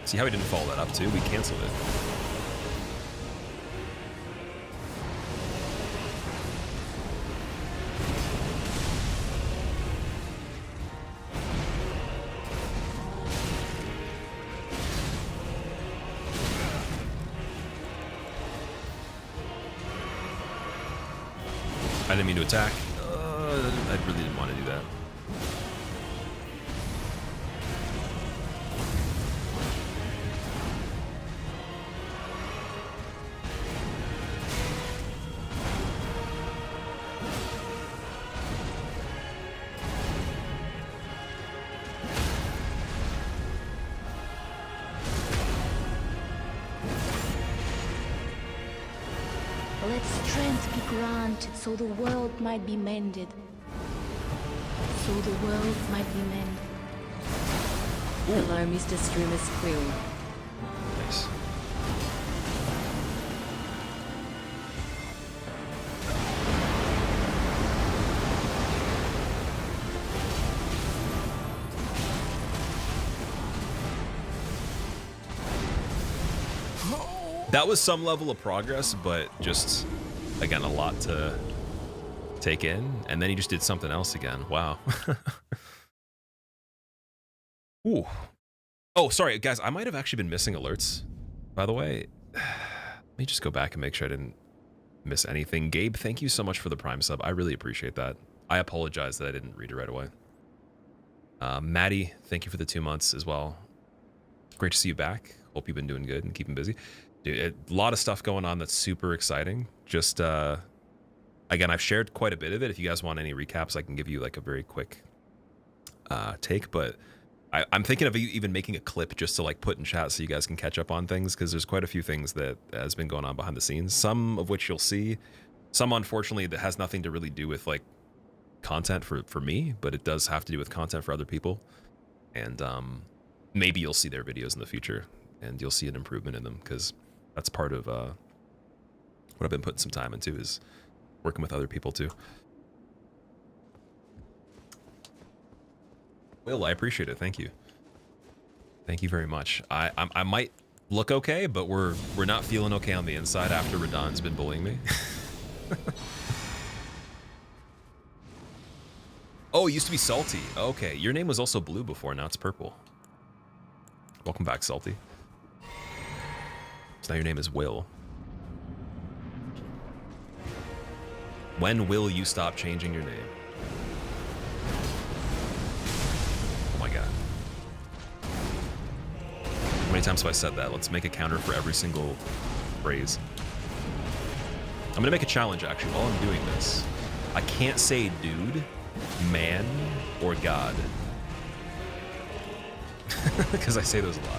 See how he didn't follow that up too? We canceled it. I didn't mean to attack. I really didn't want to do that. Let strength be granted so the world might be mended. So the world might be mended. Hello, Mr. Streamer Squill. Nice. That was some level of progress, but just, again, a lot to take in. And then he just did something else again. Wow. Ooh. Oh, sorry, guys. I might have actually been missing alerts, by the way. Let me just go back and make sure I didn't miss anything. Gabe, thank you so much for the Prime sub. I really appreciate that. I apologize that I didn't read it right away. Maddie, thank you for the 2 months as well. Great to see you back. Hope you've been doing good and keeping busy. Dude, a lot of stuff going on that's super exciting. Just, again, I've shared quite a bit of it. If you guys want any recaps, I can give you like a very quick take. But I'm thinking of even making a clip just to like put in chat so you guys can catch up on things, because there's quite a few things that has been going on behind the scenes. Some of which you'll see. Some, unfortunately, that has nothing to really do with like content for me, but it does have to do with content for other people. And maybe you'll see their videos in the future and you'll see an improvement in them, because that's part of what I've been putting some time into, is working with other people too. Will, I appreciate it. Thank you. Thank you very much. I might look okay, but we're not feeling okay on the inside after Radon's been bullying me. Oh, it used to be Salty. Okay, your name was also blue before, now it's purple. Welcome back, Salty. So now your name is Will. When will you stop changing your name? Oh my god. How many times have I said that? Let's make a counter for every single phrase. I'm gonna make a challenge, actually, while I'm doing this. I can't say dude, man, or God. Because I say those a lot.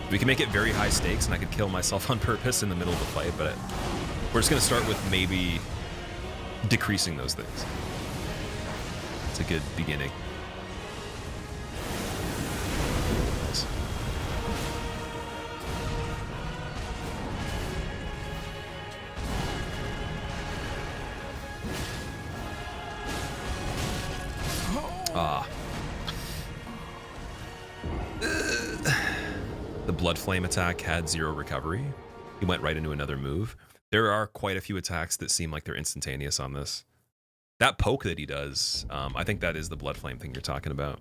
We can make it very high stakes, and I could kill myself on purpose in the middle of the fight, but we're just going to start with maybe decreasing those things. It's a good beginning. Nice. The Blood Flame attack had 0 recovery. He went right into another move. There are quite a few attacks that seem like they're instantaneous on this. That poke that he does, I think that is the Blood Flame thing you're talking about.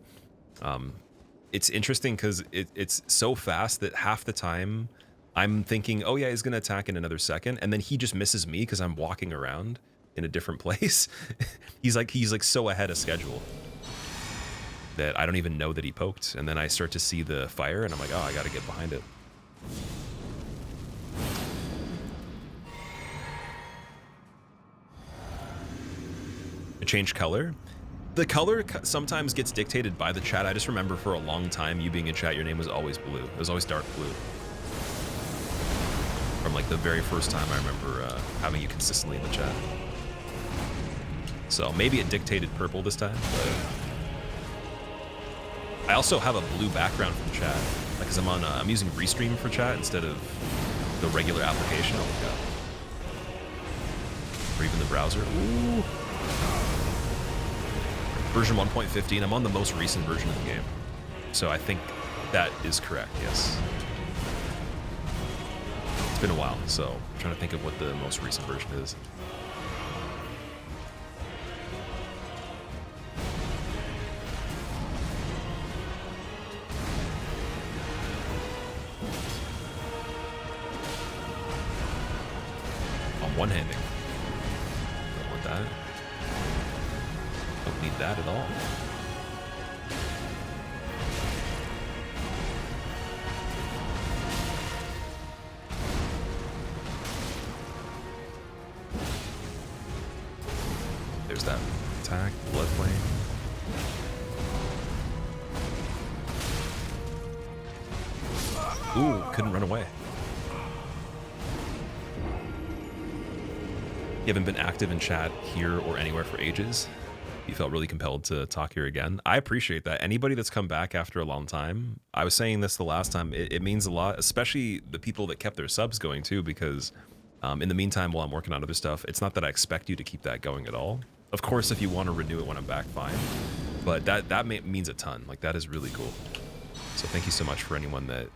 It's interesting because it's so fast that half the time I'm thinking, oh yeah, he's going to attack in another second, and then he just misses me because I'm walking around in a different place. he's like so ahead of schedule that I don't even know that he poked, and then I start to see the fire, and I'm like, oh, I got to get behind it. Change color. The color sometimes gets dictated by the chat. I just remember for a long time, you being in chat, your name was always blue. It was always dark blue. From like the very first time I remember having you consistently in the chat. So maybe it dictated purple this time, but I also have a blue background from chat, because I'm using Restream for chat instead of the regular application. Oh my god. Or even the browser. Ooh. Version 1.15. I'm on the most recent version of the game, so I think that is correct. Yes. It's been a while, so I'm trying to think of what the most recent version is. One-handing. Don't want that. Don't need that at all. There's that attack, blood flame. Ooh, couldn't run away. You haven't been active in chat here or anywhere for ages. You felt really compelled to talk here again. I appreciate that. Anybody that's come back after a long time, I was saying this the last time, it means a lot, especially the people that kept their subs going too, because in the meantime, while I'm working on other stuff, it's not that I expect you to keep that going at all. Of course, if you want to renew it when I'm back, fine. But that means a ton. Like, that is really cool. So thank you so much for anyone that,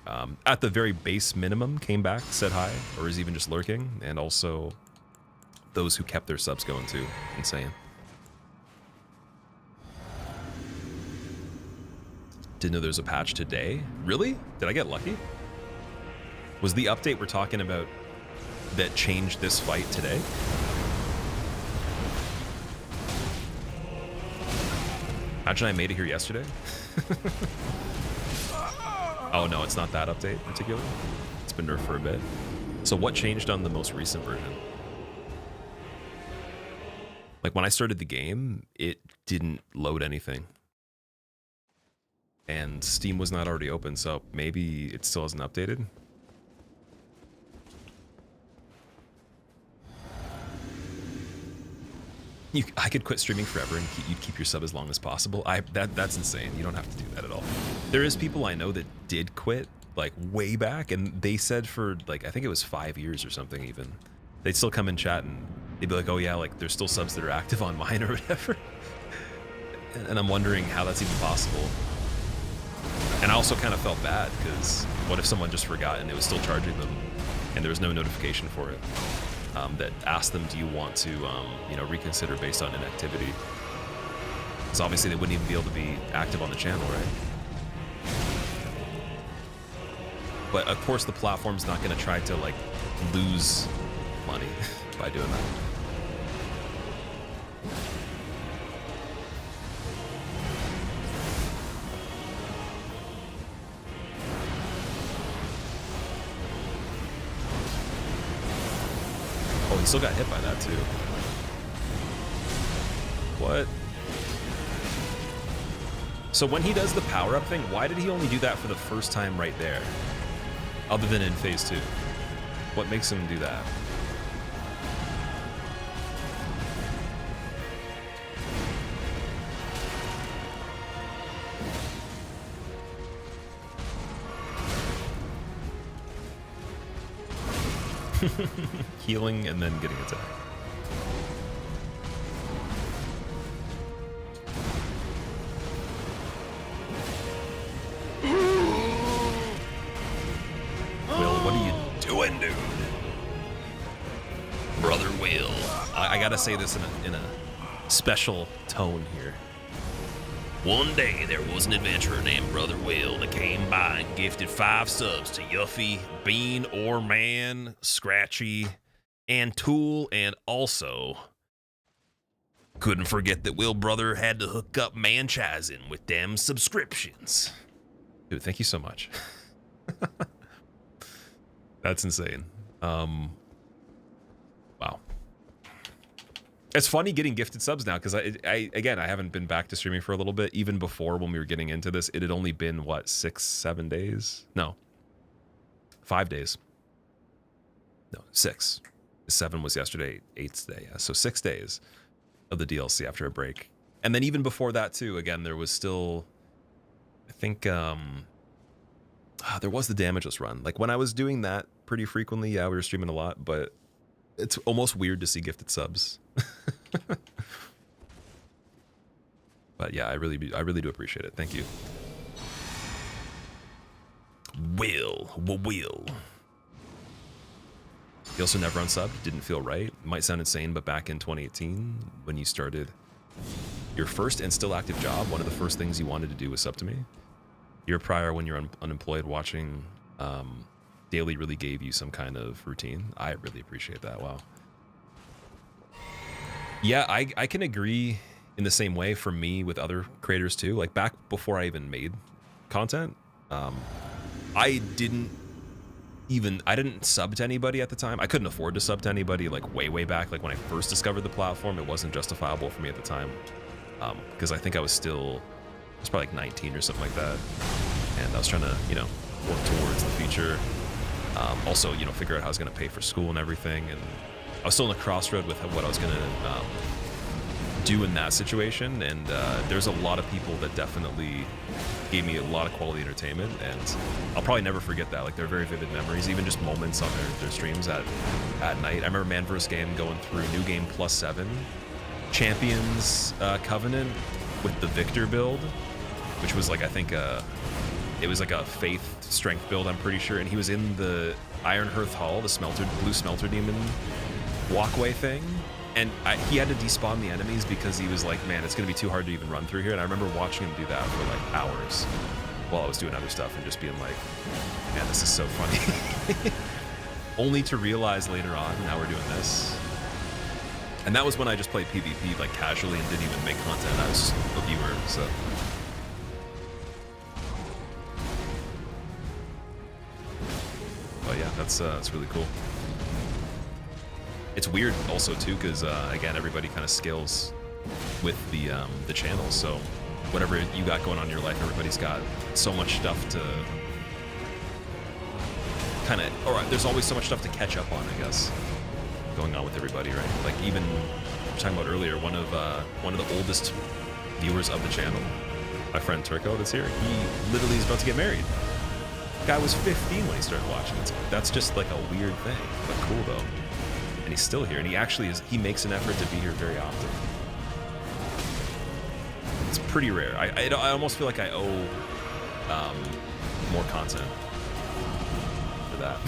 at the very base minimum, came back, said hi, or is even just lurking, and also those who kept their subs going too. Insane. Didn't know there's a patch today. Really? Did I get lucky? Was the update we're talking about that changed this fight today? Imagine I made it here yesterday. Oh no, it's not that update particularly. It's been nerfed for a bit. So what changed on the most recent version? Like, when I started the game, it didn't load anything. And Steam was not already open, so maybe it still hasn't updated. I could quit streaming forever and you'd keep your sub as long as possible. That's insane. You don't have to do that at all. There is people I know that did quit, like, way back, and they said for, like, I think it was 5 years or something even. They'd still come in chat and they'd be like, oh yeah, like, there's still subs that are active on mine or whatever. And I'm wondering how that's even possible. And I also kind of felt bad, because what if someone just forgot and it was still charging them and there was no notification for it that asked them, do you want to you know, reconsider based on inactivity? Because obviously they wouldn't even be able to be active on the channel, right? But of course the platform's not going to try to, like, lose money by doing that. Oh, he still got hit by that too. What? So when he does the power-up thing, why did he only do that for the first time right there? Other than in phase 2. What makes him do that? Healing and then getting attacked. Will, what are you doing, dude? Brother Will. I gotta say this in a special tone here. One day there was an adventurer named Brother Will that came by and gifted 5 subs to Yuffie, Bean, or Man, Scratchy, and Tool, and also couldn't forget that Will Brother had to hook up Manchazin with them subscriptions. Dude, thank you so much. That's insane. Wow. It's funny getting gifted subs now because I haven't been back to streaming for a little bit. Even before when we were getting into this, it had only been what 6-7 days? No, 5 days. No, 6. 7 was yesterday. 8's today. Yeah. So 6 days of the DLC after a break, and then even before that too. Again, there was still, I think, there was the damageless run. Like when I was doing that pretty frequently, yeah, we were streaming a lot, but it's almost weird to see gifted subs. But yeah, I really do appreciate it. Thank you. Will. He also never unsubbed. Didn't feel right. It might sound insane, but back in 2018, when you started your first and still active job, one of the first things you wanted to do was sub to me. Year prior, when you're unemployed, watching daily really gave you some kind of routine. I really appreciate that. Wow. Yeah, I can agree in the same way for me with other creators too. Like back before I even made content, I didn't sub to anybody at the time. I couldn't afford to sub to anybody like way back. Like when I first discovered the platform, it wasn't justifiable for me at the time. Because I think I was probably like 19 or something like that. And I was trying to, work towards the future. Also, figure out how I was going to pay for school and everything. And I was still in a crossroad with what I was going to do in that situation. And there's a lot of people that definitely gave me a lot of quality entertainment. And I'll probably never forget that. Like, they're very vivid memories, even just moments on their streams at night. I remember Man vs. Game going through New Game +7, Champions Covenant with the Victor build, which was like, I think, it was like a faith strength build, I'm pretty sure. And he was in the Iron Hearth Hall, the blue smelter demon walkway thing. And he had to despawn the enemies because he was like, man, it's going to be too hard to even run through here. And I remember watching him do that for like hours while I was doing other stuff and just being like, man, this is so funny. Only to realize later on, now we're doing this. And that was when I just played PvP like casually and didn't even make content. I was just a viewer, so. But yeah, that's really cool. It's weird also too, because again, everybody kind of scales with the channel. So whatever you got going on in your life, everybody's got so much stuff to there's always so much stuff to catch up on, I guess, going on with everybody, right? Like even we were talking about earlier, one of the oldest viewers of the channel, my friend Turco that's here, he literally is about to get married. The guy was 15 when he started watching. That's just like a weird thing, but cool though. And he's still here, and he makes an effort to be here very often. It's pretty rare. I almost feel like I owe more content for that.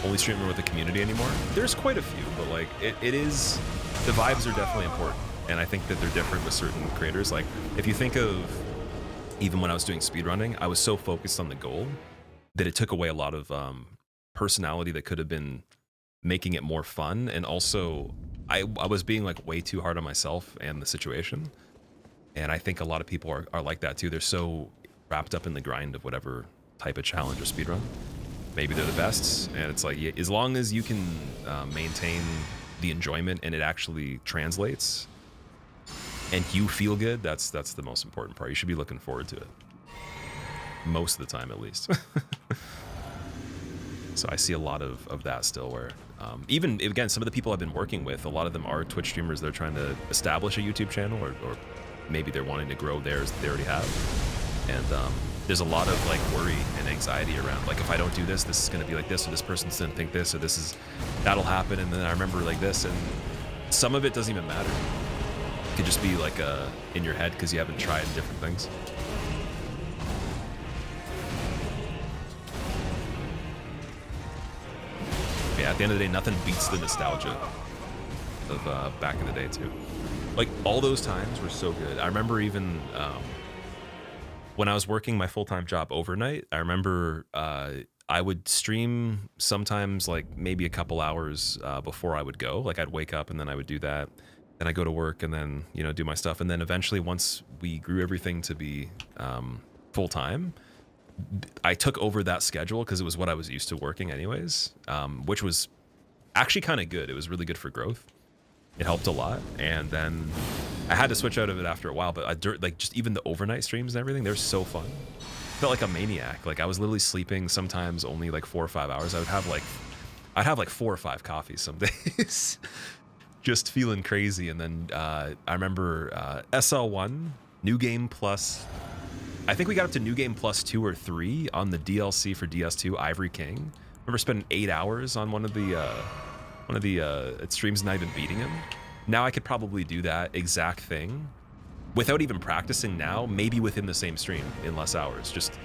Only streaming with the community anymore? There's quite a few, but like it is, the vibes are definitely important, and I think that they're different with certain creators. Like if you think of even when I was doing speedrunning, I was so focused on the goal that it took away a lot of personality that could have been making it more fun. And also I was being like way too hard on myself and the situation. And I think a lot of people are like that too. They're so wrapped up in the grind of whatever type of challenge or speedrun. Maybe they're the best, and it's like, as long as you can maintain the enjoyment and it actually translates and you feel good, that's the most important part. You should be looking forward to it. most of the time at least. So I see a lot of that still, where even again, some of the people I've been working with, a lot of them are Twitch streamers. They're trying to establish a YouTube channel, or maybe they're wanting to grow theirs that they already have. And there's a lot of like worry and anxiety around, like, if I don't do this, this is going to be like this, or this person's going to think this, or that'll happen. And then I remember like this, and some of it doesn't even matter. It could just be like in your head because you haven't tried different things. Yeah, at the end of the day, nothing beats the nostalgia of back in the day too. Like, all those times were so good. I remember even when I was working my full-time job overnight, I remember I would stream sometimes like maybe a couple hours before I would go. Like, I'd wake up and then I would do that. Then I go to work and then, you know, do my stuff. And then eventually, once we grew everything to be full-time, I took over that schedule because it was what I was used to working anyways, which was actually kind of good. It was really good for growth. It helped a lot. And then I had to switch out of it after a while, but like just even the overnight streams and everything, they're so fun. I felt like a maniac. Like, I was literally sleeping sometimes only like 4 or 5 hours. I'd have like 4 or 5 coffees some days. Just feeling crazy. And then I remember SL1, New Game Plus, I think we got up to New Game Plus 2 or 3 on the DLC for DS2, Ivory King. I remember spending 8 hours on one of the streams and not even beating him. Now I could probably do that exact thing without even practicing now, maybe within the same stream in less hours. Just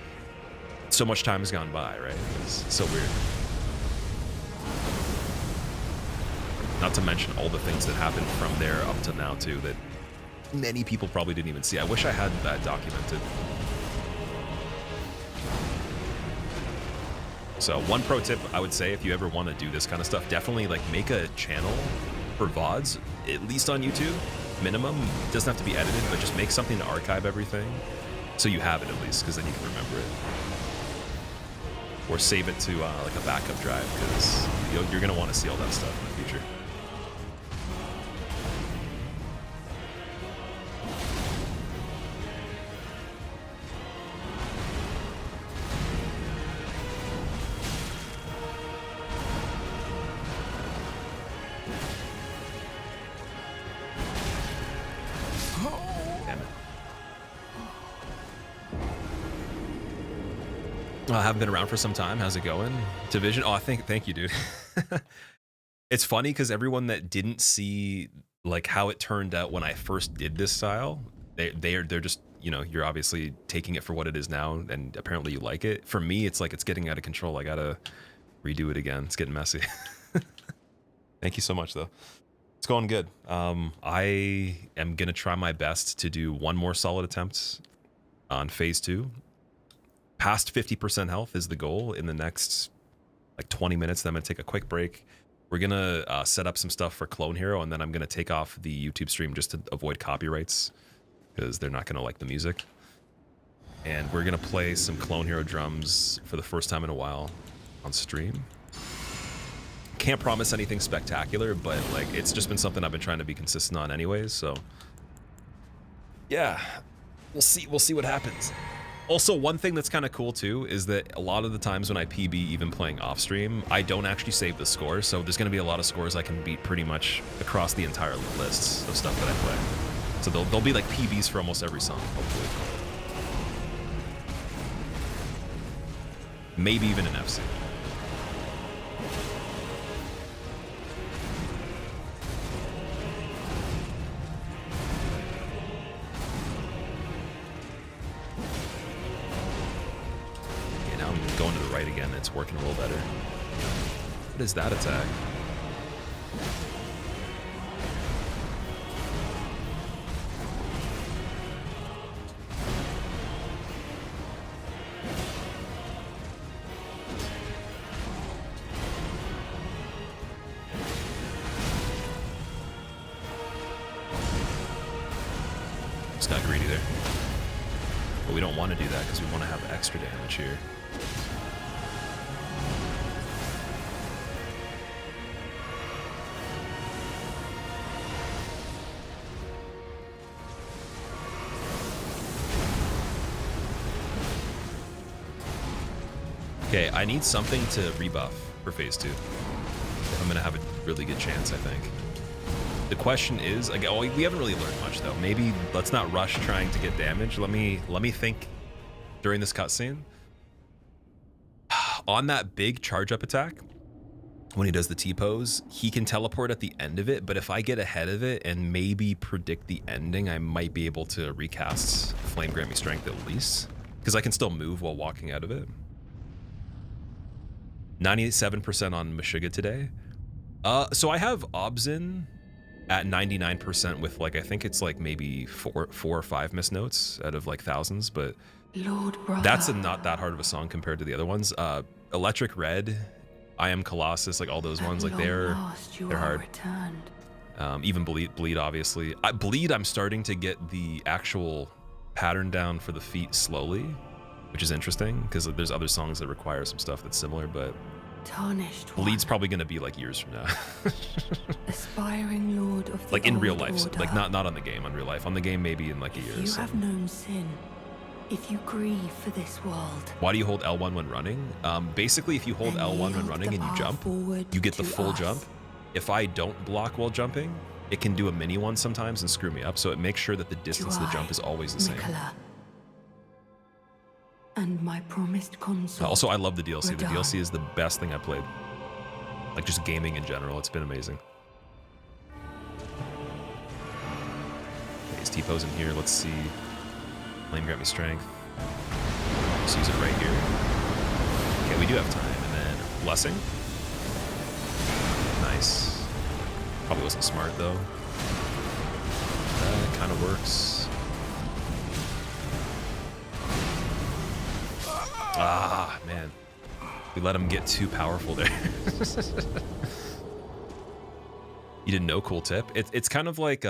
so much time has gone by, right? It's so weird. Not to mention all the things that happened from there up to now too that many people probably didn't even see. I wish I had that documented. So one pro tip I would say, if you ever want to do this kind of stuff, definitely like make a channel for VODs, at least on YouTube, minimum. It doesn't have to be edited, but just make something to archive everything so you have it at least, because then you can remember it. Or save it to like a backup drive, because you're going to want to see all that stuff in the future. I haven't been around for some time. How's it going? Division? Oh, thank you, dude. It's funny because everyone that didn't see like how it turned out when I first did this style, they're just, you know, you're obviously taking it for what it is now, and apparently you like it. For me, it's like it's getting out of control. I gotta redo it again. It's getting messy. Thank you so much, though. It's going good. I am gonna try my best to do one more solid attempt on phase 2. Past 50% health is the goal in the next like 20 minutes. Then I'm gonna take a quick break. We're gonna set up some stuff for Clone Hero, and then I'm gonna take off the YouTube stream just to avoid copyrights, because they're not gonna like the music. And we're gonna play some Clone Hero drums for the first time in a while on stream. Can't promise anything spectacular, but like it's just been something I've been trying to be consistent on anyways. So yeah, we'll see what happens. Also, one thing that's kind of cool too is that a lot of the times when I PB, even playing off stream, I don't actually save the score. So there's going to be a lot of scores I can beat pretty much across the entire lists of stuff that I play. So there'll be like PBs for almost every song, hopefully. Maybe even an FC. Going to the right again, it's working a little better. What is that attack? Just got greedy there. But we don't want to do that because we want to have extra damage here. Okay, I need something to rebuff for phase 2. I'm gonna have a really good chance, I think. The question is, like, oh, we haven't really learned much though. Maybe let's not rush trying to get damage. Let me think during this cutscene. On that big charge up attack, when he does the T-pose, he can teleport at the end of it, but if I get ahead of it and maybe predict the ending, I might be able to recast Flame Grant Me Strength at least, because I can still move while walking out of it. 97% on Meshuggah today. So I have Obzin at 99% with, like, I think it's like maybe four or five misnotes out of like thousands, but Lord brother. that's not that hard of a song compared to the other ones. Electric Red, I Am Colossus, like all those ones, like they're hard. Even Bleed, obviously. Bleed, I'm starting to get the actual pattern down for the feet slowly, which is interesting because there's other songs that require some stuff that's similar, but Tarnished Bleed's probably going to be like years from now. Aspiring lord of the like in real old life, order. like not on the game, on real life. On the game, maybe in like a year or You so. have known sin. If you grieve for this world, Why do you hold L1 when running? Basically, if you hold then L1 when yield running the and you path jump, forward you get the to full us. jump. If I don't block while jumping, it can do a mini one sometimes and screw me up. So it makes sure that the distance of the jump is always the same. Miquella, and my promised consort. Also, I love the DLC. The Radahn. DLC is the best thing I played. Like just gaming in general, it's been amazing. Okay, he's T-pose in here. Let's see. Flame Grant Me Strength. Let's use it right here. Okay, we do have time. And then Blessing. Nice. Probably wasn't smart though. That kind of works. Ah, man. We let him get too powerful there. You didn't know? Cool tip. It's kind of like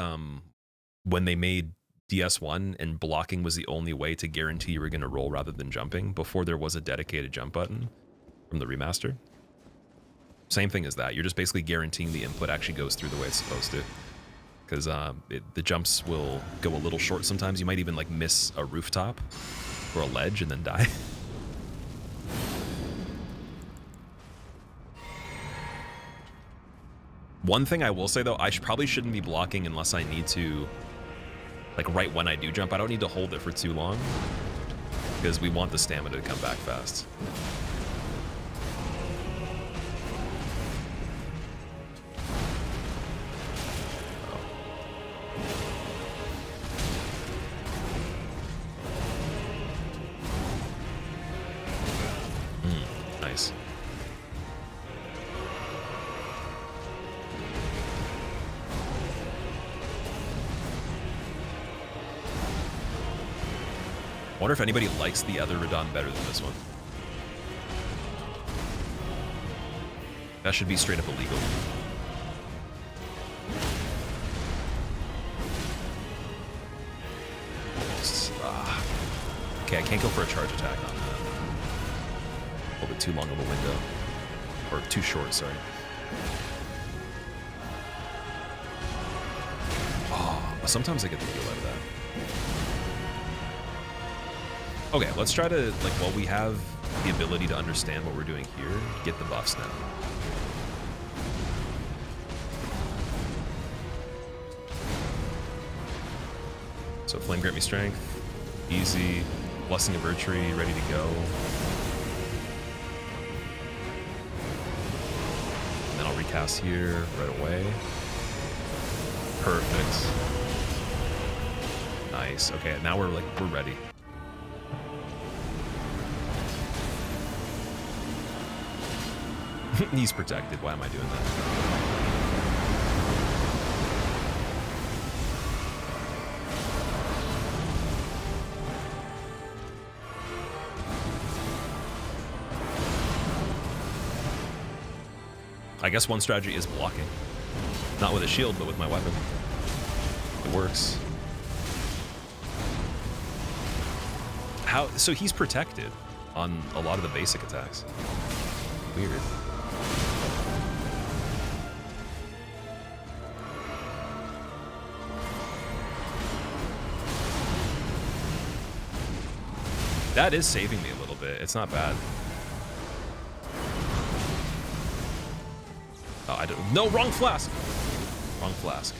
when they made DS1 and blocking was the only way to guarantee you were going to roll rather than jumping before there was a dedicated jump button from the remaster. Same thing as that. You're just basically guaranteeing the input actually goes through the way it's supposed to. Because the jumps will go a little short sometimes. You might even like miss a rooftop or a ledge and then die. One thing I will say though, I probably shouldn't be blocking unless I need to, like right when I do jump. I don't need to hold it for too long because we want the stamina to come back fast. Nice. I wonder if anybody likes the other Radahn better than this one. That should be straight up illegal. Okay, I can't go for a charge attack on that. A little bit too long of a window. Or too short, sorry. Oh, sometimes I get the heal out of that. Okay, let's try to, like, while we have the ability to understand what we're doing here, get the buffs now. So Flame Grant Me Strength, easy. Blessing of Virtue, ready to go. And then I'll recast here right away. Perfect. Nice. Okay, now we're ready. He's protected. Why am I doing that? I guess one strategy is blocking. Not with a shield, but with my weapon. It works. So he's protected on a lot of the basic attacks. Weird. That is saving me a little bit. It's not bad. Oh, I don't. No, wrong flask. Wrong flask.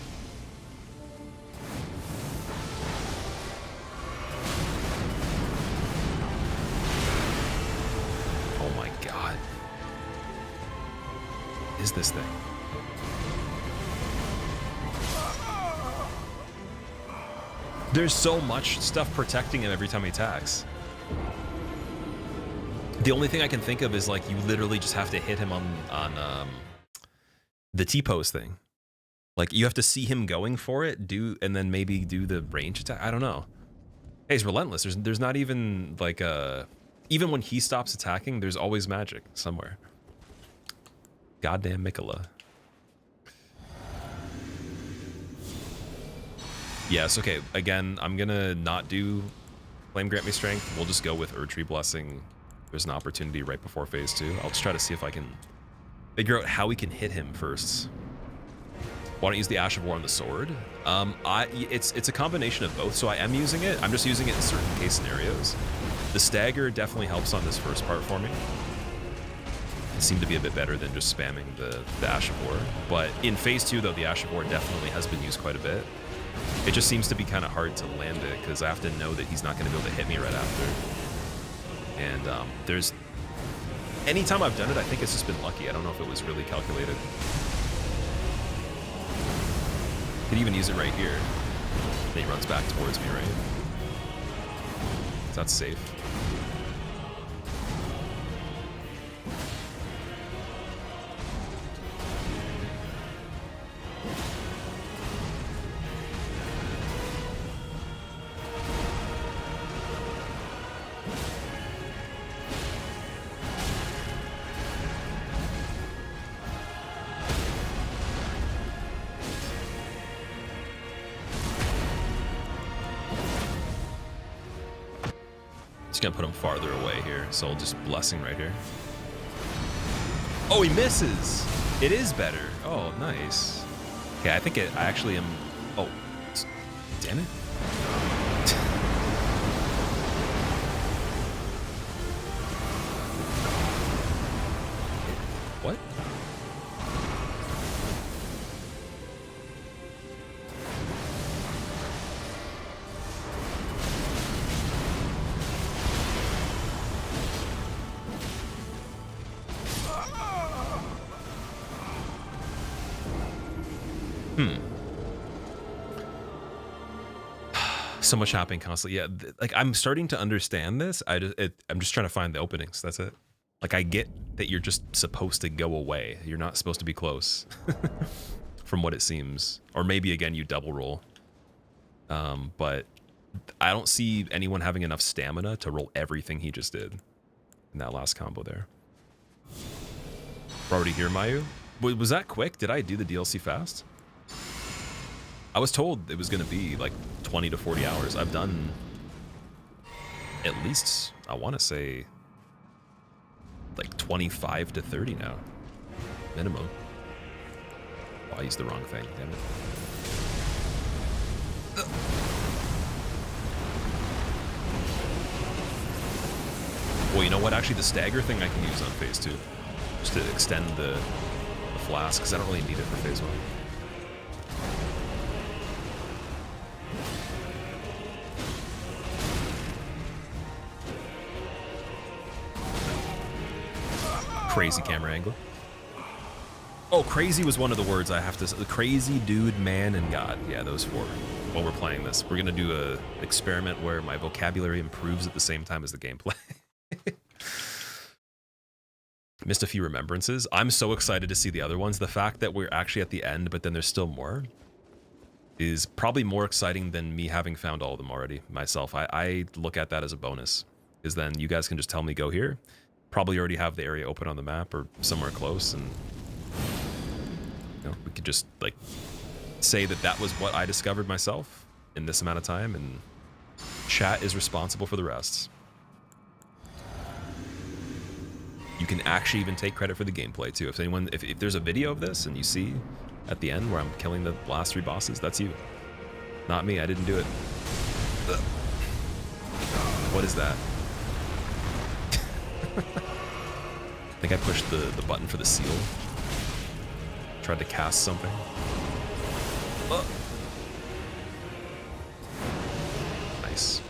Oh my god. What is this thing? There's so much stuff protecting him every time he attacks. The only thing I can think of is like you literally just have to hit him on the T-pose thing. Like you have to see him going for it, and then maybe do the range attack. I don't know. Hey, he's relentless. There's not even like even when he stops attacking, there's always magic somewhere. Goddamn Mikola. Yes, okay. Again, I'm gonna not do Flame Grant Me Strength. We'll just go with Erdtree Blessing. There's an opportunity right before phase 2. I'll just try to see if I can figure out how we can hit him first. Why don't you use the Ash of War on the sword? It's a combination of both, so I am using it. I'm just using it in certain case scenarios. The stagger definitely helps on this first part for me. It seemed to be a bit better than just spamming the Ash of War. But in phase 2, though, the Ash of War definitely has been used quite a bit. It just seems to be kind of hard to land it because I have to know that he's not going to be able to hit me right after. And there's... anytime I've done it, I think it's just been lucky. I don't know if it was really calculated. Could even use it right here. Then he runs back towards me, right? So that's safe. Just gonna put him farther away here, so I'll just blessing right here. Oh, he misses! It is better. Oh, nice. Okay, I think I actually am... oh, damn it. What? So much happening constantly. Yeah, like I'm starting to understand this. I'm just trying to find the openings. That's it. Like I get that you're just supposed to go away. You're not supposed to be close, from what it seems. Or maybe again you double roll. But I don't see anyone having enough stamina to roll everything he just did in that last combo there. We're already here, Mayu. Was that quick? Did I do the DLC fast? I was told it was going to be like 20 to 40 hours. I've done at least, I want to say, like 25 to 30 now. Minimum. Oh, I used the wrong thing, damn it. Well, you know what? Actually, the stagger thing I can use on phase 2. Just to extend the flask, because I don't really need it for phase 1. Crazy camera angle. Oh, crazy was one of the words I have to say. Crazy, dude, man, and God. Yeah, those 4 while we're playing this. We're going to do a experiment where my vocabulary improves at the same time as the gameplay. Missed a few remembrances. I'm so excited to see the other ones. The fact that we're actually at the end, but then there's still more, is probably more exciting than me having found all of them already myself. I look at that as a bonus, because then you guys can just tell me go here. Probably already have the area open on the map or somewhere close, and you know, we could just like say that that was what I discovered myself in this amount of time, and chat is responsible for the rest. You can actually even take credit for the gameplay too. If there's a video of this and you see at the end where I'm killing the last 3 bosses, that's you. Not me, I didn't do it. Ugh. What is that? I think I pushed the button for the seal. Tried to cast something. Nice.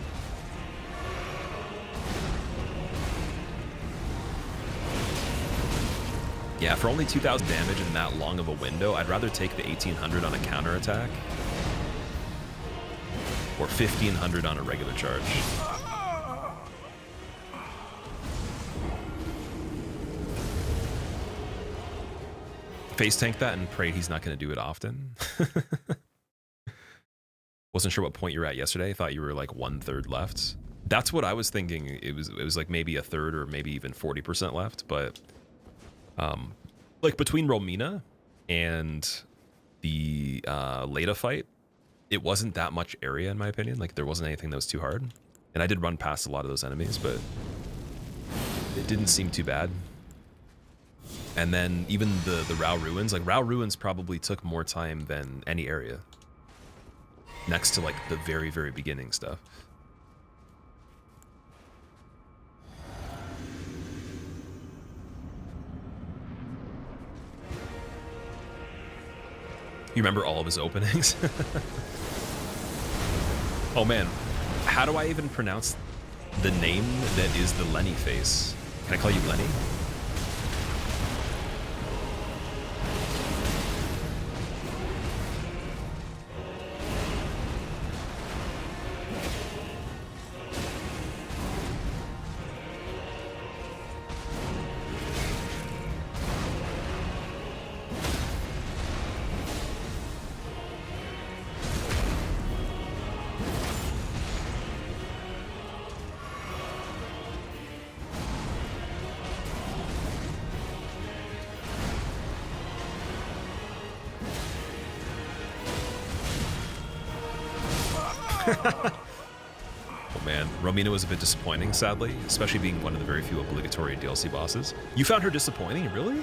Yeah, for only 2,000 damage in that long of a window, I'd rather take the 1,800 on a counterattack or 1,500 on a regular charge. Face tank that and pray he's not going to do it often. Wasn't sure what point you were at yesterday. I thought you were like 1/3 left. That's what I was thinking. It was like maybe 1/3 or maybe even 40% left. But like between Romina and the Leda fight, it wasn't that much area in my opinion. Like there wasn't anything that was too hard. And I did run past a lot of those enemies, but it didn't seem too bad. And then even the Rao Ruins, like Rao Ruins probably took more time than any area. Next to like the very, very beginning stuff. You remember all of his openings? Oh man, how do I even pronounce the name that is the Lenny face? Can I call you Lenny? Oh man, Romina was a bit disappointing, sadly, especially being one of the very few obligatory DLC bosses. You found her disappointing, really?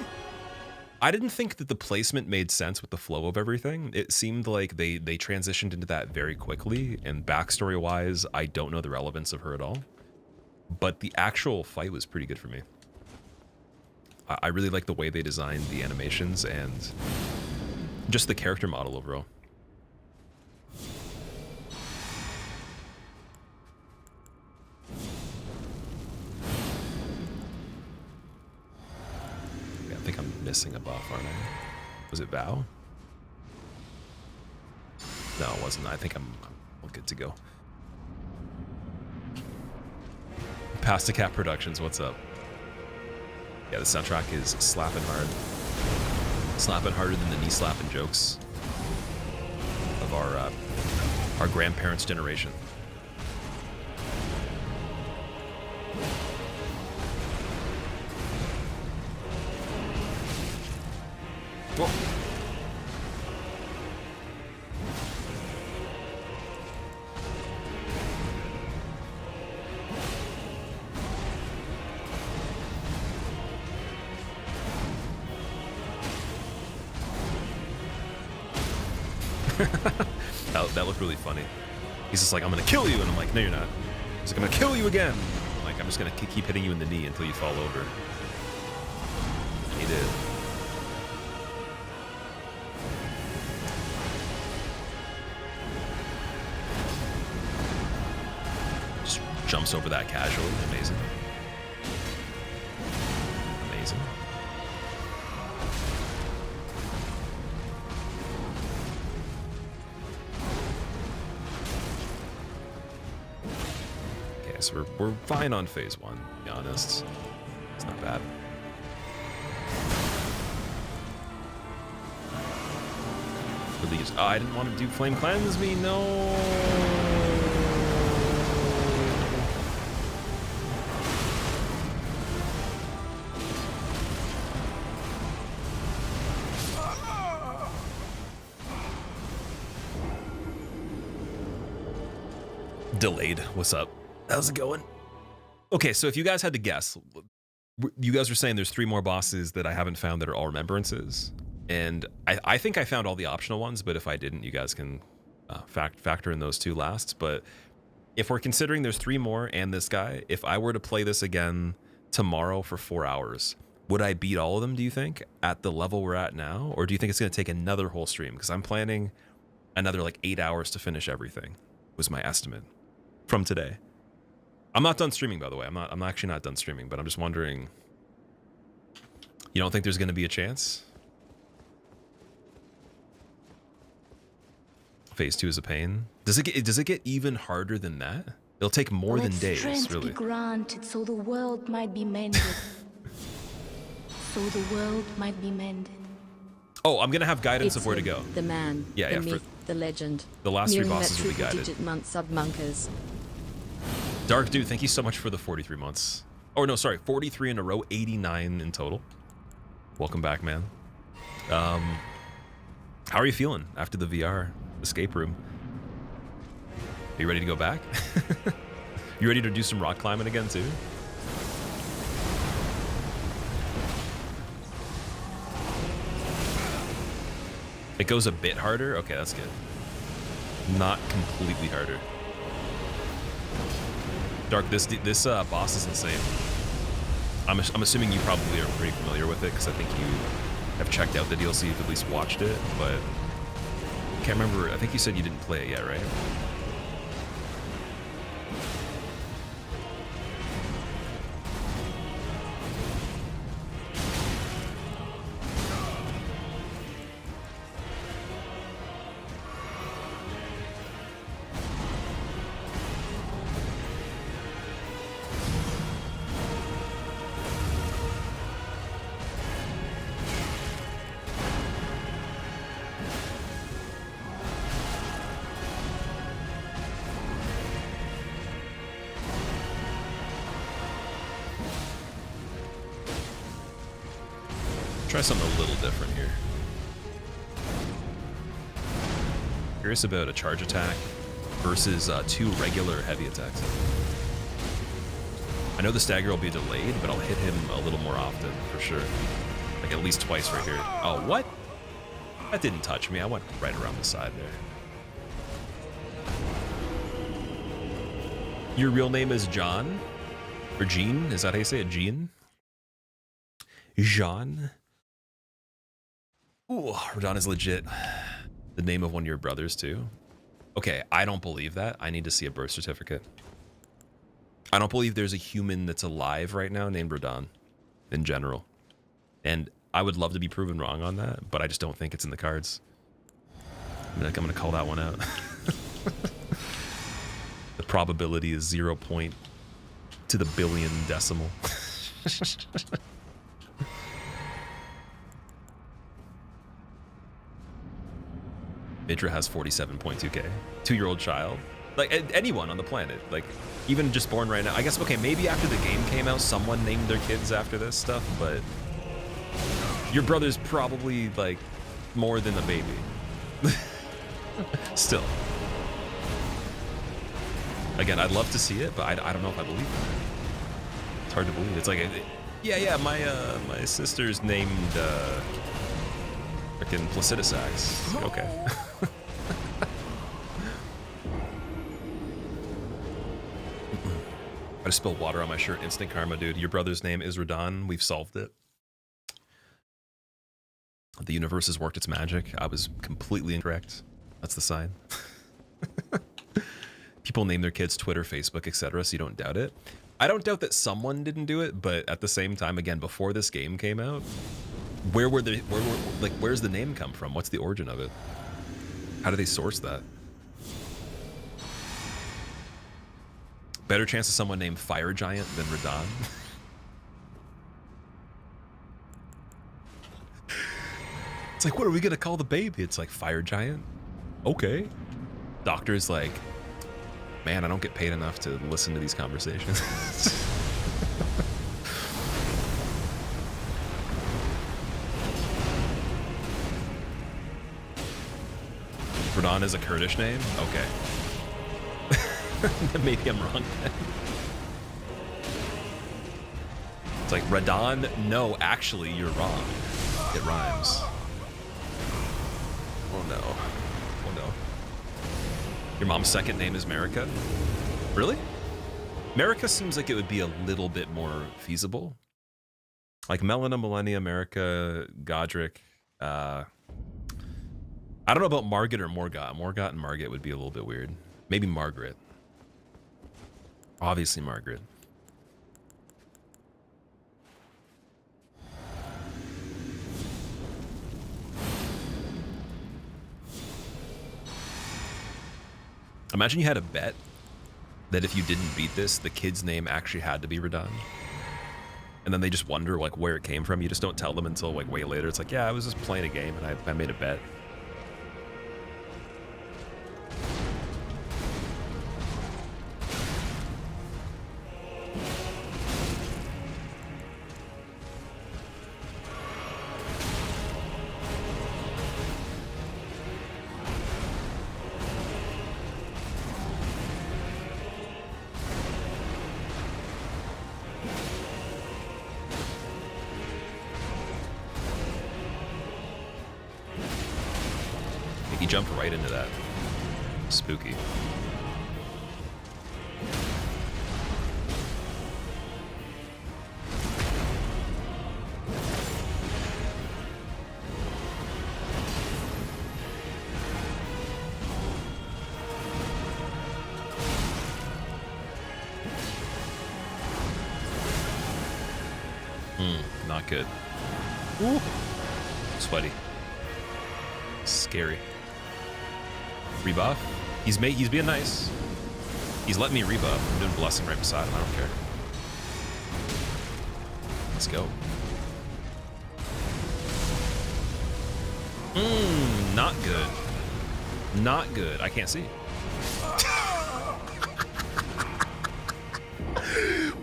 I didn't think that the placement made sense with the flow of everything. It seemed like they transitioned into that very quickly, and backstory-wise, I don't know the relevance of her at all. But the actual fight was pretty good for me. I really like the way they designed the animations and just the character model overall. I think I'm missing a buff, aren't I? Was it Vow? No, it wasn't. I think I'm good to go. Pasta Cat Productions, what's up? Yeah, the soundtrack is slapping hard. Slapping harder than the knee slapping jokes of our grandparents' generation. Whoa. That looked really funny. He's just like, I'm gonna kill you, and I'm like, no, you're not. He's like, I'm gonna kill you again. I'm like, I'm just gonna keep hitting you in the knee until you fall over. And he did. Just jumps over that casually. Amazing. Amazing. So we're fine on phase 1, to be honest. It's not bad. Really just, oh, I didn't want to do Flame Cleanse me, no! Delayed, what's up? How's it going? Okay, so if you guys had to guess, you guys were saying there's 3 more bosses that I haven't found that are all remembrances, and I think I found all the optional ones, but if I didn't, you guys can factor in those 2 last. But if we're considering there's 3 more and this guy, if I were to play this again tomorrow for 4 hours, Would I beat all of them, do you think, at the level we're at now? Or do you think it's going to take another whole stream? Because I'm planning another like 8 hours to finish everything, was my estimate from today. I'm not done streaming, by the way. I'm actually not done streaming, but I'm just wondering, you don't think there's going to be a chance? Phase 2 is a pain. Does it get even harder than that? It'll take more than days, strength really. be granted so the world might be mended. So the world might be mended. Oh, I'm gonna have guidance of where to It's go. The man, Yeah, the yeah, myth, the legend. The last 3 Nearing that bosses will be guided. triple-digit month sub-monkers. Dark Dude, thank you so much for the 43 months. Oh no, sorry, 43 in a row, 89 in total. Welcome back, man. How are you feeling after the VR escape room? Are you ready to go back? You ready to do some rock climbing again too? It goes a bit harder? Okay, that's good. Not completely harder. Dark, this boss is insane. I'm assuming you probably are pretty familiar with it because I think you have checked out the DLC, you've at least watched it, but can't remember. I think you said you didn't play it yet, right? Try something a little different here. Curious about a charge attack versus 2 regular heavy attacks. I know the stagger will be delayed, but I'll hit him a little more often for sure. Like at least twice right here. Oh, what? That didn't touch me. I went right around the side there. Your real name is John? Or Jean? Is that how you say it? Jean? Jean? Ooh, Radon is legit. The name of one of your brothers, too. Okay, I don't believe that. I need to see a birth certificate. I don't believe there's a human that's alive right now named Radon, in general. And I would love to be proven wrong on that, but I just don't think it's in the cards. I'm gonna call that one out. The probability is 0. To the billion decimal. Midra has 47.2k. 2-year-old child. Like, anyone on the planet. Like, even just born right now. I guess, okay, maybe after the game came out, someone named their kids after this stuff, but your brother's probably, like, more than a baby. Still. Again, I'd love to see it, but I don't know if I believe it. It's hard to believe. It's like, yeah, my sister's named, frickin' Placidusax. Like, okay. I just spilled water on my shirt. Instant karma, dude. Your brother's name is Radon. We've solved it. The universe has worked its magic. I was completely incorrect. That's the sign. People name their kids Twitter, Facebook, etc., so you don't doubt it. I don't doubt that someone didn't do it, but at the same time, again, before this game came out, where's the name come from? What's the origin of it? How do they source that? Better chance of someone named Fire Giant than Radon. It's like, what are we gonna call the baby? It's like Fire Giant. Okay. Doctor's like, man, I don't get paid enough to listen to these conversations. Radon is a Kurdish name? Okay. Maybe I'm wrong. It's like, Radon, no, actually, you're wrong. It rhymes. Oh no. Oh no. Your mom's second name is Marika? Really? Marika seems like it would be a little bit more feasible. Like Melina, Millennia, America, Godric. I don't know about Margit or Morgot. Morgot and Margit would be a little bit weird. Maybe Margaret. Obviously Margaret. Imagine you had a bet that if you didn't beat this, the kid's name actually had to be Radahn. And then they just wonder like where it came from. You just don't tell them until like way later. It's like, yeah, I was just playing a game and I made a bet. He jumped right into that. Spooky. Not good. Ooh. Sweaty. Scary. Rebuff. He's being nice. He's letting me rebuff. I'm doing blessing right beside him. I don't care. Let's go. Not good. Not good. I can't see.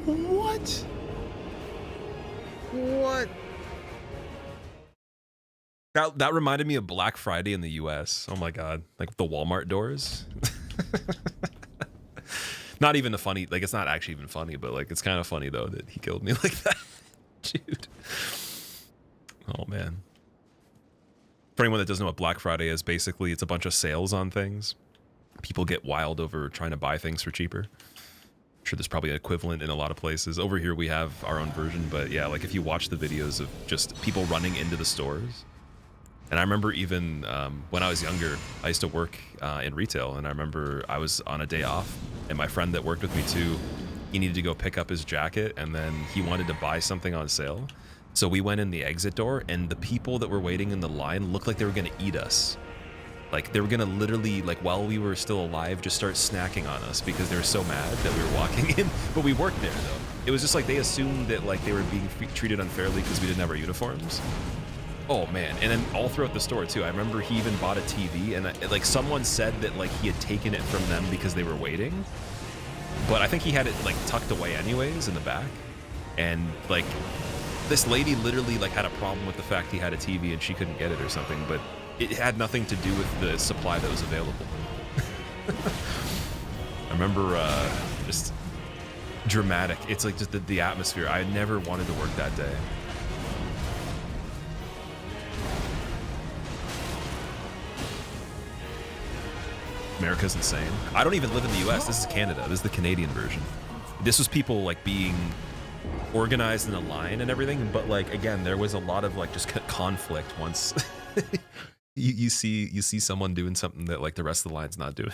What? What? That reminded me of Black Friday in the US. Oh my god. Like the Walmart doors. Not even a funny, like it's not actually even funny, but like it's kind of funny though that he killed me like that. Dude. Oh man. For anyone that doesn't know what Black Friday is, basically it's a bunch of sales on things. People get wild over trying to buy things for cheaper. I'm sure there's probably an equivalent in a lot of places. Over here we have our own version, but yeah, like if you watch the videos of just people running into the stores. And I remember even when I was younger, I used to work in retail, and I remember I was on a day off, and my friend that worked with me too, he needed to go pick up his jacket, and then he wanted to buy something on sale. So we went in the exit door, and the people that were waiting in the line looked like they were gonna eat us. Like they were gonna literally, like while we were still alive, just start snacking on us because they were so mad that we were walking in. But we worked there though. It was just like they assumed that like they were being treated unfairly because we didn't have our uniforms. Oh man, and then all throughout the store too. I remember he even bought a TV, and like someone said that like he had taken it from them because they were waiting, but I think he had it like tucked away anyways in the back. And like this lady literally like had a problem with the fact he had a TV and she couldn't get it or something, but it had nothing to do with the supply that was available. I remember just dramatic. It's like just the atmosphere. I never wanted to work that day. America's insane. I don't even live in the US. This is Canada. This is the Canadian version. This was people like being organized in a line and everything, but like again, there was a lot of like just conflict once you see someone doing something that like the rest of the line's not doing.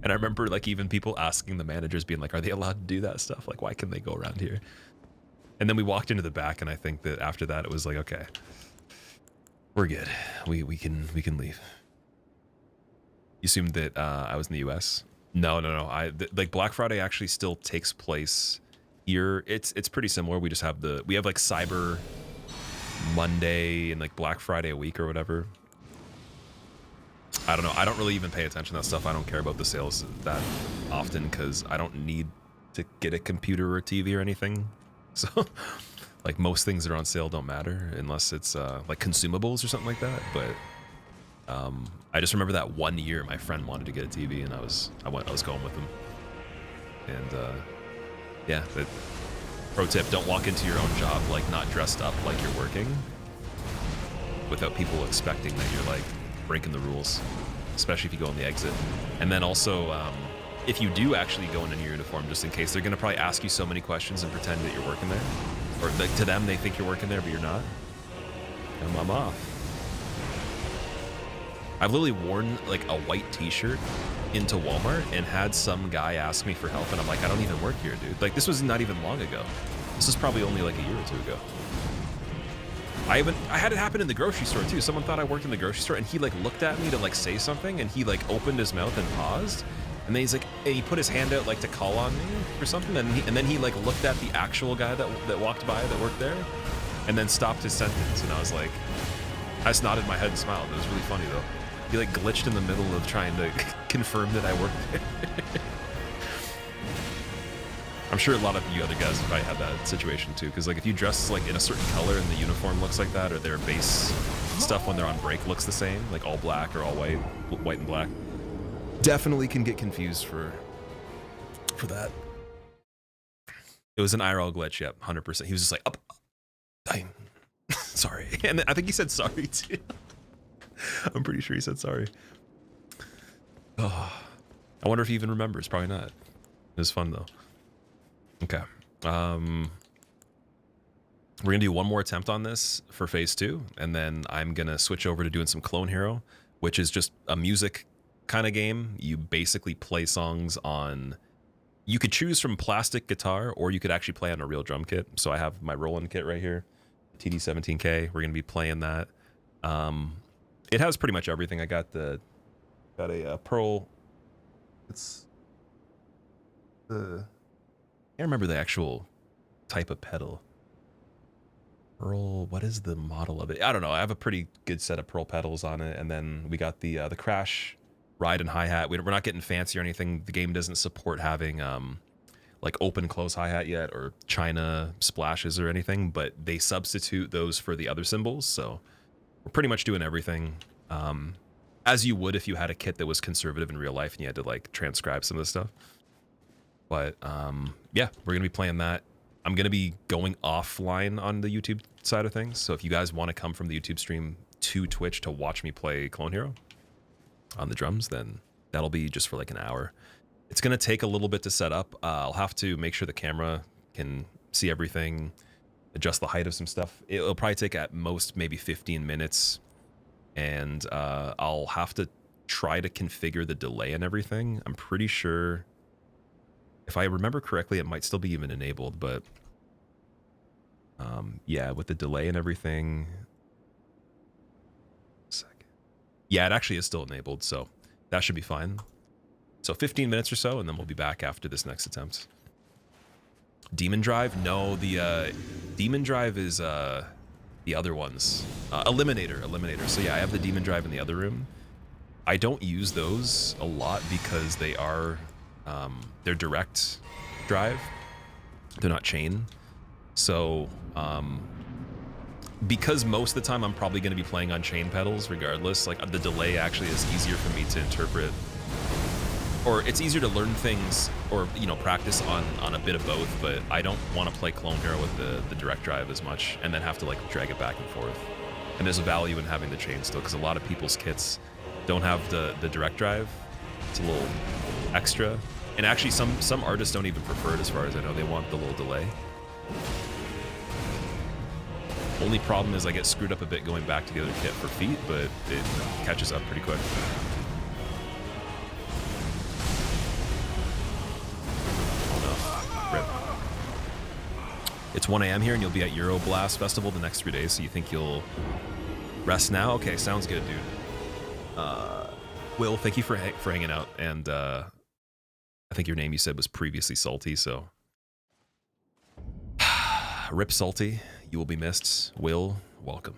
And I remember like even people asking the managers, being like, are they allowed to do that stuff? Like, why can they go around here? And then we walked into the back, and I think that after that it was like, okay, we're good. We can leave. You assumed that I was in the US? No. Like Black Friday actually still takes place here. It's pretty similar. We just have we have like Cyber Monday and like Black Friday a week or whatever. I don't know. I don't really even pay attention to that stuff. I don't care about the sales that often because I don't need to get a computer or a TV or anything. So like most things that are on sale don't matter unless it's like consumables or something like that. But I just remember that one year my friend wanted to get a TV, and I was going with him. And yeah, but pro tip: don't walk into your own job like not dressed up like you're working, without people expecting that you're like breaking the rules, especially if you go on the exit. And then also if you do actually go in your uniform, just in case, they're gonna probably ask you so many questions and pretend that you're working there, or like to them they think you're working there but you're not. And I'm off. I've literally worn like a white t-shirt into Walmart and had some guy ask me for help, and I'm like, I don't even work here, dude. Like, this was not even long ago. This is probably only like a year or two ago. I had it happen in the grocery store too. Someone thought I worked in the grocery store, and he like looked at me to like say something, and he like opened his mouth and paused, and then he's like, and he put his hand out like to call on me or something, and then he like looked at the actual guy that walked by that worked there, and then stopped his sentence, and I was like, I just nodded my head and smiled. It was really funny though. He like glitched in the middle of trying to confirm that I worked there. I'm sure a lot of you other guys have probably had that situation too, because like if you dress like in a certain color and the uniform looks like that, or their base stuff when they're on break looks the same, like all black or all white and black, definitely can get confused for that. It was an IRL glitch, yep, 100%. He was just like, up, I'm sorry, and I think he said sorry too. I'm pretty sure he said sorry. Oh, I wonder if he even remembers. Probably not. It was fun though. Okay. We're gonna do one more attempt on this for phase 2, and then I'm gonna switch over to doing some Clone Hero, which is just a music kind of game. You basically play songs on, you could choose from plastic guitar, or you could actually play on a real drum kit. So I have my Roland kit right here, TD17K. We're gonna be playing that. It has pretty much everything. I got a Pearl. It's the, I can't remember the actual type of pedal. Pearl, what is the model of it? I don't know. I have a pretty good set of Pearl pedals on it, and then we got the Crash ride and hi-hat. We're not getting fancy or anything. The game doesn't support having like open close hi-hat yet, or China splashes or anything, but they substitute those for the other cymbals, so we're pretty much doing everything as you would if you had a kit that was conservative in real life and you had to like transcribe some of the stuff. But yeah, we're gonna be playing that. I'm gonna be going offline on the YouTube side of things, so if you guys want to come from the YouTube stream to Twitch to watch me play Clone Hero on the drums, then that'll be just for like an hour. It's gonna take a little bit to set up. I'll have to make sure the camera can see everything, adjust the height of some stuff. It'll probably take at most maybe 15 minutes, and I'll have to try to configure the delay and everything. I'm pretty sure, if I remember correctly, it might still be even enabled, but yeah, with the delay and everything. Yeah, it actually is still enabled, so that should be fine. So 15 minutes or so, and then we'll be back after this next attempt. Demon Drive? No, the Demon Drive is the other ones. Eliminator. So yeah, I have the Demon Drive in the other room. I don't use those a lot because they are they're direct drive. They're not chain. So because most of the time I'm probably going to be playing on chain pedals regardless, like the delay actually is easier for me to interpret, or it's easier to learn things, or you know, practice on a bit of both. But I don't want to play Clone Hero with the direct drive as much and then have to like drag it back and forth. And there's a value in having the chain still, because a lot of people's kits don't have the direct drive. It's a little extra, and actually some artists don't even prefer it, as far as I know. They want the little delay. Only problem is I get screwed up a bit going back to the other kit for feet, but it catches up pretty quick. Oh no, rip. It's 1 a.m. here, and you'll be at Euroblast Festival the next 3 days, so you think you'll rest now? Okay, sounds good, dude. Will, thank you for hanging out, and I think your name you said was previously Salty, so rip Salty. You will be missed. Will, welcome.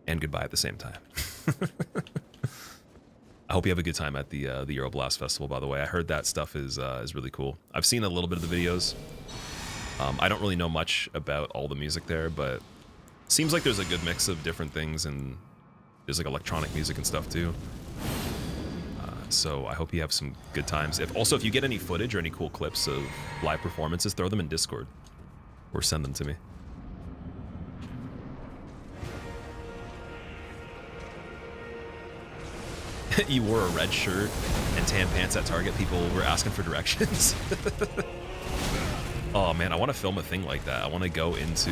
And goodbye at the same time. I hope you have a good time at the Euroblast Festival, by the way. I heard that stuff is really cool. I've seen a little bit of the videos. I don't really know much about all the music there, but seems like there's a good mix of different things, and there's like electronic music and stuff too. So I hope you have some good times. If you get any footage or any cool clips of live performances, throw them in Discord or send them to me. you wore a red shirt and tan pants at Target, people were asking for directions. Oh man, I want to film a thing like that. I want to go into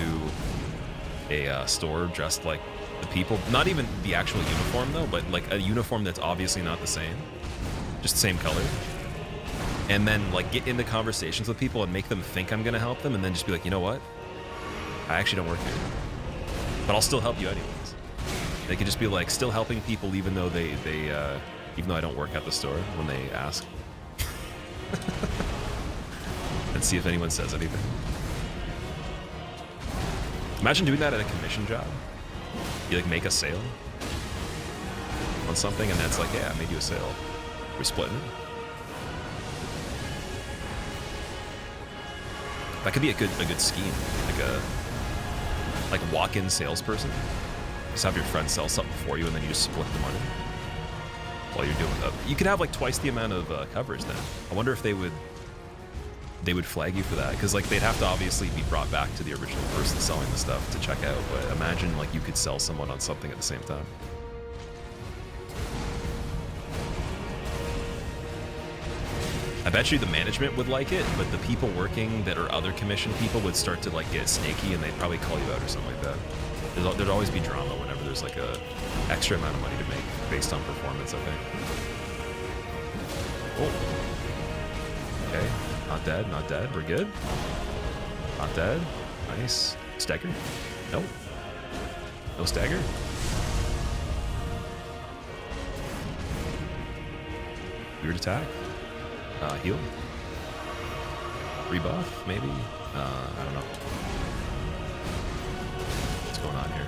a store dressed like the people, not even the actual uniform though, but like a uniform that's obviously not the same, just the same color. And then like get into conversations with people and make them think I'm gonna help them, and then just be like, you know what? I actually don't work here, but I'll still help you anyways. They could just be like still helping people even though even though I don't work at the store when they ask. And see if anyone says anything. Imagine doing that at a commission job. You like make a sale on something and that's like, yeah, I made you a sale. We're splitting it. That could be a good scheme. Like walk-in salesperson. Just have your friend sell something for you and then you just split the money while you're doing that. You could have like twice the amount of coverage then. I wonder if they would flag you for that, because like they'd have to obviously be brought back to the original person selling the stuff to check out, but imagine like you could sell someone on something at the same time. I bet you the management would like it, but the people working that are other commission people would start to like get snaky and they'd probably call you out or something like that. There'd always be drama whenever there's like a extra amount of money to make based on performance, I think. Oh. Okay. Not dead, not dead. We're good. Not dead. Nice. Stagger? Nope. No stagger. Weird attack. Heal. Rebuff, maybe? I don't know. What's going on here?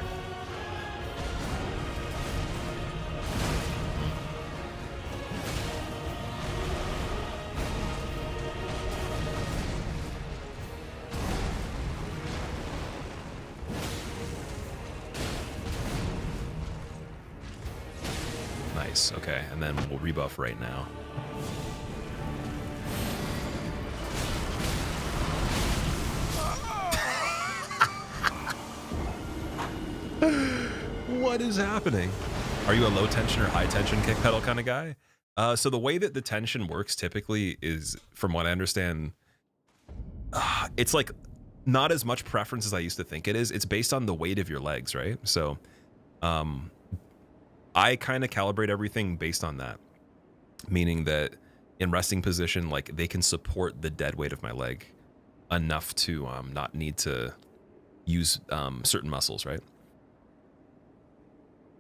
Nice, okay, and then we'll rebuff right now. What is happening? Are you a low tension or high tension kick pedal kind of guy? So the way that the tension works typically is, from what I understand, it's like not as much preference as I used to think it is. It's based on the weight of your legs, right? So I kind of calibrate everything based on that, meaning that in resting position, like they can support the dead weight of my leg enough to not need to use certain muscles, right?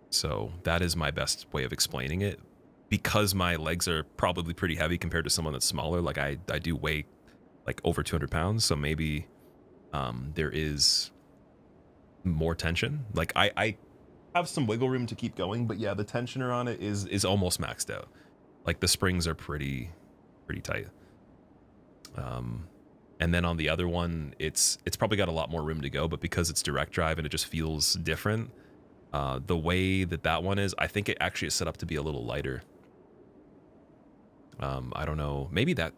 So that is my best way of explaining it. Because my legs are probably pretty heavy compared to someone that's smaller, like I do weigh like over 200 pounds, so maybe there is more tension. Like I have some wiggle room to keep going, but yeah, the tensioner on it is almost maxed out. Like the springs are pretty tight. And then on the other one, it's probably got a lot more room to go, but because it's direct drive and it just feels different, the way that one is, I think it actually is set up to be a little lighter. I don't know. Maybe that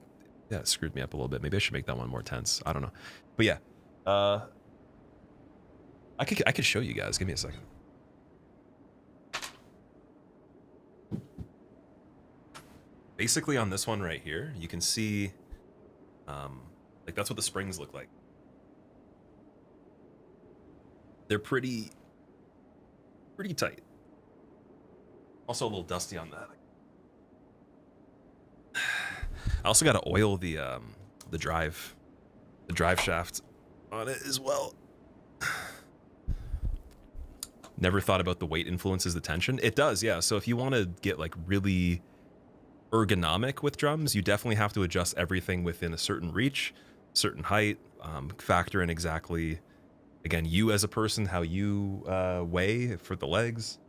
screwed me up a little bit. Maybe I should make that one more tense. I don't know. But yeah, I could show you guys. Give me a second. Basically on this one right here, you can see, like that's what the springs look like. They're pretty tight. Also a little dusty on that. I also got to oil the drive shaft on it as well. Never thought about the weight influences the tension. It does, yeah. So if you want to get like really ergonomic with drums, you definitely have to adjust everything within a certain reach, certain height, factor in exactly, again, you as a person, how you weigh for the legs.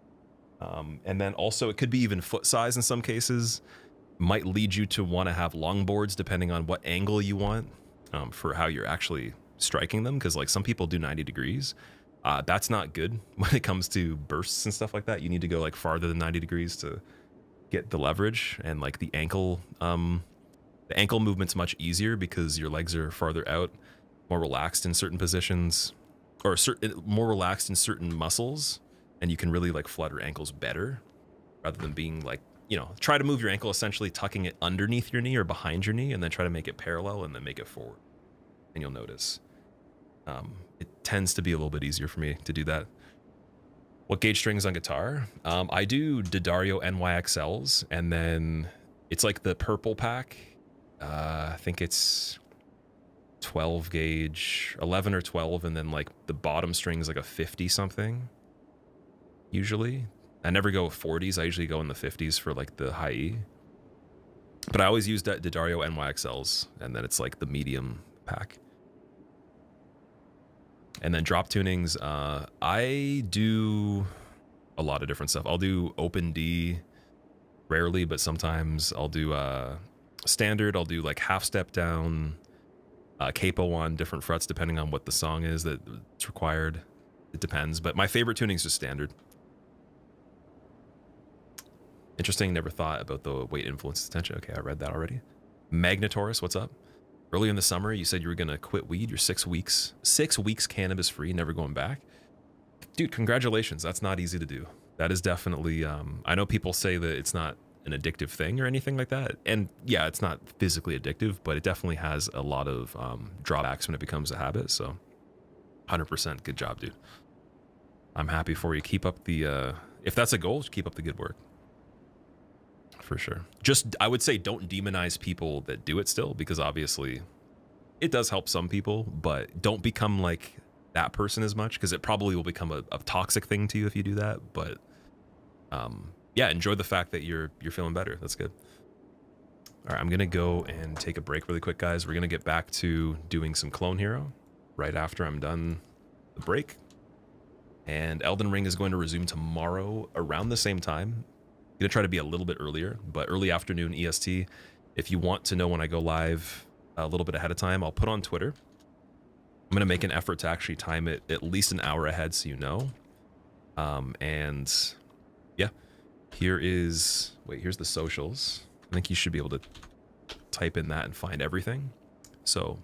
And then also it could be even foot size in some cases. Might lead you to want to have long boards depending on what angle you want for how you're actually striking them, because like some people do 90 degrees. That's not good when it comes to bursts and stuff like that. You need to go like farther than 90 degrees to get the leverage, and like the ankle movement's much easier because your legs are farther out, more relaxed in certain positions, or more relaxed in certain muscles, and you can really like flutter ankles better rather than being like you know, try to move your ankle, essentially tucking it underneath your knee or behind your knee, and then try to make it parallel and then make it forward. And you'll notice it tends to be a little bit easier for me to do that. What gauge strings on guitar? I do D'Addario NYXLs, and then it's like the purple pack. I think it's 12 gauge, 11 or 12, and then like the bottom string is like a 50 something. Usually, I never go with 40s. I usually go in the 50s for like the high E. But I always use D'Addario NYXLs, and then it's like the medium pack. And then drop tunings, I do a lot of different stuff. I'll do open D rarely, but sometimes I'll do standard. I'll do like half step down, capo on different frets depending on what the song is that's required. It depends, but my favorite tuning is just standard. Interesting, never thought about the weight influences attention. Okay, I read that already. Magnatoris, what's up? Earlier in the summer, you said you were gonna quit weed. You're 6 weeks cannabis free, never going back. Dude, congratulations. That's not easy to do. That is definitely, I know people say that it's not an addictive thing or anything like that. And yeah, it's not physically addictive, but it definitely has a lot of drawbacks when it becomes a habit. So 100% good job, dude. I'm happy for you. Keep up the, if that's a goal, just keep up the good work. For sure. Just, I would say don't demonize people that do it still, because obviously it does help some people, but don't become like that person as much, because it probably will become a toxic thing to you if you do that. But yeah, enjoy the fact that you're feeling better. That's good. All right, I'm gonna go and take a break really quick, guys. We're gonna get back to doing some Clone Hero right after I'm done the break. And Elden Ring is going to resume tomorrow around the same time. I'm gonna try to be a little bit earlier, but early afternoon EST. If you want to know when I go live a little bit ahead of time, I'll put on Twitter. I'm gonna make an effort to actually time it at least an hour ahead so you know. And yeah, here's the socials. I think you should be able to type in that and find everything. So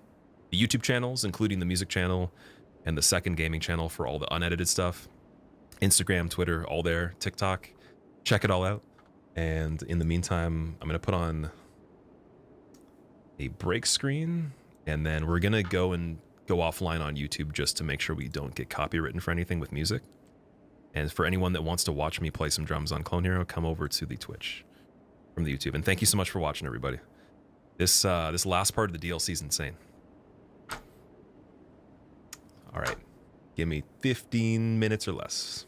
the YouTube channels, including the music channel and the second gaming channel for all the unedited stuff, Instagram, Twitter, all there, TikTok. Check it all out. And in the meantime, I'm going to put on a break screen, and then we're going to go offline on YouTube just to make sure we don't get copywritten for anything with music. And for anyone that wants to watch me play some drums on Clone Hero, come over to the Twitch from the YouTube. And thank you so much for watching, everybody. This last part of the DLC is insane. All right. Give me 15 minutes or less.